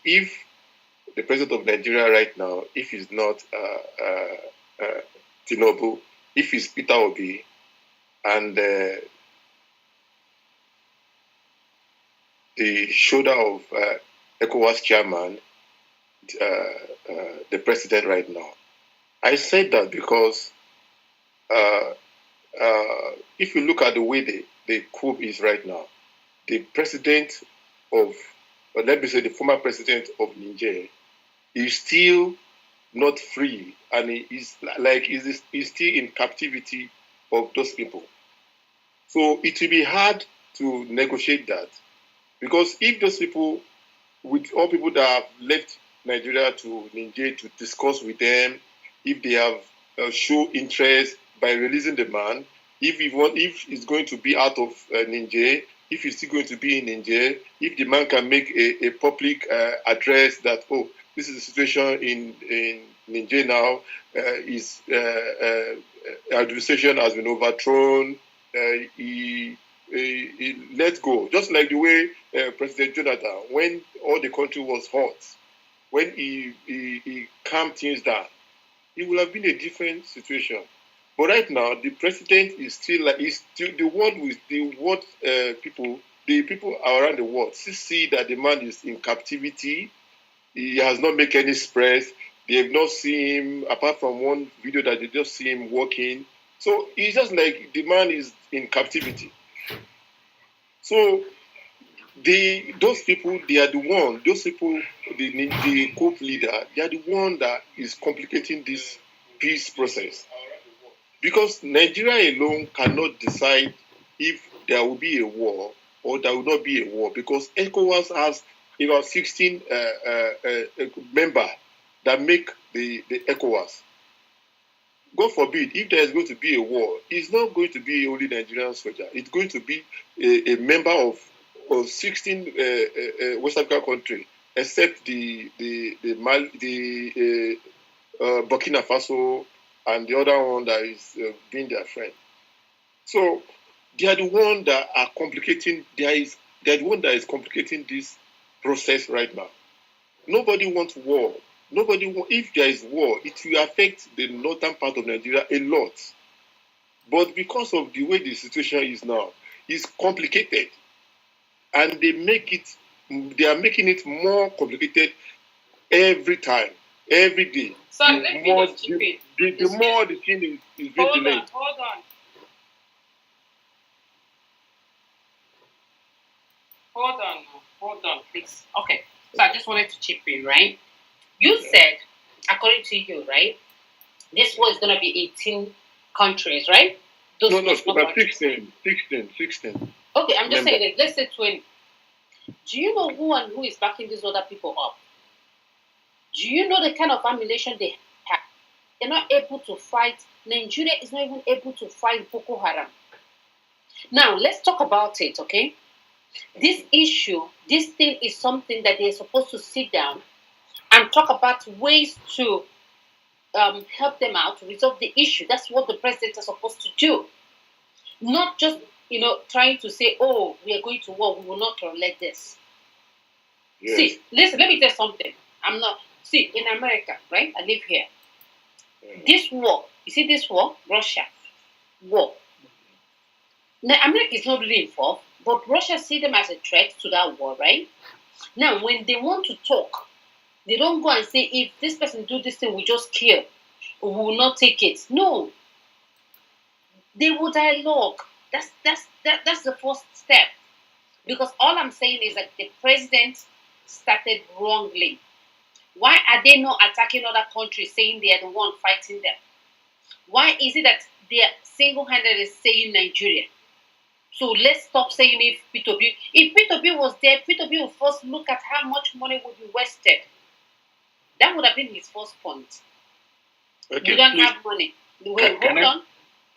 if the president of Nigeria right now, if he's not Tinubu, if he's Peter Obi, and the shoulder of Ecowas chairman, the president right now. I said that because if you look at the way the coup is right now, the president of, or let me say the former president of Niger, is still not free, and he's still in captivity of those people. So it will be hard to negotiate that, because if those people, with all people that have left Nigeria to Niger to discuss with them, if they have show interest by releasing the man, if he's going to be out of Niger, if he's still going to be in Niger, if the man can make a public address that, oh, this is the situation in Niger now, his administration has been overthrown, he let go. Just like the way President Jonathan, when all the country was hot, when he calmed things down, it would have been a different situation. But right now, the president is still the people around the world still see that the man is in captivity. He has not made any spreads. They have not seen him, apart from one video that they just see him walking. So it's just like the man is in captivity. So those people, they are the one, those people, the coup leader, they are the one that is complicating this peace process. Because Nigeria alone cannot decide if there will be a war or there will not be a war, because ECOWAS has about 16 members that make the ECOWAS. God forbid, if there is going to be a war, it's not going to be only Nigerian soldier. It's going to be a member of 16 West African countries, except the Burkina Faso and the other one that is being their friend. So they are the one that are complicating. They are the one that is complicating this process right now. Nobody wants war. If there is war, it will affect the northern part of Nigeria a lot. But because of the way the situation is now, it's complicated. And they are making it more complicated every time, every day. So let me just chip in. The more the thing is being delayed. Hold on, please. Okay, so I just wanted to chip in, right? You said, according to you, right, this war is going to be 18 countries, right? No, about 16. Okay, I'm just saying, let's say 20. Do you know who and who is backing these other people up? Do you know the kind of ammunition they have? They're not able to fight. Nigeria is not even able to fight Boko Haram. Now, let's talk about it, okay? This issue, this thing is something that they're supposed to sit down and talk about ways to help them out to resolve the issue. That's what the president is supposed to do. Not just, trying to say, oh, we are going to war, we will not tolerate this. Yes. See, listen, let me tell you something. In America, right? I live here. This war, you see this war? Russia war. Now, America is not really involved, but Russia see them as a threat to that war, right? Now, when they want to talk, They don't go and say, if this person do this thing, we just kill. We will not take it. No. They will dialogue. That's the first step. Because all I'm saying is that the president started wrongly. Why are they not attacking other countries saying they are the one fighting them? Why is it that they are single-handedly saying Nigeria? So let's stop saying if P2P was there, P2P would first look at how much money would be wasted. That would have been his first point. Okay, we don't please. have money. Wait, hold on.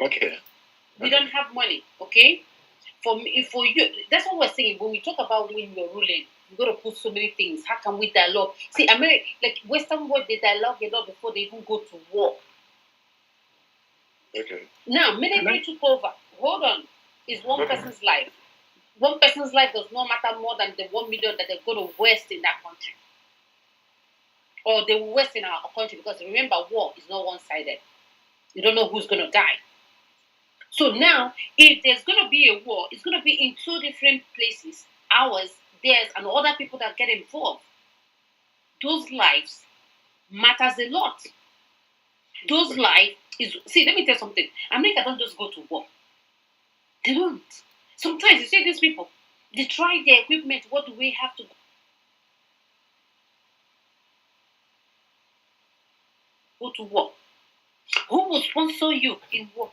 Okay. We don't have money, okay? For you, that's what we're saying. When we talk about when you're ruling, you got to put so many things. How can we dialogue? See, America, like Western world, they dialogue a lot before they even go to war. Okay. Now, military took over. Hold on. It's one person's life. One person's life does not matter more than the 1 million that they're going to waste in that country. Or they will waste in our country, because remember, war is not one-sided. You don't know who's going to die. So now, if there's going to be a war, it's going to be in two different places. Ours, theirs, and other people that get involved. Those lives matters a lot. Those lives is... See, let me tell you something. America don't just go to war. They don't. Sometimes you see these people, they try their equipment. What do we have to go to war? Who will sponsor you in war?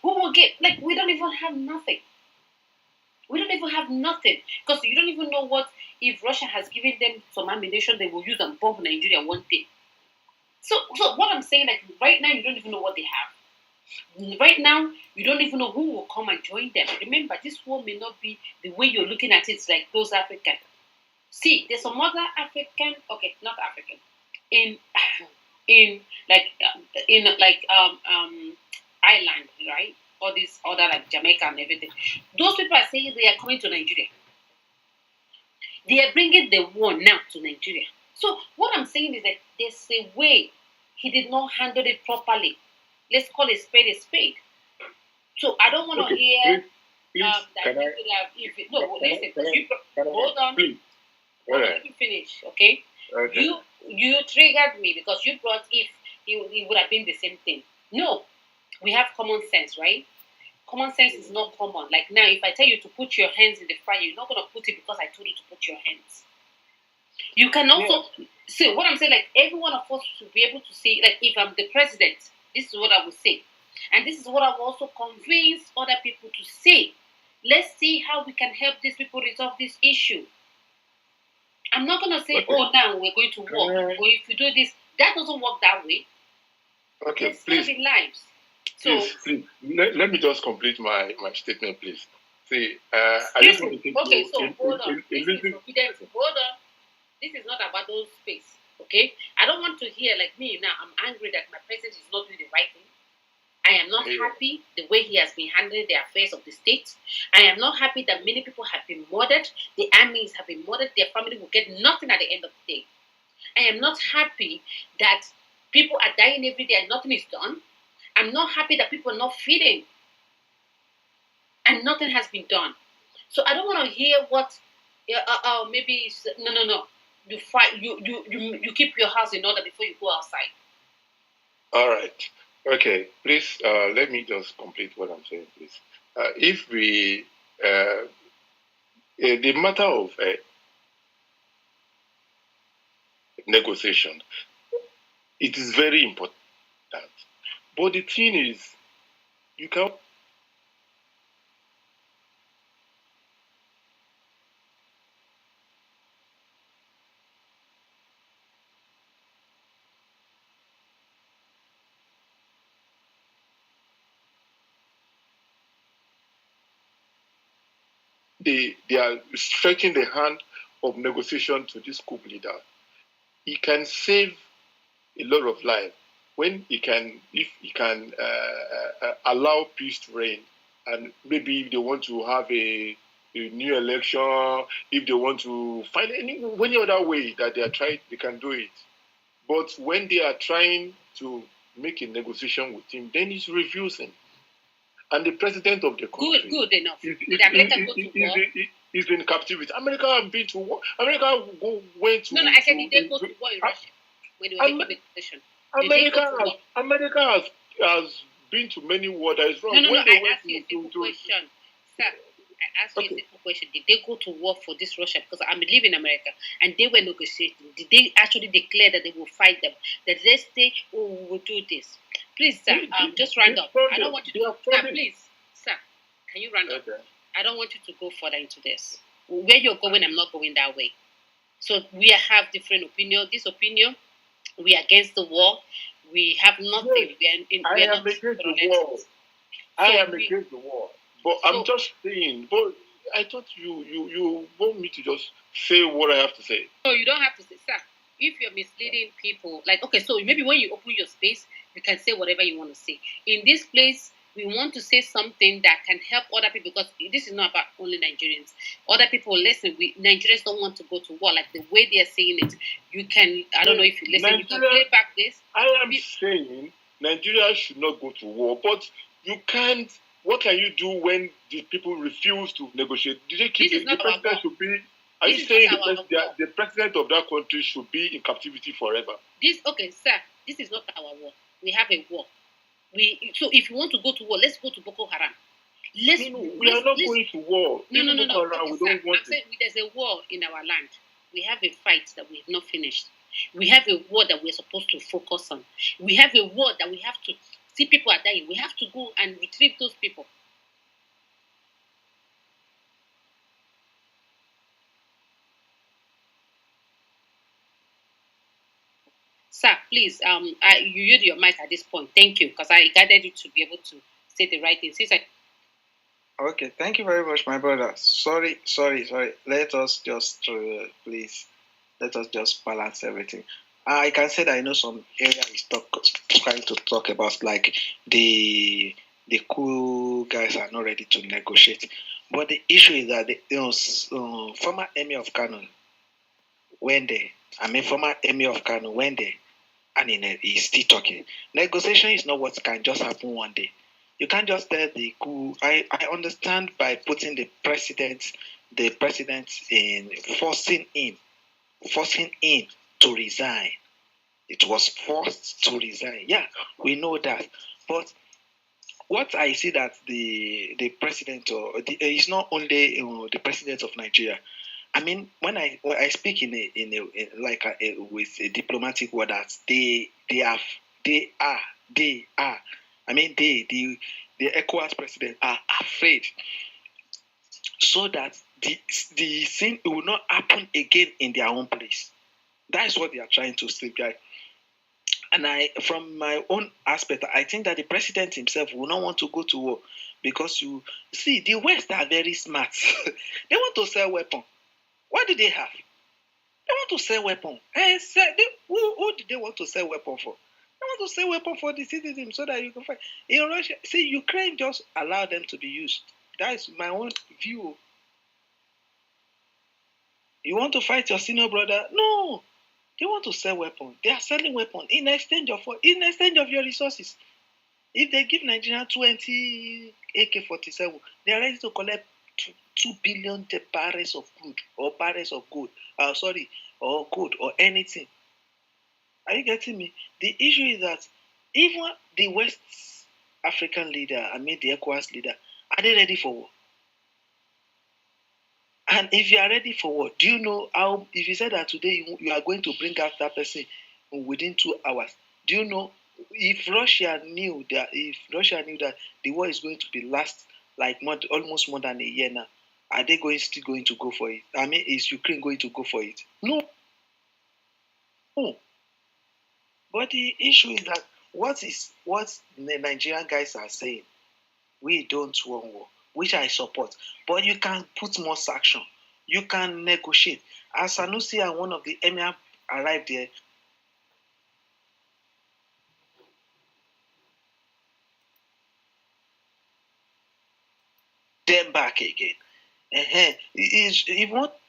Who will get... Like, we don't even have nothing. We don't even have nothing. Because you don't even know what... If Russia has given them some ammunition, they will use and bomb Nigeria one day. So what I'm saying, like, right now, you don't even know what they have. Right now, you don't even know who will come and join them. Remember, this war may not be the way you're looking at it. It's like those African. See, there's some other African... Okay, not African. In Ireland, right? All these other like Jamaica and everything. Those people are saying they are coming to Nigeria. They are bringing the war now to Nigeria. So what I'm saying is that there's a way he did not handle it properly. Let's call a spade a spade. So I don't want to hear that people have... Hold on. Please. Let me finish, okay? You triggered me because you brought if it would have been the same thing. No, we have common sense, right? Common sense is not common. Like now, if I tell you to put your hands in the fire, you're not going to put it because I told you to put your hands. You can also see what I'm saying. Like every one of us should be able to see. Like if I'm the president, this is what I would say, and this is what I will also convince other people to say. Let's see how we can help these people resolve this issue. I'm not going to say, oh, now we're going to war. Or if you do this, that doesn't work that way. Okay, There's please. going to be lives. Please. Let me just complete my statement, please. See, I just want to take okay, you... so hold on. Hold on. This is not about those space, okay? I don't want to hear like me now. I'm angry that my president is not doing the right thing. I am not happy the way he has been handling the affairs of the state. I am not happy that many people have been murdered. The armies have been murdered. Their family will get nothing at the end of the day. I am not happy that people are dying every day and nothing is done. I'm not happy that people are not feeding and nothing has been done. So I don't want to hear what maybe it's, no. You fight. You keep your house in order before you go outside. All right. Okay, please, let me just complete what I'm saying, please. If we, the matter of negotiation, it is very important. But the thing is, you can... They are stretching the hand of negotiation to this coup leader. He can save a lot of life when he can, if he can allow peace to reign, and maybe if they want to have a new election, if they want to find any other way that they are trying, they can do it. But when they are trying to make a negotiation with him, then he's refusing. And the president of the country... Good enough. Did America go to war? is in captivity. America have been to war. America went to. No, I said, did they go to war in Russia when they were making the decision? America has been to many wars. That is wrong. No. I asked you a simple question, sir. I asked you a simple question. Did they go to war for this Russia? Because I live in America and they were negotiating. Did they actually declare that they will fight them? That they say, oh, we will do this? Please, sir, just round up. I don't want you to. Sir, please, sir, can you round up? I don't want you to go further into this. Where you're going, I'm not going that way. So we have different opinion. This opinion, we are against the war. We have nothing. I am against the war. I am against the war. But I'm just saying. But I thought you want me to just say what I have to say. No, you don't have to say, sir. If you're misleading people, like, okay, so maybe when you open your space, you can say whatever you want to say. In this place, we want to say something that can help other people, because this is not about only Nigerians. Other people, listen, Nigerians don't want to go to war. Like the way they are saying it, you can, I don't know if you listen, you can play back this. I am saying Nigeria should not go to war, but you can't. What can you do when the people refuse to negotiate? Did they keep the president should be? Are you saying the president of that country should be in captivity forever? Okay, sir, this is not our war. We have a war. So if you want to go to war, let's go to Boko Haram. We are not going to war. No. Boko Haram, we don't want it. There's a war in our land. We have a fight that we have not finished. We have a war that we're supposed to focus on. We have a war that we have to see people are dying. We have to go and retrieve those people. Sir, please, you use your mic at this point. Thank you, because I guided you to be able to say the right thing. Okay, thank you very much, my brother. Sorry. Let us just, please, let us just balance everything. I can say that I know some area is trying to talk about, like the cool guys are not ready to negotiate. But the issue is that the former emir of Kano went there. Former emir of Kano went there, and he's still talking. Negotiation is not what can just happen one day. You can't just tell the coup. I understand by putting the president in forcing him to resign. It was forced to resign. Yeah, we know that. But what I see that the president is not only the president of Nigeria. When I speak with a diplomatic word, that they are. The Ecowas president are afraid, so that the thing will not happen again in their own place. That is what they are trying to say, guys. And from my own aspect, I think that the president himself will not want to go to war, because you see, the West are very smart. They want to sell weapons. What do they have? They want to sell weapons. Who did they want to sell weapons for? They want to sell weapons for the citizens so that you can fight. In Russia, see, Ukraine just allow them to be used. That is my own view. You want to fight your senior brother? No. They want to sell weapons. They are selling weapons in exchange of your resources. If they give Nigeria 20 AK-47, they are ready to collect 2 billion barrels of crude or barrels of gold. Or gold or anything. Are you getting me? The issue is that even the West African leader, the ECOWAS leader, are they ready for war? And if you are ready for war, do you know how, if you said that today you are going to bring out that person within 2 hours, do you know if Russia knew that the war is going to be last almost more than a year now, are they still going to go for it? Is Ukraine going to go for it? No. But the issue is that what the Nigerian guys are saying, we don't want war, which I support. But you can put more sanction. You can negotiate. As Sanusi and one of the emir arrived there, them back again. If what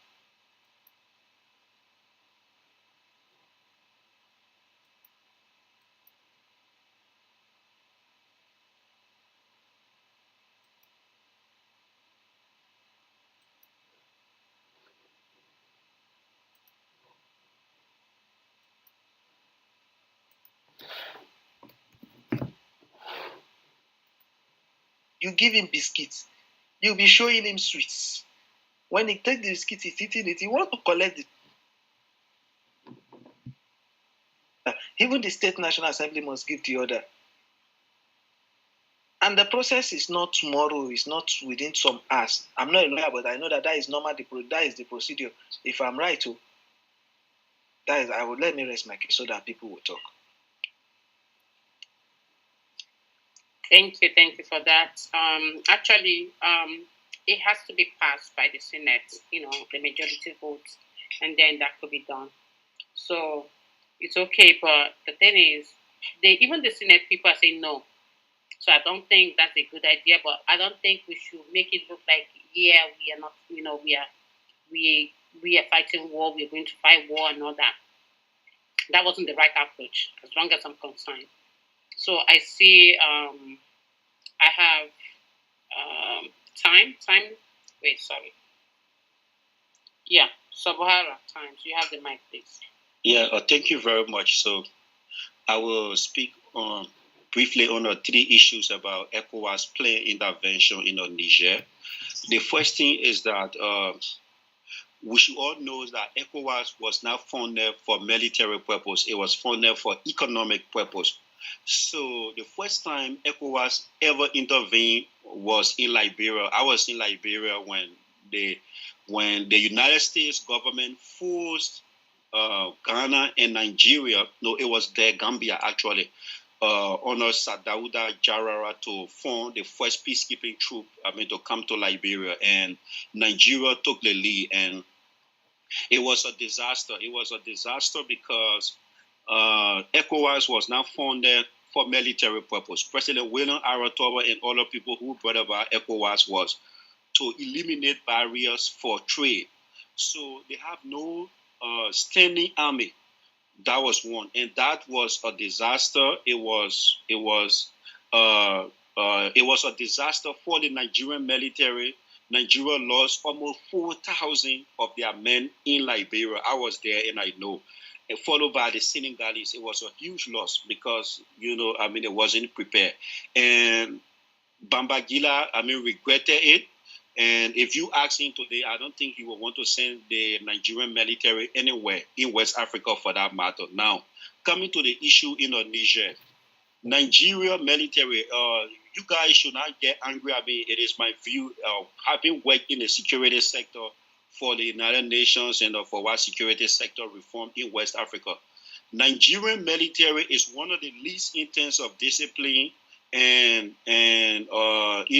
You give him biscuits. You'll be showing him sweets. When he takes the biscuit, he's eating it. He wants to collect it. Even the State National Assembly must give the order. And the process is not tomorrow. It's not within some hours. I'm not a lawyer, but I know that is normal. That is the procedure. If I'm right, I will let me rest my case so that people will talk. Thank you for that. Actually, it has to be passed by the Senate, the majority vote, and then that could be done. So it's okay, but the thing is, even the Senate people are saying no. So I don't think that's a good idea, but I don't think we should make it look like, we are not, we are fighting war, we're going to fight war and all that. That wasn't the right approach, as long as I'm concerned. So I see, I have time. Wait, sorry. Yeah, Sabuhara, time. So you have the mic, please. Yeah, thank you very much. So I will speak briefly on the three issues about ECOWAS planned intervention in Niger. The first thing is that we should all know that ECOWAS was not funded for military purpose. It was funded for economic purpose. So the first time ECOWAS ever intervened was in Liberia. I was in Liberia when the United States government forced Ghana and Nigeria, no, it was the Gambia actually, under Sadauda Jarara to form the first peacekeeping troop, to come to Liberia, and Nigeria took the lead, and it was a disaster. It was a disaster because ECOWAS was not funded for military purpose. President William Aratoba and other people who brought about ECOWAS was to eliminate barriers for trade. So they have no standing army. That was one, and that was a disaster. It was a disaster for the Nigerian military. Nigeria lost almost 4,000 of their men in Liberia. I was there and I know. And followed by the Senegalese. It was a huge loss because, it wasn't prepared. And Bambagila, regretted it. And if you ask him today, I don't think he will want to send the Nigerian military anywhere in West Africa for that matter. Now, coming to the issue in Niger, Nigeria military, you guys should not get angry at me. It is my view. Having worked in the security sector for the United Nations and for our security sector reform in West Africa, Nigerian military is one of the least in terms of discipline and in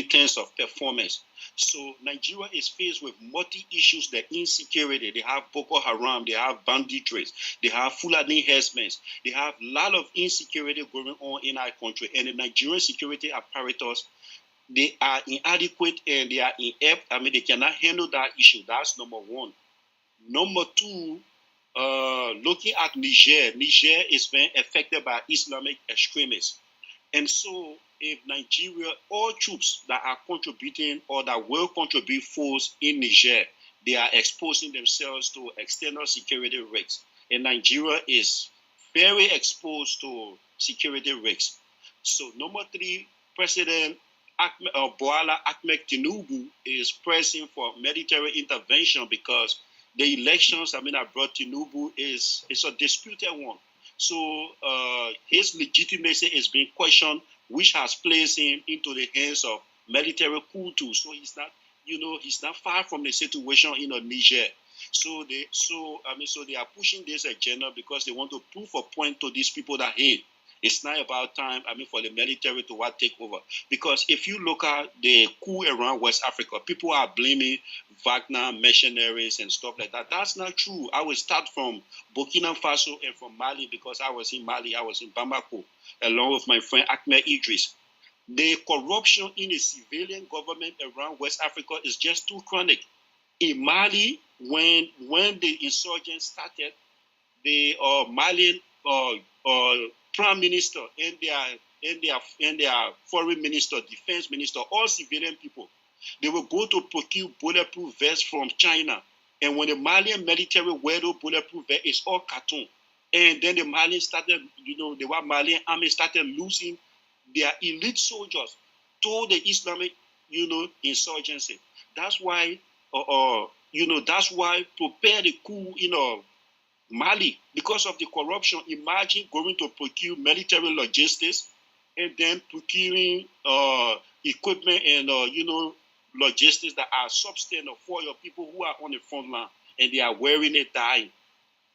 terms of performance. So Nigeria is faced with multi issues, the insecurity. They have Boko Haram, they have banditry, they have Fulani herdsmen, they have a lot of insecurity going on in our country. And the Nigerian security apparatus, they are inadequate and they are inept. They cannot handle that issue. That's number one. Number two, looking at Niger is being affected by Islamic extremists. And so if Nigeria, all troops that are contributing or that will contribute force in Niger, they are exposing themselves to external security risks. And Nigeria is very exposed to security risks. So number three, President Bola Ahmed Tinubu is pressing for military intervention because the elections that brought Tinubu is a disputed one. So his legitimacy is being questioned, which has placed him into the hands of military coup too. So he's not far from the situation in Niger. So they are pushing this agenda because they want to prove a point to these people that, hey, it's not about time, for the military to take over. Because if you look at the coup around West Africa, people are blaming Wagner mercenaries and stuff like that. That's not true. I will start from Burkina Faso and from Mali because I was in Mali, I was in Bamako, along with my friend Ahmed Idris. The corruption in the civilian government around West Africa is just too chronic. In Mali, when the insurgents started, the Malian prime minister and their foreign minister, defense minister, all civilian people, they will go to procure bulletproof vests from China. And when the Malian military wear those bulletproof vests, it's all cartoon. And then the Malian Malian army started losing their elite soldiers to the Islamic, insurgency. That's why, that's why prepare the coup in Mali because of the corruption. Imagine going to procure military logistics and then procuring equipment and logistics that are substandard for your people who are on the front line and they are wearing it, dying.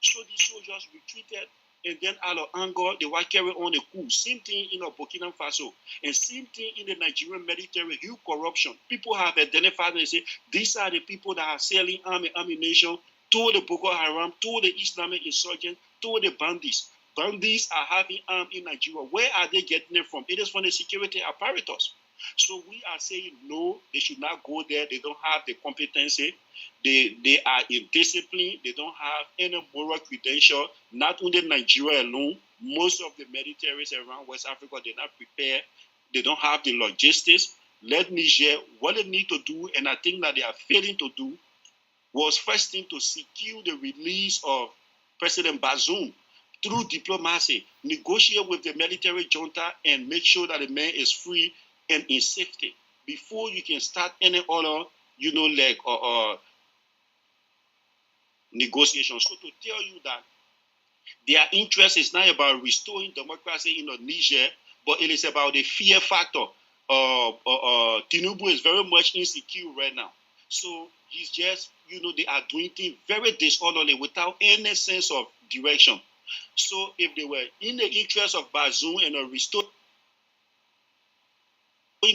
So the soldiers retreated, and then out of anger, they were carrying on the coup. Same thing in Burkina Faso, and same thing in the Nigerian military, huge corruption. People have identified and say, these are the people that are selling ammunition to the Boko Haram, to the Islamic insurgents, to the bandits. Bandits are having arms in Nigeria. Where are they getting it from? It is from the security apparatus. So we are saying no, they should not go there. They don't have the competency. They are indisciplined. They don't have any moral credential. Not only Nigeria alone, most of the militaries around West Africa, they're not prepared. They don't have the logistics. Let Niger, what they need to do, and I think that they are failing to do, was first thing to secure the release of President Bazoum through diplomacy, negotiate with the military junta and make sure that the man is free and in safety before you can start any other, negotiations. So to tell you that their interest is not about restoring democracy in Niger, but it is about the fear factor. Tinubu is very much insecure right now. So he's just, they are doing things very disorderly without any sense of direction. So if they were in the interest of Bazoum and restoring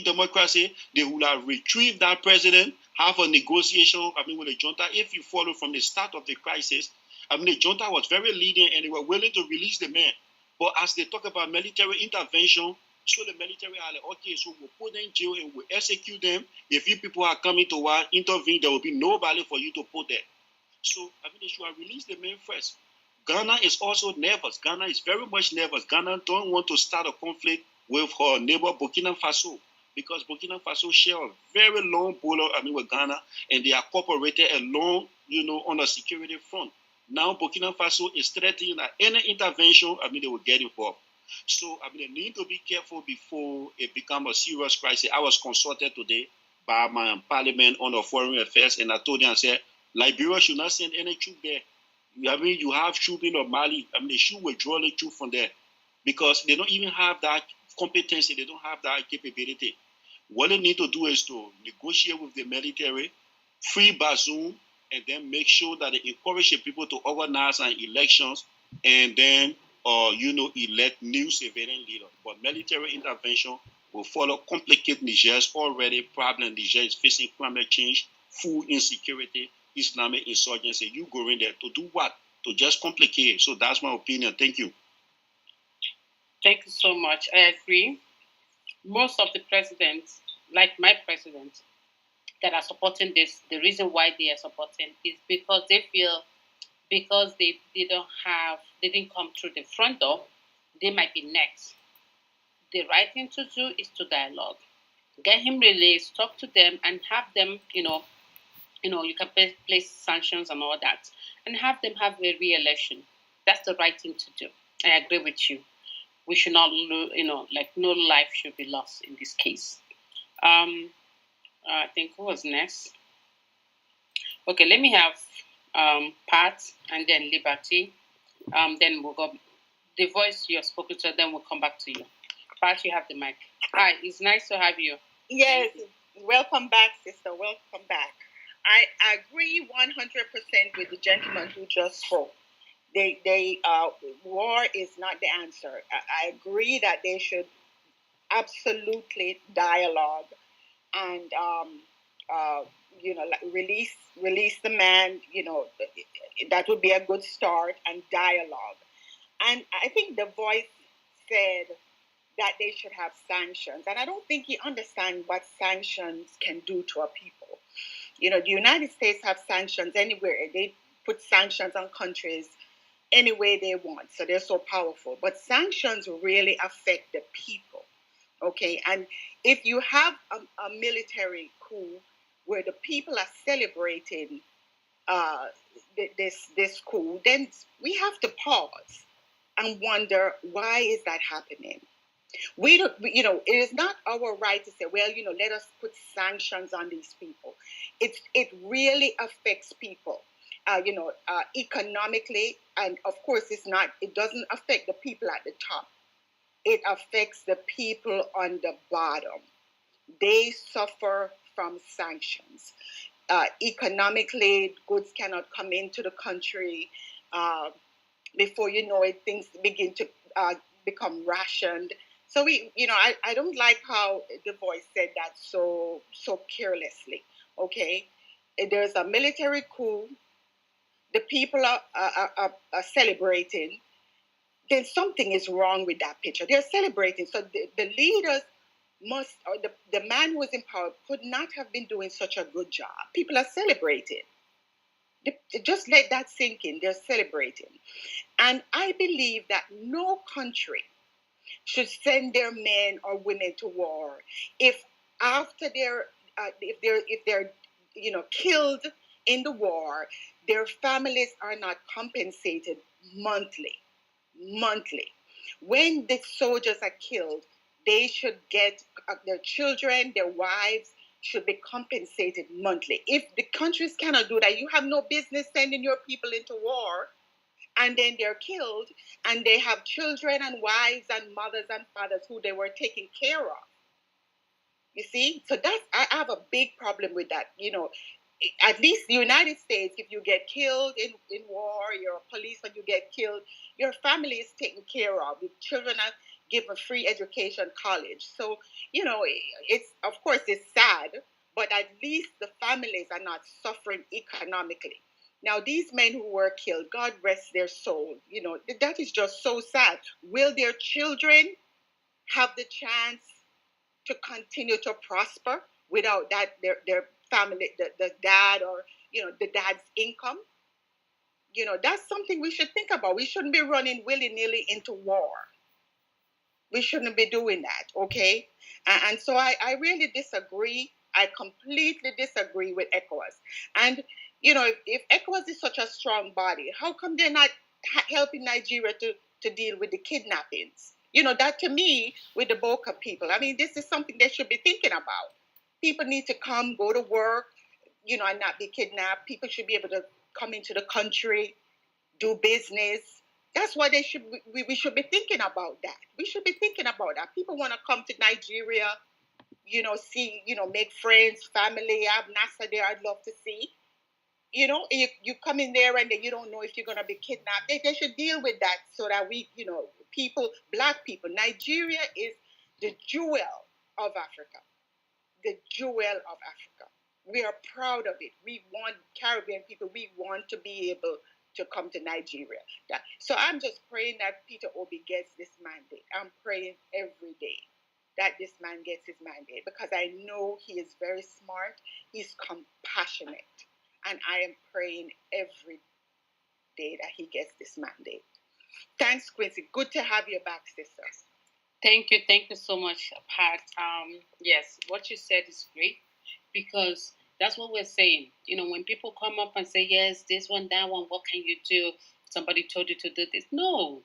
democracy, they would have retrieved that president, have a negotiation, with the junta. If you follow from the start of the crisis, the junta was very lenient and they were willing to release the man. But as they talk about military intervention, so the military are like, okay, so we'll put them in jail and we'll execute them. If you people are coming to intervene, there will be nobody for you to put there. So, they should have released the man first. Ghana is also nervous. Ghana is very much nervous. Ghana don't want to start a conflict with her neighbor Burkina Faso because Burkina Faso share a very long border, with Ghana, and they are cooperated along, on the security front. Now Burkina Faso is threatening that any intervention, they will get involved. So, they need to be careful before it becomes a serious crisis. I was consulted today by my parliament on the foreign affairs, and I told them, I said, Liberia should not send any troop there. You have troops in Mali. They should withdraw the troops from there because they don't even have that competency. They don't have that capability. What they need to do is to negotiate with the military, free Bazoum, and then make sure that they encourage the people to organize an elections and then, elect new civilian leaders. But military intervention will follow complicated Niger's already problem. Niger is facing climate change, food insecurity, Islamic insurgency. You go in there to do what? To just complicate it. So that's my opinion. Thank you. Thank you so much. I agree. Most of the presidents, like my president, that are supporting this, the reason why they are supporting is because they feel because they didn't come through the front door, they might be next. The right thing to do is to dialogue. Get him released, talk to them, and have them, you can place sanctions and all that, and have them have a re-election. That's the right thing to do. I agree with you. We should not, no life should be lost in this case. I think who was next? Okay, let me have Pat and then Liberty. Then we'll go. The voice you have spoken to, then we'll come back to you. Pat, you have the mic. Hi, it's nice to have you. Yes, welcome back, sister. Welcome back. I agree 100% with the gentleman who just spoke. War is not the answer. I agree that they should absolutely dialogue and release the man. That would be a good start, and dialogue. And I think the voice said that they should have sanctions, and I don't think he understands what sanctions can do to our people. The United States have sanctions anywhere. They put sanctions on countries any way they want, so they're so powerful. But sanctions really affect the people, okay? And if you have a military coup where the people are celebrating this coup, then we have to pause and wonder, why is that happening? We don't, it is not our right to say, well, let us put sanctions on these people. It really affects people, economically, and of course, it doesn't affect the people at the top. It affects the people on the bottom. They suffer from sanctions. Economically, goods cannot come into the country. Before you know it, things begin to become rationed. So I don't like how the voice said that so carelessly. Okay, there's a military coup. The people are celebrating. Then something is wrong with that picture. They're celebrating. So the leaders must, or the man who was in power could not have been doing such a good job. People are celebrating. Just let that sink in. They're celebrating. And I believe that no country should send their men or women to war if after if they're killed in the war, their families are not compensated monthly. When the soldiers are killed, they should get their children, their wives should be compensated monthly. If the countries cannot do that, you have no business sending your people into war, and then they're killed, and they have children and wives and mothers and fathers who they were taking care of. You see? So I have a big problem with that. At least the United States, if you get killed in war, you're a policeman, you get killed, your family is taken care of. The children are given free education, college. So, it's, of course, it's sad, but at least the families are not suffering economically. Now, these men who were killed, God rest their soul, that is just so sad. Will their children have the chance to continue to prosper without that their family, the dad, or the dad's income? That's something we should think about. We shouldn't be running willy-nilly into war. We shouldn't be doing that, okay? And so I really disagree. I completely disagree with ECOWAS. And if ECOWAS is such a strong body, how come they're not helping Nigeria to deal with the kidnappings? That, to me, with the Boca people, I mean, this is something they should be thinking about. People need to come, go to work, and not be kidnapped. People should be able to come into the country, do business. That's why we should be thinking about that. We should be thinking about that. People want to come to Nigeria, see, make friends, family. I have NASA there I'd love to see. You come in there and then you don't know if you're going to be kidnapped. They should deal with that so that people, Black people, Nigeria is the jewel of Africa. The jewel of Africa. We are proud of it. We want Caribbean people, we want to be able to come to Nigeria. So I'm just praying that Peter Obi gets this mandate. I'm praying every day that this man gets his mandate, because I know he is very smart. He's compassionate. And I am praying every day that he gets this mandate. Thanks, Quincy. Good to have you back, sister. Thank you so much, Pat. Yes, what you said is great, because that's what we're saying. When people come up and say, yes, this one, that one, what can you do? Somebody told you to do this. No,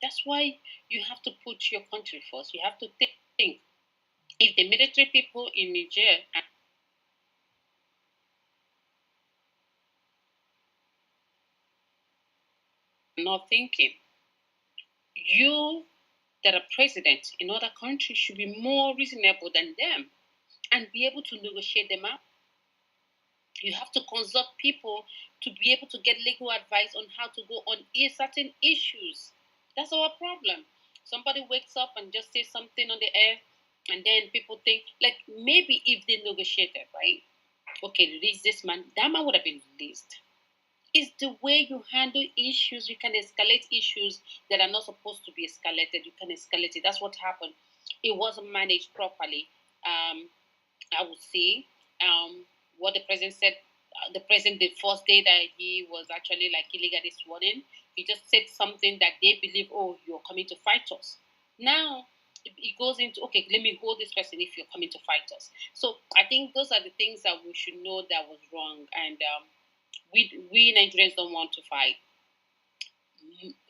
that's why you have to put your country first. You have to think. If the military people in Niger are not thinking, you that are president in other countries should be more reasonable than them and be able to negotiate them out. You have to consult people to be able to get legal advice on how to go on certain issues. That's our problem. Somebody wakes up and just says something on the air, and then people think, like, maybe if they negotiated, right? Okay, release this man. That man would have been released. It's the way you handle issues. You can escalate issues that are not supposed to be escalated. You can escalate it. That's what happened. It wasn't managed properly. I would say what the president said. The president, the first day that he was actually like illegally sworn in, he just said something that they believe, oh, you're coming to fight us. Now it goes into, okay, let me hold this person if you're coming to fight us. So I think those are the things that we should know that was wrong. And we Nigerians don't want to fight.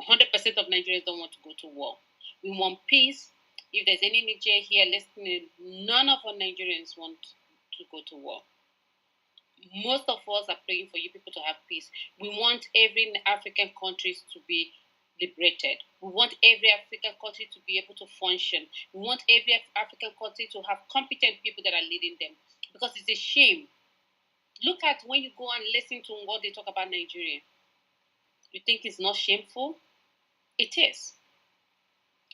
100% of Nigerians don't want to go to war. We want peace. If there's any Niger here listening, none of our Nigerians want to go to war. Most of us are praying for you people to have peace. We want every African countries to be liberated. We want every African country to be able to function. We want every African country to have competent people that are leading them. Because it's a shame. Look at when you go and listen to what they talk about Nigeria. You think it's not shameful? It is.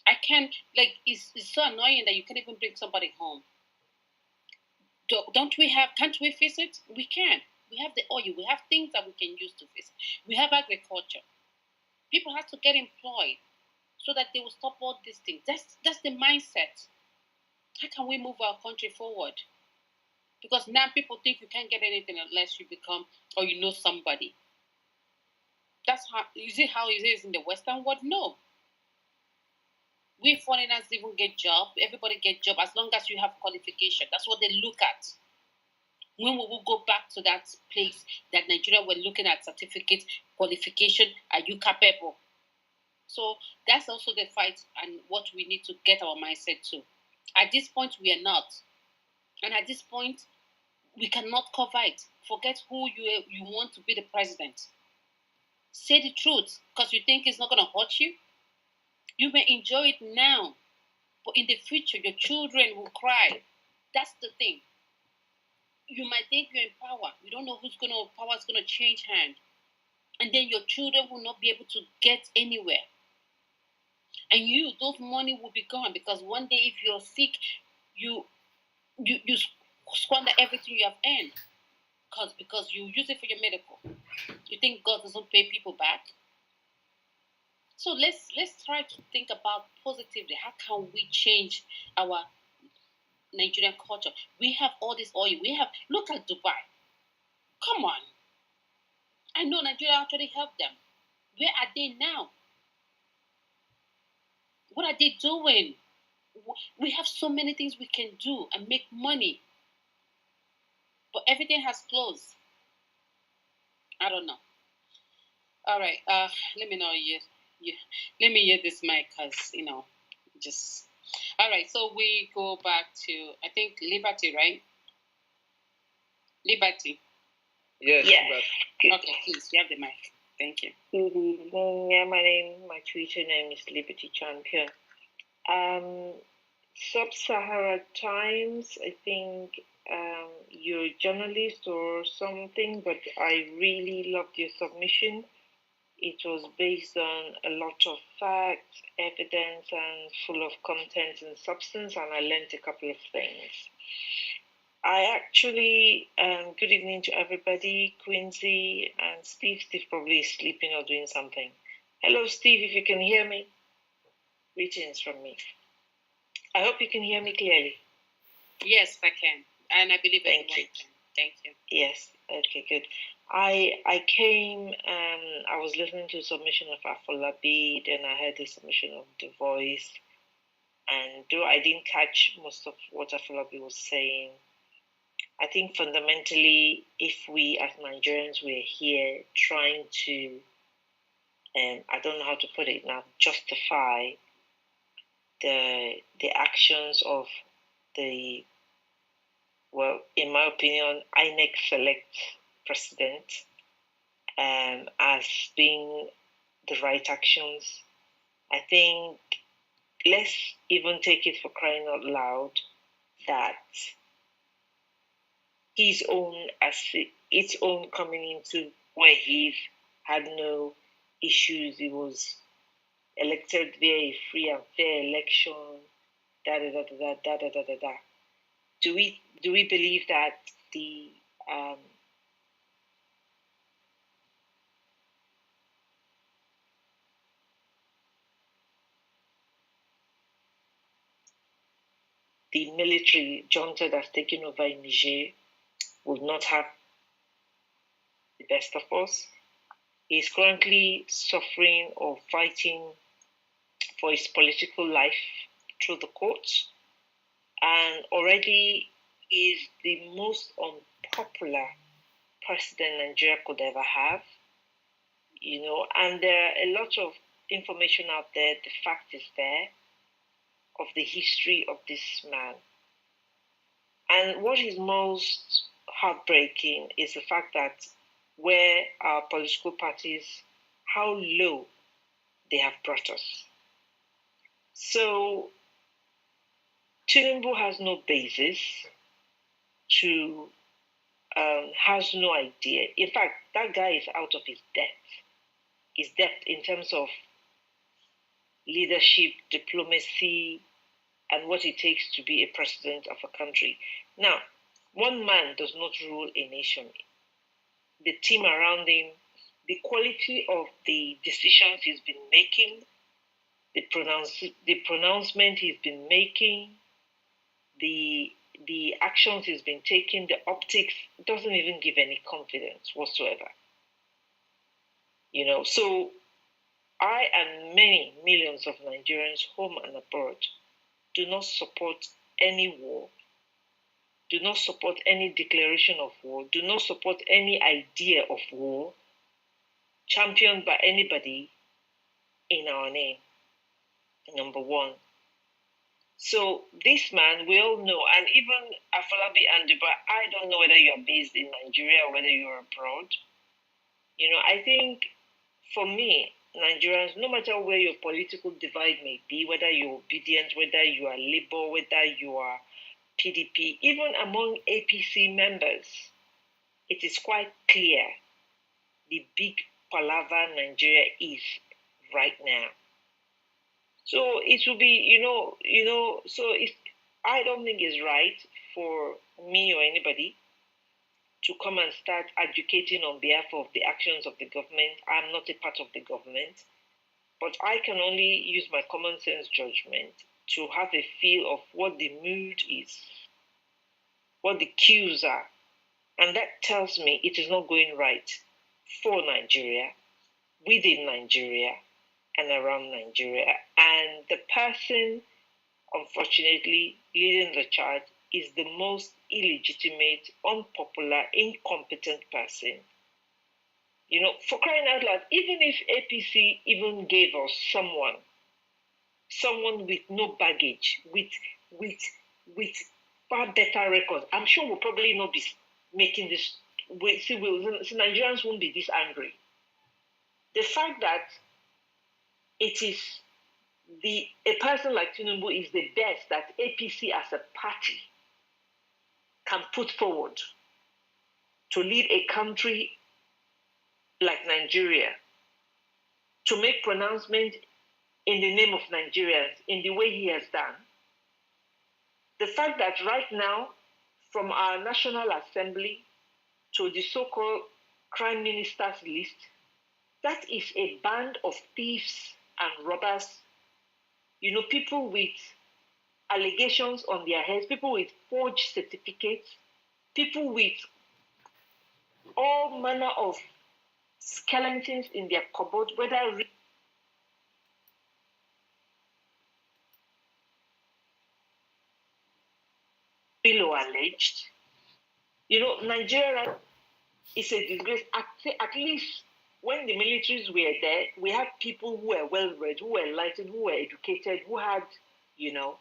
I can't, like, it's so annoying that you can't even bring somebody home. Can't we fix it? We can. We have the oil. We have things that we can use to fix it. We have agriculture. People have to get employed so that they will stop all these things. That's the mindset. How can we move our country forward? Because now people think you can't get anything unless you become or you know somebody. That's how, is it how it is in the Western world? No. We foreigners even get job. Everybody get job as long as you have qualification. That's what they look at. When we will go back to that place that Nigeria were looking at certificate, qualification, are you capable? So that's also the fight and what we need to get our mindset to. At this point, we are not. And at this point, we cannot cover it. Forget who you want to be the president. Say the truth, because you think it's not going to hurt you. You may enjoy it now, but in the future, your children will cry. That's the thing. You might think you're in power. You don't know power is going to change hands. And then your children will not be able to get anywhere. And those money will be gone because one day if you're sick, you squander everything you have earned because you use it for your medical. You think God doesn't pay people back? So let's try to think about positively. How can we change our Nigerian culture? We have all this oil. Look at Dubai. Come on. I know Nigeria actually helped them. Where are they now? What are they doing? We have so many things we can do and make money. But everything has closed. I don't know. All right. Let me know. Let me hear this mic, cause just. All right. So we go back to I think Liberty, right? Liberty. Yes. Okay, please. You have the mic. Thank you. Good evening. Yeah, my Twitter name is Liberty Champion. Sub-Sahara Times. I think you're a journalist or something, but I really loved your submission. It was based on a lot of facts, evidence, and full of content and substance, and I learned a couple of things. I actually, good evening to everybody, Quincy and Steve. Steve probably is sleeping or doing something. Hello, Steve, if you can hear me. Greetings from me. I hope you can hear me clearly. Yes, I can. And I believe everyone can. Thank you. Yes, okay, good. I came and I was listening to a submission of Afolabi, then I heard the submission of The Voice. And though I didn't catch most of what Afolabi was saying, I think fundamentally, if we as Nigerians were here trying to, I don't know how to put it now, justify the actions of the, well, in my opinion, INEC select president as being the right actions. I think let's even take it for crying out loud that its own coming into where he had no issues. He was elected via a free and fair election. Do we believe that the military junta that's taken over in Niger would not have the best of us? He's currently suffering or fighting for his political life through the courts, and already is the most unpopular president Nigeria could ever have. And there are a lot of information out there. The fact is there. of the history of this man. And what is most heartbreaking is the fact that where our political parties, how low they have brought us. So Tinubu has no basis to, has no idea. In fact, that guy is out of his depth. His depth in terms of leadership, diplomacy, and what it takes to be a president of a country. Now, one man does not rule a nation. The team around him, the quality of the decisions he's been making, the pronouncement he's been making, the actions he's been taking, the optics, doesn't even give any confidence whatsoever. You know, so I and many millions of Nigerians, home and abroad, do not support any war, do not support any declaration of war, do not support any idea of war championed by anybody in our name, number one. So this man, we all know, and even Afolabi and Deba, I don't know whether you're based in Nigeria or whether you're abroad. You know, I think for me, Nigerians, no matter where your political divide may be, whether you're obedient, whether you are Labour, whether you are PDP, even among APC members, it is quite clear the big palaver Nigeria is right now. So it will be, so I don't think it's right for me or anybody to come and start advocating on behalf of the actions of the government. I'm not a part of the government, but I can only use my common sense judgment to have a feel of what the mood is, what the cues are. And that tells me it is not going right for Nigeria, within Nigeria, and around Nigeria. And the person, unfortunately, leading the charge is the most illegitimate, unpopular, incompetent person. You know, for crying out loud, even if APC even gave us someone with no baggage, with far better records, I'm sure we'll probably not be making this. Nigerians won't be this angry. The fact that it is a person like Tinubu is the best that APC as a party can put forward to lead a country like Nigeria, to make pronouncement in the name of Nigerians in the way he has done. The fact that right now, from our National Assembly to the so-called crime ministers list, that is a band of thieves and robbers, you know, people with allegations on their heads, people with forged certificates, people with all manner of skeletons in their cupboard, whether real or alleged. You know, Nigeria is a disgrace. At least when the militaries were there, we had people who were well-read, who were enlightened, who were educated, who had, you know,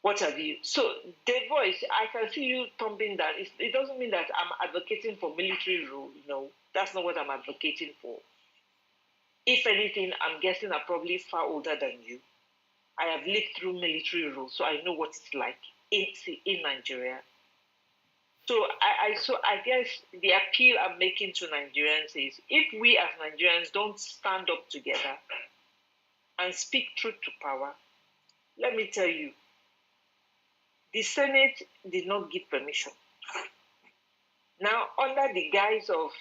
what have you. So the voice, I can see you thumping that. It doesn't mean that I'm advocating for military rule. No, that's not what I'm advocating for. If anything, I'm guessing I'm probably far older than you. I have lived through military rule, so I know what it's like in Nigeria. So I guess the appeal I'm making to Nigerians is, if we as Nigerians don't stand up together and speak truth to power, let me tell you, the Senate did not give permission. Now, under the guise of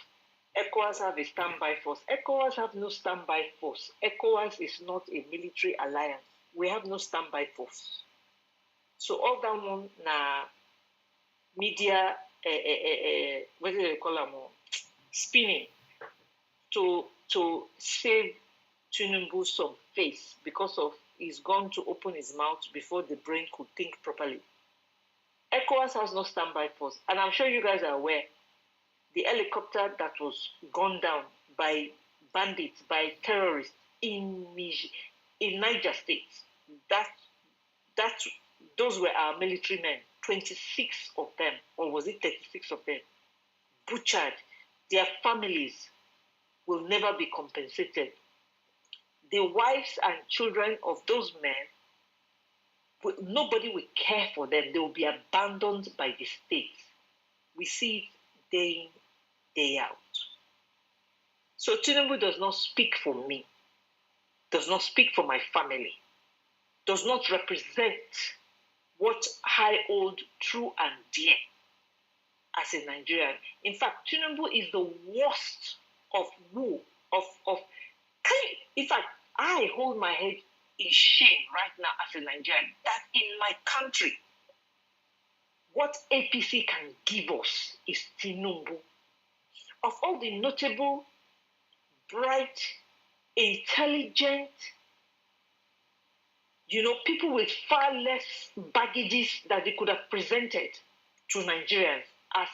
Ecowas have a standby force, Ecowas have no standby force. Ecowas is not a military alliance. We have no standby force. So all that one na media, what do they call them? Spinning to save Tinubu some face because of he's gone to open his mouth before the brain could think properly. ECOWAS has no standby force, and I'm sure you guys are aware the helicopter that was gunned down by bandits, by terrorists in in Niger State, those were our military men, 26 of them, or was it 36 of them, butchered. Their families will never be compensated. The wives and children of those men, nobody will care for them. They will be abandoned by the state. We see it day in, day out. So Tinubu does not speak for me, does not speak for my family, does not represent what I hold true and dear as a Nigerian. In fact, Tinubu is the worst of who, in fact, I hold my head in shame right now as a Nigerian that in my country, what APC can give us is Tinubu. Of all the notable, bright, intelligent, people with far less baggages that they could have presented to Nigerians as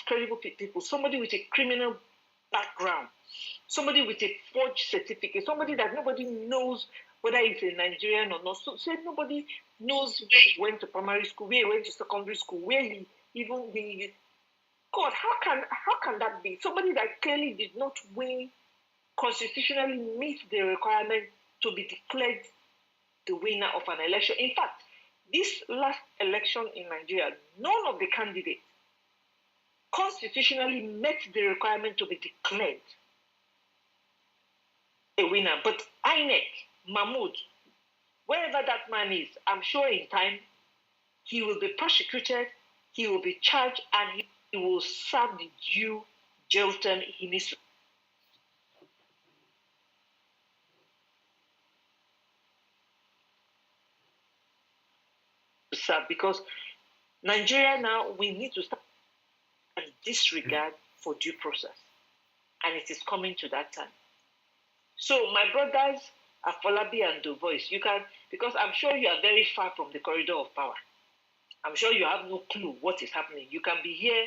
credible people, somebody with a criminal background, somebody with a forged certificate, somebody that nobody knows whether he's a Nigerian or not. So nobody knows where he went to primary school, where he went to secondary school, where he even the God, how can that be? Somebody that clearly did not constitutionally meet the requirement to be declared the winner of an election. In fact, this last election in Nigeria, none of the candidates constitutionally met the requirement to be declared a winner. But INEC, Mahmoud, wherever that man is, I'm sure in time he will be prosecuted, he will be charged, and he will serve the due jail term he needs to. Because Nigeria now, we need to start and disregard for due process. And it is coming to that time. So my brothers, Afolabi and Du Voice, you can, because I'm sure you are very far from the corridor of power. I'm sure you have no clue what is happening. You can be here,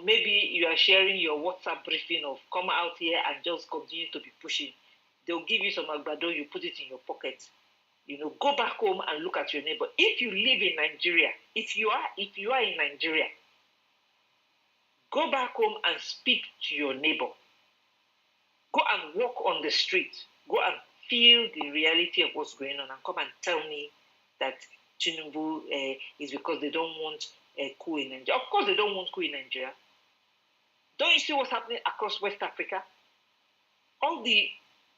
maybe you are sharing your WhatsApp briefing of come out here and just continue to be pushing. They'll give you some agbado, you put it in your pocket. Go back home and look at your neighbor. If you live in Nigeria, if you are in Nigeria, go back home and speak to your neighbor. Go and walk on the street. Go and feel the reality of what's going on and come and tell me that Tinubu is because they don't want a coup in Nigeria. Of course they don't want coup in Nigeria. Don't you see what's happening across West Africa? All the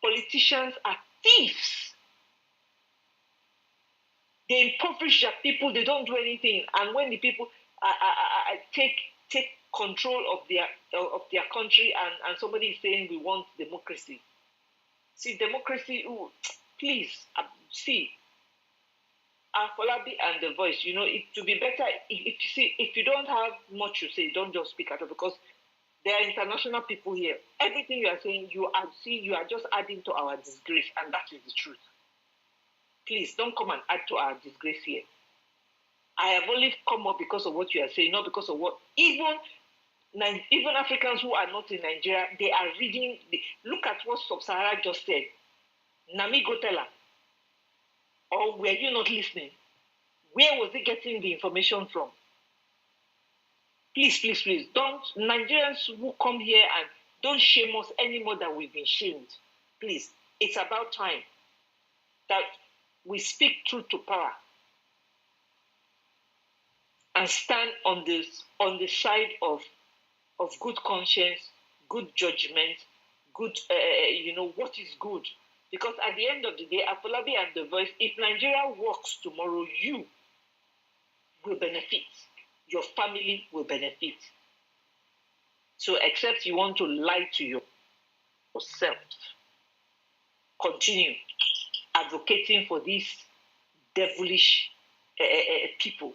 politicians are thieves. They impoverish their people. They don't do anything. And when the people take control of their country, and somebody is saying we want democracy. See, democracy. Ooh, please see. Afolabi and The Voice. It to be better. If you don't have much to say, don't just speak at all, because there are international people here. Everything you are saying, you are just adding to our disgrace, and that is the truth. Please don't come and add to our disgrace here. I have only come up because of what you are saying, not because of what even Africans who are not in Nigeria, they are reading. Look at what Sub-Sahara just said. Nami go tell her. Or were you not listening? Where was he getting the information from? Please, please, please, don't. Nigerians who come here and don't shame us any more than we've been shamed. Please, it's about time that we speak truth to power and stand on the side of good conscience, good judgment, good, what is good. Because at the end of the day, Afolabi and The Voice, if Nigeria works tomorrow, you will benefit. Your family will benefit. So except you want to lie to yourself, continue advocating for these devilish people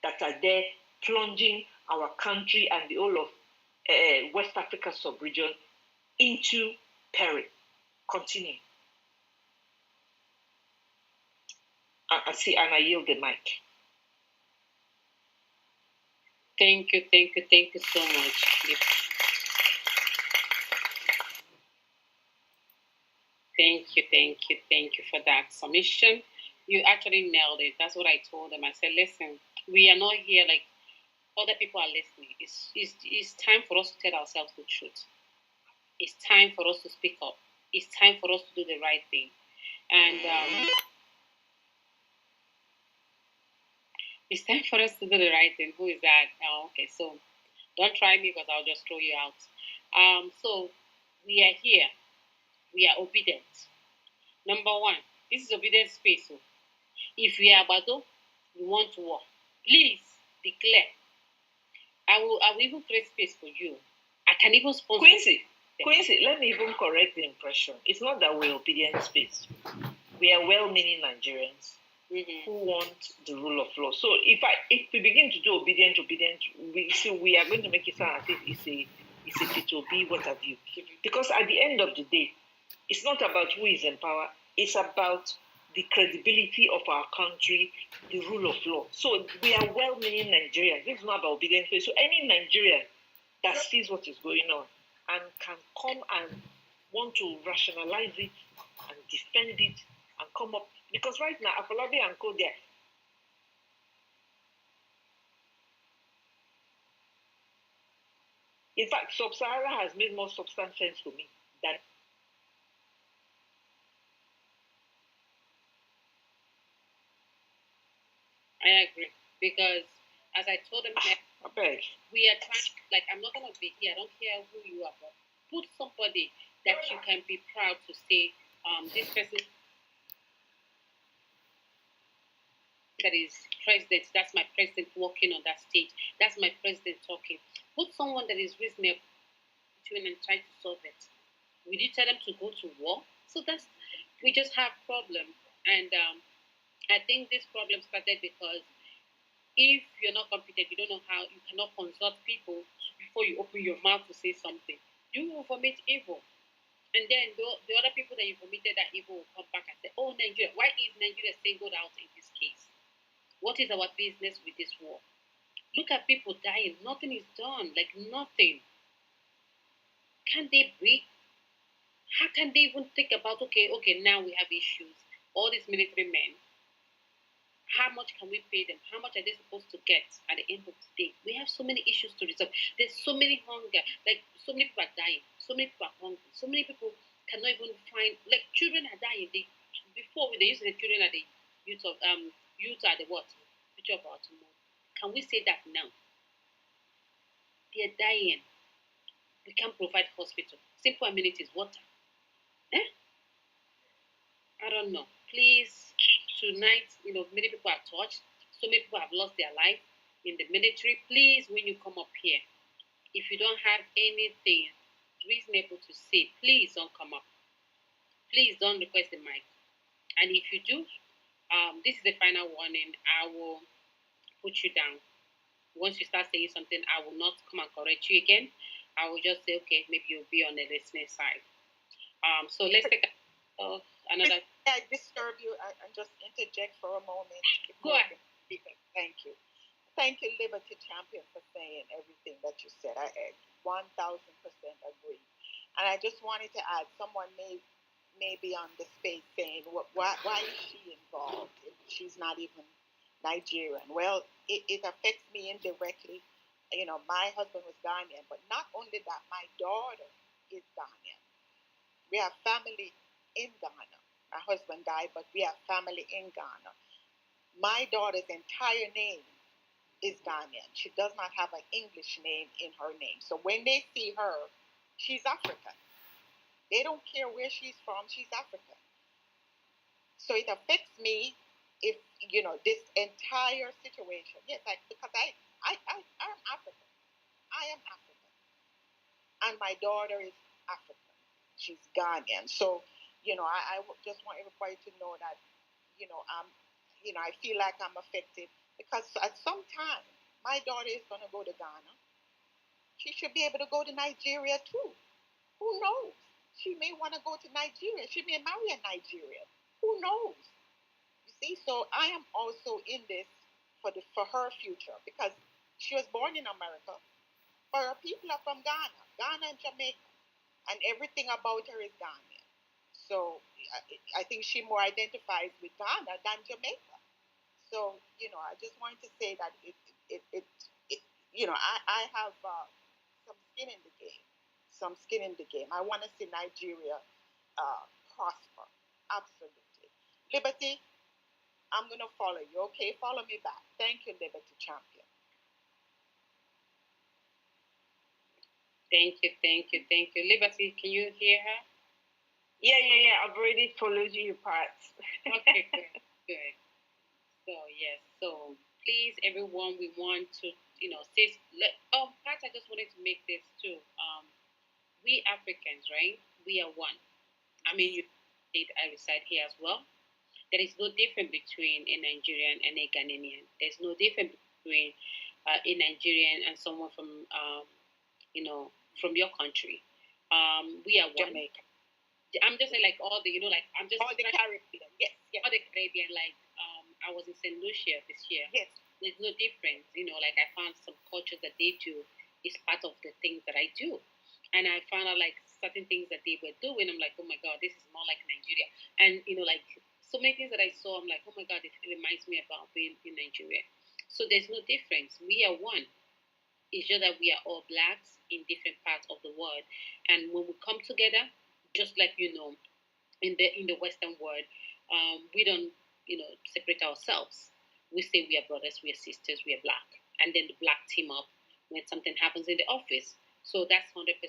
that are there plunging our country and the whole of West Africa sub-region into peril. Continue. And I yield the mic. Thank you so much. Thank you for that submission. You actually nailed it. That's what I told them. I said, listen, we are not here like other people are listening. It's time for us to tell ourselves the truth. It's time for us to speak up. It's time for us to do the right thing. And it's time for us to do the right thing. Who is that? Oh, okay, so don't try me because I'll just throw you out. So we are here. We are obedient. Number one, this is obedient space. So if we are Bado, we want to work. Please declare. I will even create space for you. I can even sponsor. Quincy, let me even correct the impression. It's not that we're obedient space. We are well-meaning Nigerians who want the rule of law. So if we begin to do obedient, we are going to make it sound as if it's a to be what have you. Because at the end of the day, it's not about who is in power. It's about the credibility of our country, the rule of law. So we are well-meaning Nigerians. This is not about obedience. So any Nigerian that sees what is going on and can come and want to rationalize it and defend it and come up. Because right now, Afolabi and Co, there. In fact, Sub-Sahara has made more substance sense to me than I agree. Because as I told them, we are trying, like, I'm not going to be here. I don't care who you are, but put somebody that you can be proud to say, this person that is president, that's my president walking on that stage, that's my president talking. Put someone that is reasonable between and try to solve it. Will you tell them to go to war? So we just have problem. And I think this problem started because if you're not competent, you don't know how, you cannot consult people before you open your mouth to say something. You will vomit evil. And then the other people that you vomited that evil will come back and say, oh, Nigeria, why is Nigeria singled out in this case? What is our business with this war? Look at people dying. Nothing is done. Like nothing. Can they breathe? How can they even think about, okay, now we have issues. All these military men, how much can we pay them? How much are they supposed to get at the end of the day? We have so many issues to resolve. There's so many hunger. Like, so many people are dying. So many people are hungry. So many people cannot even find, like, children are dying. Before, they used to say children are the youth are the what? Future of our tomorrow. Can we say that now? They're dying. We can't provide hospital. Simple amenities, water. I don't know. Please, tonight, many people are touched. So many people have lost their life in the military. Please, when you come up here, if you don't have anything reasonable to say, please don't come up. Please don't request the mic. And if you do, this is the final warning. I will put you down. Once you start saying something, I will not come and correct you again. I will just say, okay, maybe you'll be on the listening side. So let's take another. I disturb you and just interject for a moment. Go ahead. Thank you. Thank you, Liberty Champion, for saying everything that you said. I 1,000% agree. And I just wanted to add, someone may be on the space saying, why is she involved if she's not even Nigerian? Well, it affects me indirectly. My husband was Ghanaian, but not only that, my daughter is Ghanaian. We have family in Ghana. My husband died, but we have family in Ghana. My daughter's entire name is Ghanaian. She does not have an English name in her name. So when they see her, she's African. They don't care where she's from, she's African. So it affects me if, this entire situation. Yes, because I'm African. I am African. And my daughter is African. She's Ghanaian. So, I just want everybody to know that, I feel like I'm affected because at some time, my daughter is going to go to Ghana. She should be able to go to Nigeria too. Who knows? She may want to go to Nigeria. She may marry a Nigerian. Who knows? You see, so I am also in this for her future because she was born in America. But her people are from Ghana and Jamaica. And everything about her is Ghanaian. So I think she more identifies with Ghana than Jamaica. So, I just wanted to say that I have some skin in the game. Some skin in the game. I want to see Nigeria prosper. Absolutely. Liberty, I'm going to follow you, okay? Follow me back. Thank you, Liberty Champion. Thank you. Liberty, can you hear her? Yeah. I've already followed you, Pat. Okay, good. So, yes. So, please, everyone, we want to, say, Pat, I just wanted to make this too. We Africans, right? We are one. I mean, I reside here as well. There is no difference between a Nigerian and a Ghanaian. There's no difference between a Nigerian and someone from, from your country. We are one. Jamaica. I'm just saying, like all the, I'm just all the Caribbean. Yes. All the Caribbean. Like, I was in St. Lucia this year. Yes. There's no difference. Like I found some cultures that they do is part of the things that I do, and I found out like certain things that they were doing. I'm like, oh my god, this is more like Nigeria. And like so many things that I saw, I'm like, oh my god, it reminds me about being in Nigeria. So there's no difference. We are one. It's just that we are all blacks in different parts of the world, and when we come together, just like in the Western world, we don't separate ourselves. We say we are brothers, we are sisters, we are black, and then the black team up when something happens in the office. So that's 100%.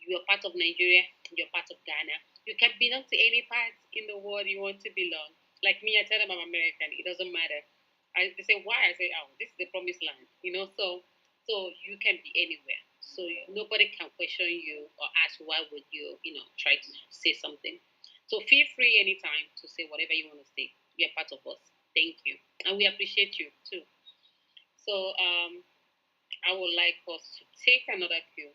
You are part of Nigeria, you're part of Ghana. You can belong to any part in the world you want to belong. Like me, I tell them I'm American. It doesn't matter. They say why? I say, oh, this is the promised land. So you can be anywhere. So nobody can question you or ask why would you try to say something. So feel free anytime to say whatever you want to say. You're part of us. Thank you, and we appreciate you too. So I would like us to take another cue.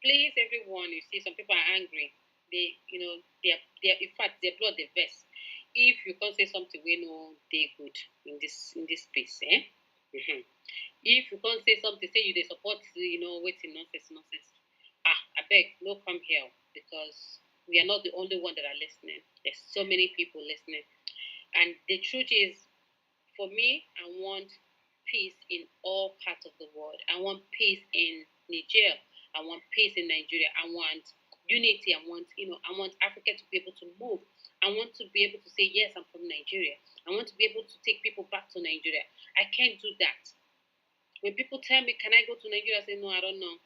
Please, everyone, you see some people are angry. They in fact they blood the vest. If you can't say something, we know they good in this space, eh? Mm-hmm. If you can't say something, say you they support, waiting nonsense. I beg, no come here because we are not the only one that are listening. There's so many people listening, and the truth is, for me, I want peace in all parts of the world. I want peace in Niger. I want peace in Nigeria. I want unity. I want Africa to be able to move. I want to be able to say, yes, I'm from Nigeria. I want to be able to take people back to Nigeria. I can't do that. When people tell me, can I go to Nigeria? I say, no, I don't know.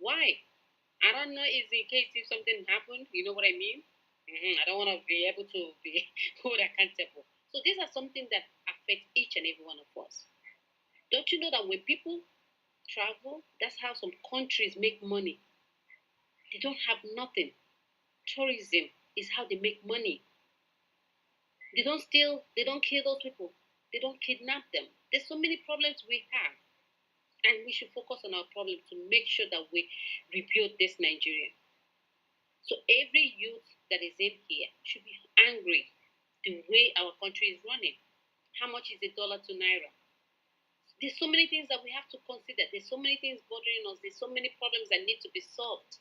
Why? I don't know. Is in case if something happened, you know what I mean? I don't want to be able to be hold accountable. So these are something that affect each and every one of us. Don't you know that when people travel, that's how some countries make money? They don't have nothing. Tourism is how they make money. They don't steal, they don't kill those people, they don't kidnap them. There's so many problems we have. And we should focus on our problem to make sure that we rebuild this Nigeria. So every youth that is in here should be angry the way our country is running. How much is the dollar to naira? There's so many things that we have to consider. There's so many things bothering us. There's so many problems that need to be solved.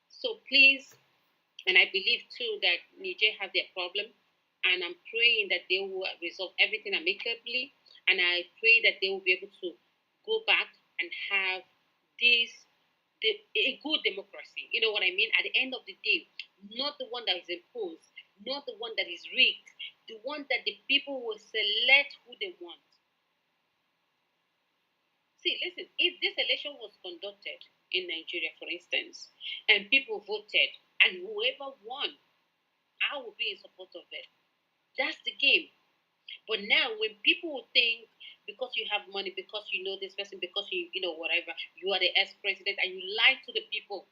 So please, and I believe too that Niger have their problem, and I'm praying that they will resolve everything amicably, and I pray that they will be able to go back and have a good democracy. You know what I mean? At the end of the day, not the one that is imposed, not the one that is rigged, the one that the people will select who they want. See, listen, if this election was conducted in Nigeria, for instance, and people voted, and whoever won, I would be in support of it. That's the game. But now, when people think because you have money, because you know this person, because you know whatever, you are the ex-president, and you lie to the people.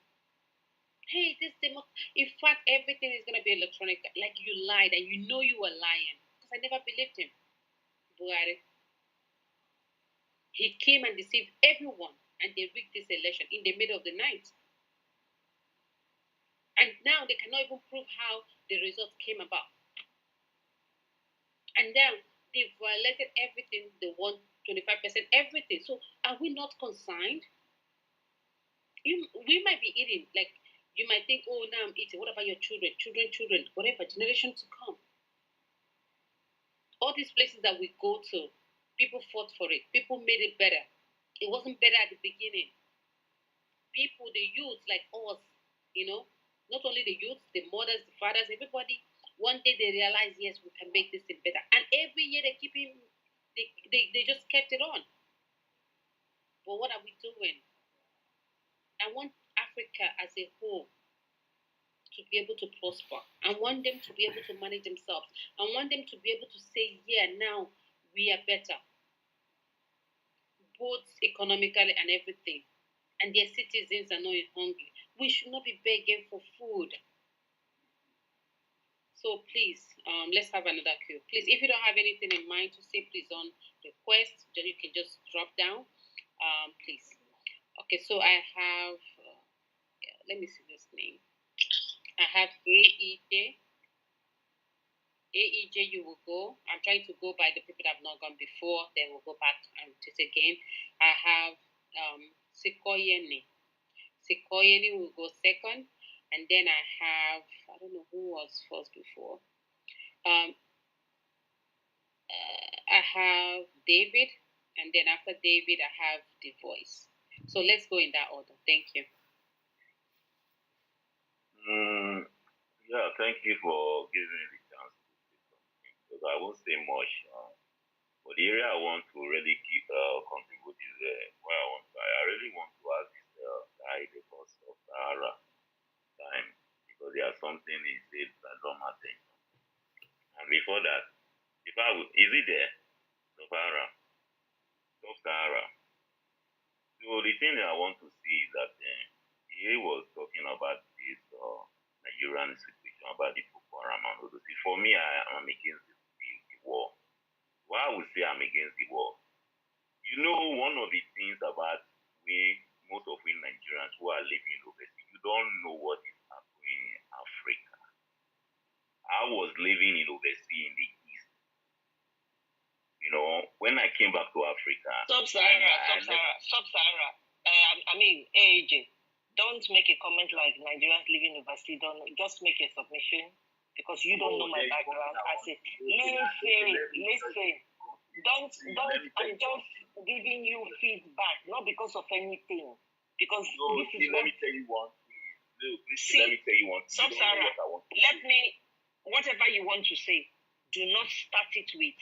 Hey, in fact, everything is gonna be electronic. Like you lied, and you know you were lying because I never believed him. Buhari. He came and deceived everyone, and they rigged this election in the middle of the night. And now they cannot even prove how the results came about. And then they violated everything, they won 25%, everything. So are we not consigned? We might be eating, like You might think, oh, now I'm eating. What about your children, children, whatever, generation to come? All these places that we go to, people fought for it. People made it better. It wasn't better at the beginning. People, the youth like us, not only the youth, the mothers, the fathers, everybody, one day they realize, yes, we can make this thing better. And every year they just kept it on. But what are we doing? I want Africa as a whole to be able to prosper. I want them to be able to manage themselves. I want them to be able to say, yeah, now we are better, both economically and everything. And their citizens are not hungry. We should not be begging for food. So please, let's have another queue. Please, if you don't have anything in mind to say, please don't request. You can just drop down, please. Okay, so I have, let me see this name. I have AEJ. AEJ, you will go. I'm trying to go by the people that have not gone before. Then we'll go back and do it again. I have Sekoyeni. Sekoyeni will go second. And then I have, I don't know who was first before. I have David. And then after David, I have The Voice. So let's go in that order. Thank you. Yeah, thank you for giving me the chance to say something. Because I won't say much. But the area I want to really contribute is where I really want to ask this guy the cost of Sahara time. Because there's something he said that draw my attention. And before that, is it there? Sahara. Sahara. So the thing that I want to see is that he was talking about this Nigerian situation, about the Boko Haram and all those. For me, I am against the war. Why I would say I'm against the war? You know, one of the things about most of we Nigerians who are living overseas, you don't know what is happening in Africa. I was living in overseas in the East. When I came back to Africa. Sub-Sahara. AJ, don't make a comment like Nigerians living overseas. Don't just make a submission because you don't know my background. I say, listen. Don't. I'm just giving you feedback, not because of anything. Because this is let me tell you one thing. Let me tell you one thing. Sub-Sahara, whatever you want to say, do not start it with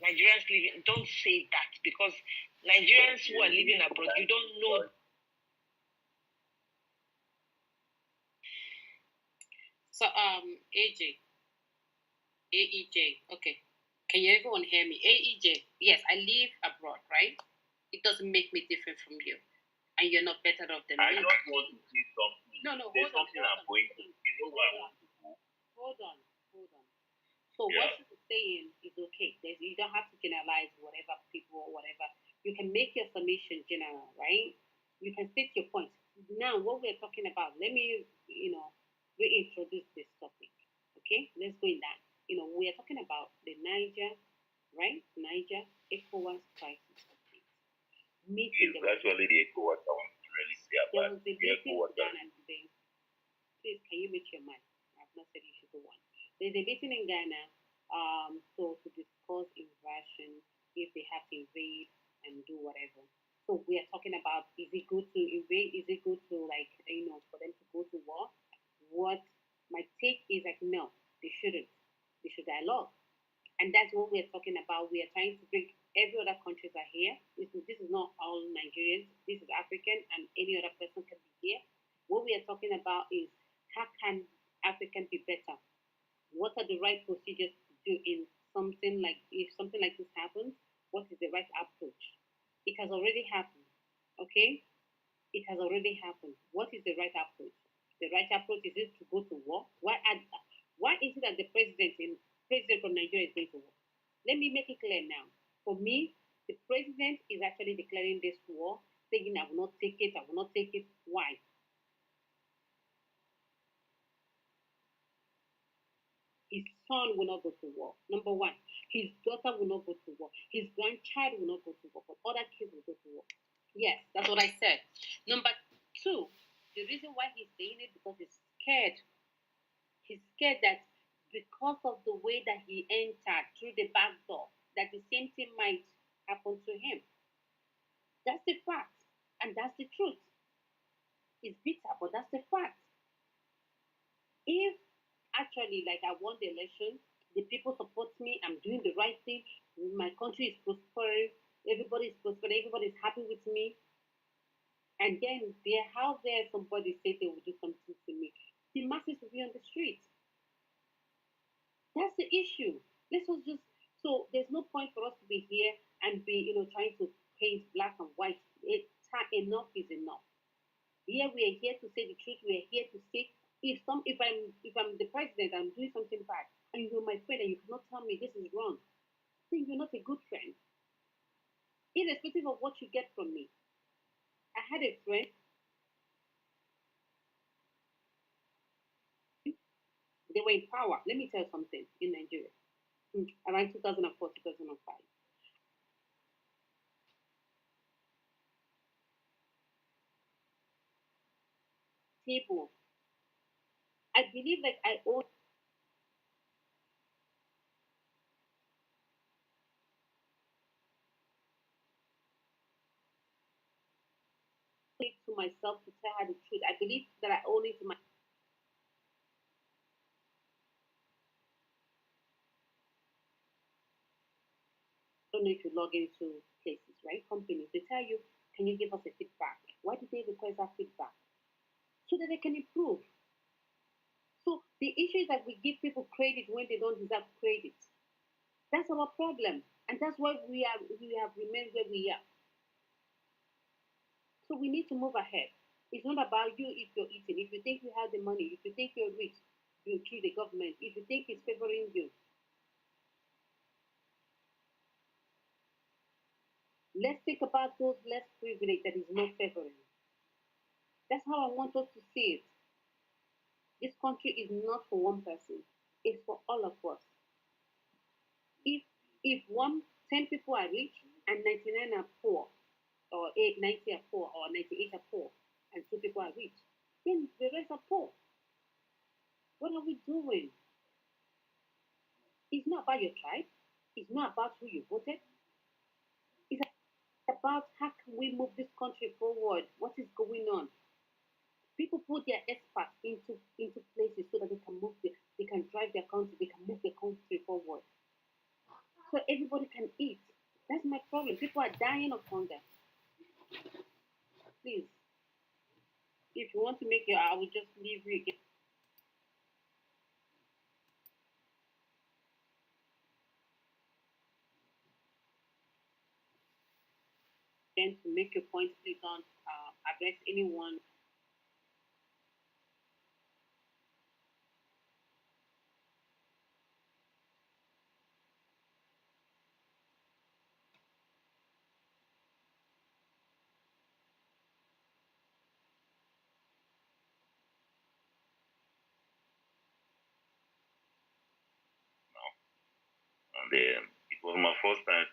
Nigerians living. Don't say that because Nigerians who are living abroad, you don't know. So, AEJ, okay. Can you everyone hear me? AEJ, yes, I live abroad, right? It doesn't make me different from you. And you're not better off than me. I just want to say something. No, there's something I'm going to. You know what I want to do? Hold on. So what you're saying is okay. You don't have to generalize whatever people or whatever. You can make your submission general, right? You can state your point. Now, what we're talking about, let me, reintroduce this topic. Okay? Let's go in that. We are talking about the Niger, right? Niger Ecowas crisis update. Meeting. It's actually the Ecowas I want to really say about. There was a meeting Ghana today. Please, can you mute your mic? I've not said you should go on. There's a meeting in Ghana, so to discuss invasion, if they have to invade and do whatever. So we are talking about, is it good to invade? Is it good to, for them to go to war? What my take is no, they shouldn't. They should dialogue. And that's what we're talking about. We are trying to bring every other countries are here. This is not all Nigerians. This is African, and any other person can be here. What we are talking about is how can African be better? What are the right procedures to do in something like, if something like this happens, what is the right approach? It has already happened, okay? It has already happened. What is the right approach? The right approach is it to go to war? Why is it that the president from Nigeria is going to war? Let me make it clear now. For me, the president is actually declaring this war, saying, I will not take it, I will not take it. Why? His son will not go to war. Number one, his daughter will not go to war. His grandchild will not go to war, but other kids will go to war. Yes, that's what I said. Number two, the the reason why he's saying it because he's scared. He's scared that because of the way that he entered through the back door, that the same thing might happen to him. That's the fact, and that's the truth. It's bitter, but that's the fact. If actually, like I won the election, the people support me, I'm doing the right thing, my country is prospering, everybody is prospering, everybody is happy with me, and then there, how dare somebody say they will do something to me? The masses will be on the street. That's the issue. This was just so there's no point for us to be here and be, trying to paint black and white. Enough is enough. Here we are here to say the truth. We are here to say if I'm the president, I'm doing something bad, and you're my friend and you cannot tell me this is wrong, then you're not a good friend. Irrespective of what you get from me. I had a friend, they were in power. Let me tell you something in Nigeria. Around 2004, 2005. Table. I believe like I owe it to myself to tell her the truth. I believe that I owe it to my. I don't know if you log into places, right? Companies, they tell you, can you give us a feedback? Why do they request that feedback? So that they can improve. So the issue is that we give people credit when they don't deserve credit. That's our problem. And that's why we have remained where we are. So we need to move ahead. It's not about you if you're eating. If you think you have the money, if you think you're rich through the government, if you think it's favoring you, let's think about those less privileged that is not favoring. That's how I want us to see it. This country is not for one person. It's for all of us. If if 10 people are rich and 99 are poor, or 90 are poor, or 98 are poor, and 2 people are rich, then the rest are poor. What are we doing? It's not about your tribe. It's not about who you voted. It's about how can we move this country forward? What is going on? People put their experts into places so that they can drive their country, they can move their country forward. So everybody can eat. That's my problem. People are dying of hunger. Please, if you want to make your, I will just leave you again to make your point. Please don't address anyone. And it was my first time.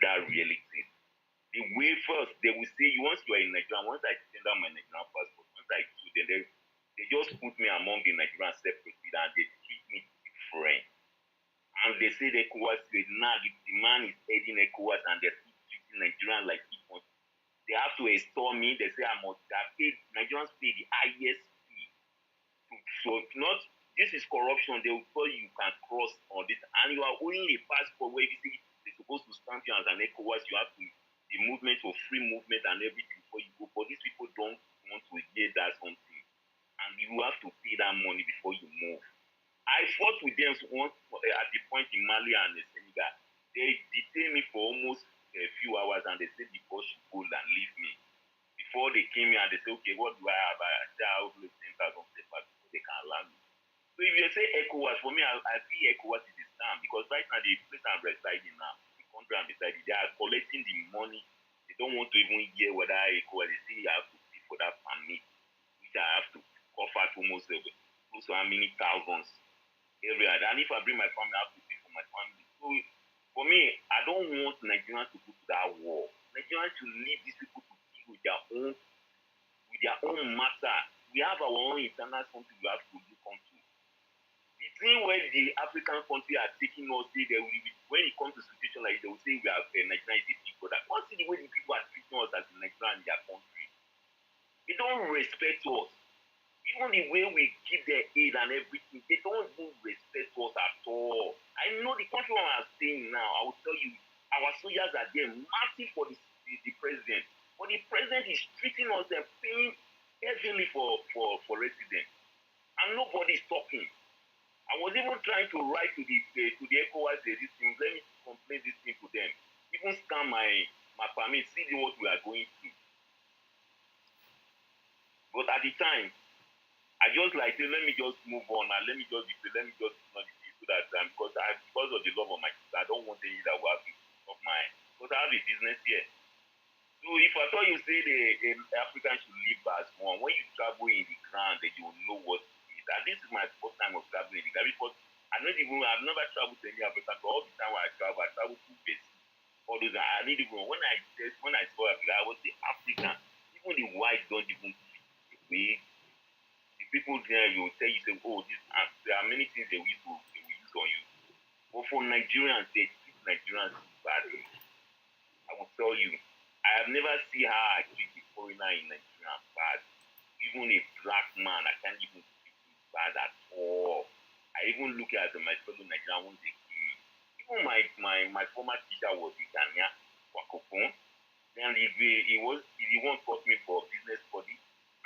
that reality. The way first, they will say, once you are in Nigeria, once I send out my Nigerian passport, once I do, then they just put me among the Nigerians separately and they treat me different. And they say the Ecowas, now the man is heading Ecowas and they're still treating Nigerians like people. They have to extort me. They say I must have paid, Nigerians pay the highest fee. So if not, this is corruption. They will tell you can cross on this. And you are holding a passport where you see they're supposed to stamp you as an Ecowas. You have to, the movement for free movement and everything before you go. But these people don't want to hear that something. And you have to pay that money before you move. I fought with them once at the point in Mali and Senegal. They detained me for almost a few hours and they said the boss should go and leave me. Before they came here and they said, okay, what do I have? I said, I have 10,000 papers before they can allow me. So if you say Ecowas, for me, I feel Ecowas is a scam because right now the place I'm residing now, the country I'm residing, they are collecting the money. They don't want to even hear whether Ecowas, they say you have to pay for that permit, which I have to offer to almost close to how many thousands. Area. And if I bring my family, I have to pay for my family. So for me, I don't want Nigerians to go to that war. Nigerians should leave these people to deal with their own matter. We have our own internal something we have to look onto. The thing where the African country are taking us, when it comes to situation like they will say we have Nigeria is a big brother. What's the way the people are treating us as a Nigerian in their country? They don't respect us. Even the way we give their aid and everything, they don't even respect us at all. I know the country where I'm staying now, I will tell you, our soldiers are there marching for the president. But the president is treating us and paying heavily for residents. And nobody is talking. I was even trying to write to the Ecowas, this thing, let me complain this thing to them. Even scan my permit, see what we are going through. But at the time, I just like say, let me just move on and let me just ignore the thing so that because of the love of my sister, I don't want any that will have to stop because I have a business here. So if I thought you say the African should live as one, when you travel in the ground, then you will know what it is. And this is my first time of traveling in the ground because I've never traveled to any African. So all the time I travel to base. All those I need even when I saw Africa, I was the African. Even the whites don't even speak the way. People there, you will tell you, say, oh, there are many things they will use on you. But for Nigerians, they treat Nigerians badly. I will tell you, I have never seen how I treat a foreigner in Nigeria bad. Even a black man, I can't even treat him bad at all. I even look at my fellow Nigerian once they see me. Even my former teacher was in Ghana, Wakopon. Then he once taught me for business study.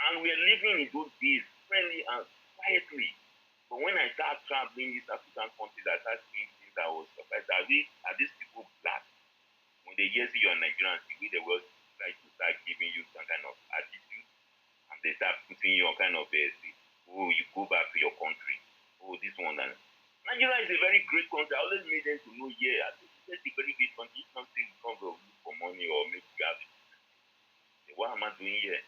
And we are living in those days friendly and quietly. But when I start traveling these African countries, I start seeing things that I was surprised. Are these people black? When they hear you're Nigerian, the way they will try to start giving you some kind of attitude, and they start putting you on kind of you go back to your country. Oh, this one. And Nigeria is a very great country. I always made them to know, I think it's a very great country. It's something we come to look for money or maybe we have it. What am I doing here?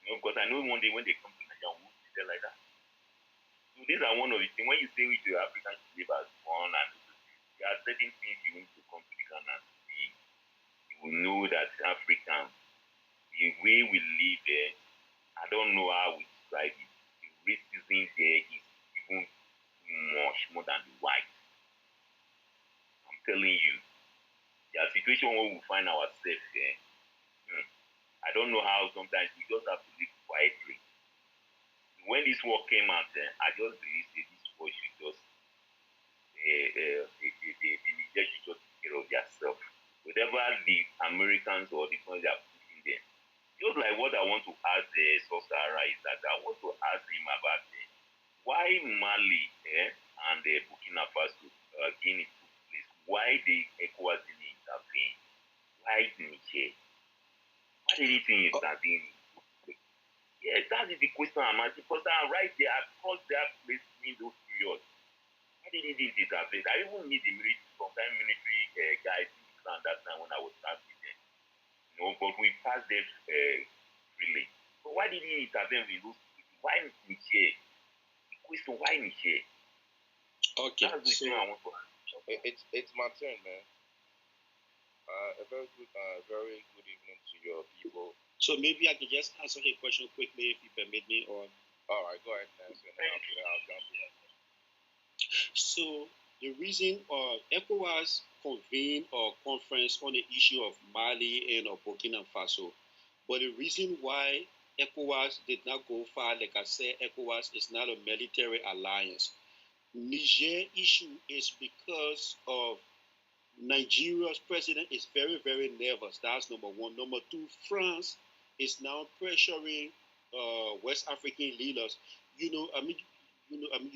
Because I know one day when they come to Nigeria, we won't be there like that. So these are one of the things. When you say with your African live as one, and there are certain things you need to come to the Ghana and see. You will know that Africans, the way we live there, I don't know how we describe it. The racism there is even much more than the white. I'm telling you, there are situations where we find ourselves there. I don't know how sometimes we just have to live quietly. When this war came out, I just believed that this war should just, the Niger should just take care of themselves. Whatever the Americans or the ones they are putting there. Just like what I want to ask Sosara is that I want to ask him about why Mali and Burkina Faso Guinea took place. Why the Ecowas didn't intervene? Why Niger? Why did he think intervene? Yeah, that is the question I'm asking. Because I'm right there, across that place in those periods. Why did he intervene? I even meet the military guys in the ground that time when I was traveling there. But we passed them freely. So why did he intervene with those people? Why Niger? The question, why Niger? Okay, that's the so thing I want to ask. It's my turn, man. A very good evening to your people. So maybe I could just answer the question quickly if you permit me, or all right, go ahead and answer, and then I'll jump in. So the reason ECOWAS convened a conference on the issue of Mali and Burkina Faso, but the reason why ECOWAS did not go far, like I said, ECOWAS is not a military alliance. Niger issue is because of Nigeria's president is very, very nervous. That's number one. Number two, France is now pressuring West African leaders. You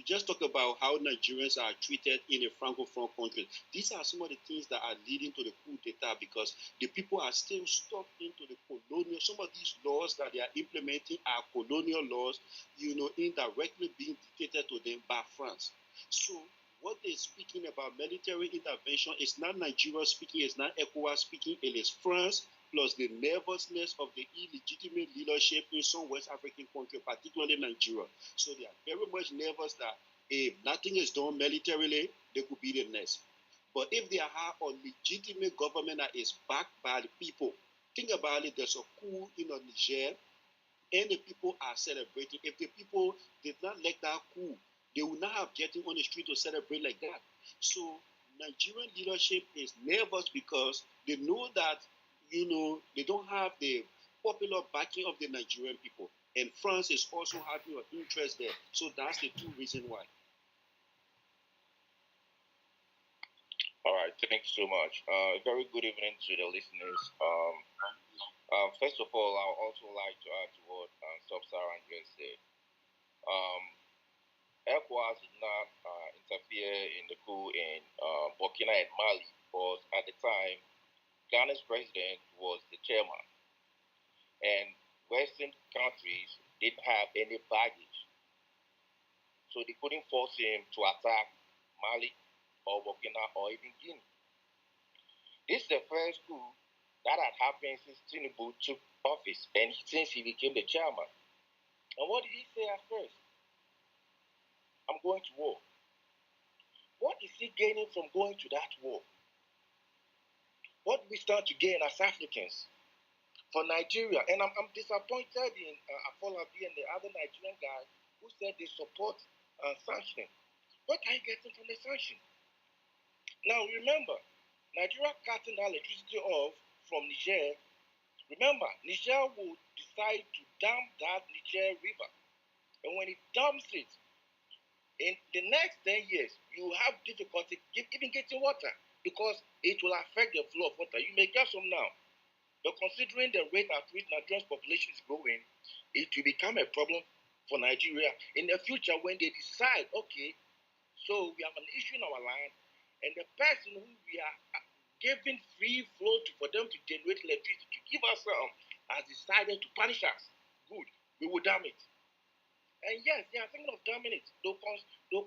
just talk about how Nigerians are treated in a Francophone country. These are some of the things that are leading to the coup d'etat because the people are still stuck into the colonial. Some of these laws that they are implementing are colonial laws, indirectly being dictated to them by France. So what they're speaking about military intervention is not Nigeria speaking, it's not ECOWAS speaking, it is France plus the nervousness of the illegitimate leadership in some West African countries, particularly Nigeria. So they are very much nervous that if nothing is done militarily, they could be the next. But if they have a legitimate government that is backed by the people, think about it, there's a coup in Niger, and the people are celebrating. If the people did not like that coup, they would not have getting on the street to celebrate like that. So Nigerian leadership is nervous because they know that, they don't have the popular backing of the Nigerian people. And France is also having an interest there. So that's the two reasons why. All right, thanks so much. Very good evening to the listeners. First of all, I would also like to add to what Sub-Saharan just said. ECOWAS did not interfere in the coup in Burkina and Mali because at the time, Ghana's president was the chairman. And Western countries didn't have any baggage. So they couldn't force him to attack Mali or Burkina or even Guinea. This is the first coup that had happened since Tinubu took office and since he became the chairman. And what did he say at first? I'm going to war. What is he gaining from going to that war? What do we stand to gain as Africans? For Nigeria, and I'm disappointed in Afolabi and the other Nigerian guys who said they support sanctioning. What are you getting from the sanction? Now remember, Nigeria cutting the electricity off from Niger. Remember, Niger will decide to dam that Niger river. And when it dams it, in the next 10 years, you will have difficulty even getting water because it will affect the flow of water. You may get some now. But considering the rate at which Nigeria's population is growing, it will become a problem for Nigeria in the future when they decide, okay, so we have an issue in our land, and the person who we are giving free flow to for them to generate electricity to give us some has decided to punish us. Good, we will dam it. And yes, they are thinking of damming it. They'll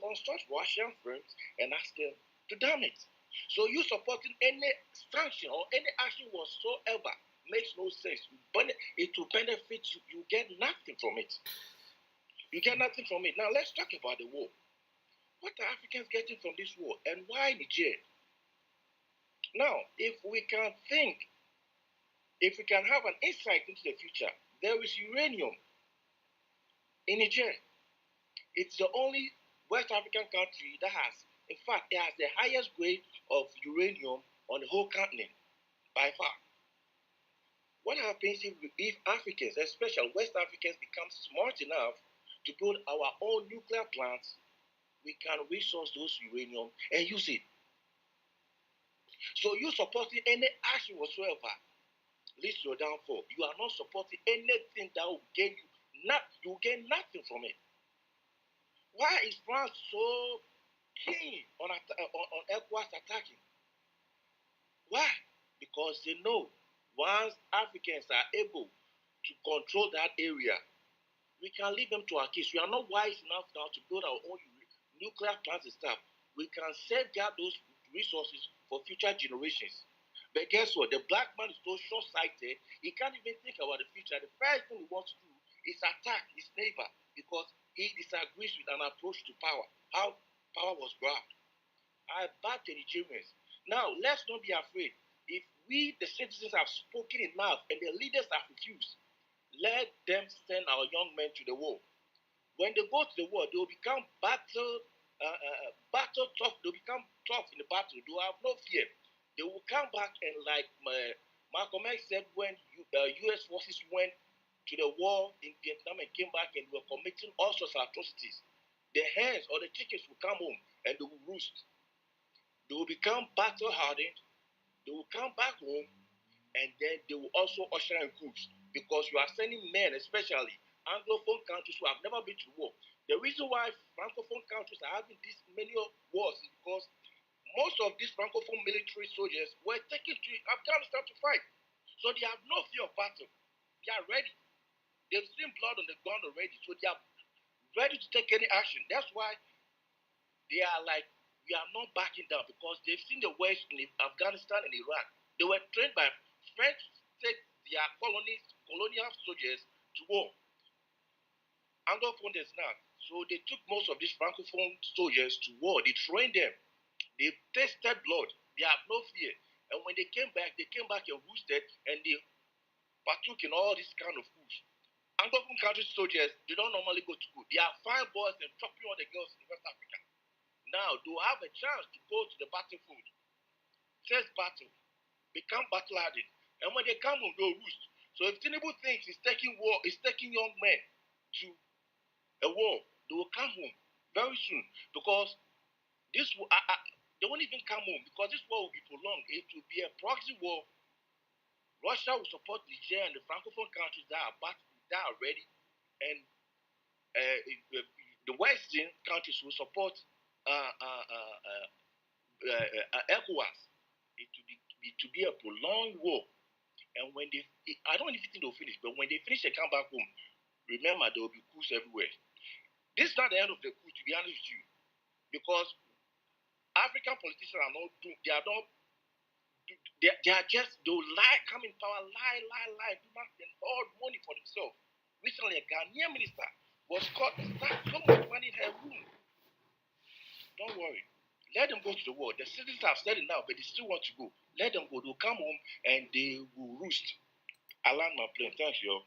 construct Russian firms and ask them to dam it. So you supporting any sanction or any action whatsoever makes no sense. But it will benefit you. You get nothing from it. You get nothing from it. Now let's talk about the war. What are Africans getting from this war? And why Niger? Now, if we can have an insight into the future, there is uranium in Niger. It's the only West African country that has, in fact, it has the highest grade of uranium on the whole continent, by far. What happens if Africans, especially West Africans, become smart enough to build our own nuclear plants? We can resource those uranium and use it. So you supporting any action whatsoever leads to your downfall. You are not supporting anything that will gain you gain nothing from it. Why is France so keen on ECOWAS attacking? Why? Because they know once Africans are able to control that area, we can leave them to our case. We are not wise enough now to build our own nuclear plants and stuff. We can safeguard those resources for future generations. But guess what? The black man is so short-sighted, he can't even think about the future. The first thing he wants to do is attack his neighbor because he disagrees with an approach to power, how power was grabbed. I back the Nigerians. Now, let's not be afraid. If we, the citizens, have spoken enough, and the leaders have refused. Let them send our young men to the war. When they go to the war, they will become battle tough. They will become tough in the battle. They will have no fear. They will come back and, like Malcolm X said, when U.S. forces went to the war in Vietnam and came back and were committing all sorts of atrocities, the hens or the chickens will come home and they will roost. They will become battle hardened. They will come back home, and then they will also usher in coups, because you are sending men, especially Anglophone countries who have never been to war. The reason why Francophone countries are having this many wars is because most of these Francophone military soldiers were taken to Afghanistan to fight. So they have no fear of battle. They are ready. They've seen blood on the ground already, so they are ready to take any action. That's why they are like, we are not backing down, because they've seen the West in Afghanistan and Iraq. They were trained by French take their colonial soldiers to war. Anglophone is not. So they took most of these Francophone soldiers to war. They trained them. They tasted blood. They have no fear. And when they came back and roosted, and they partook in all this kind of foods. Anglophone country soldiers, they don't normally go to school. They are fine boys and chopping all the girls in West Africa. Now, they will have a chance to go to the battlefield, first battle, become battle hardened. And when they come home, they'll roost. So if Tinubu thinks he's taking young men to a war, they will come home very soon, because this will, they won't even come home, because this war will be prolonged. It will be a proxy war. Russia will support Niger and the Francophone countries that are ready, and the Western countries will support Ecowas. It will be a prolonged war. And when I don't even think they'll finish, but when they finish and come back home, remember there will be coups everywhere. This is not the end of the coup, to be honest with you, because African politicians are not doing, they are not, they are just, they'll lie, come in power, lie, do nothing, all money for themselves. Recently, a Ghanaian minister was caught, so much money in her room. Don't worry. Let them go to the war. The citizens have said it now, but they still want to go. Let them go. They'll come home and they will roost. I land my plane. Thanks, y'all.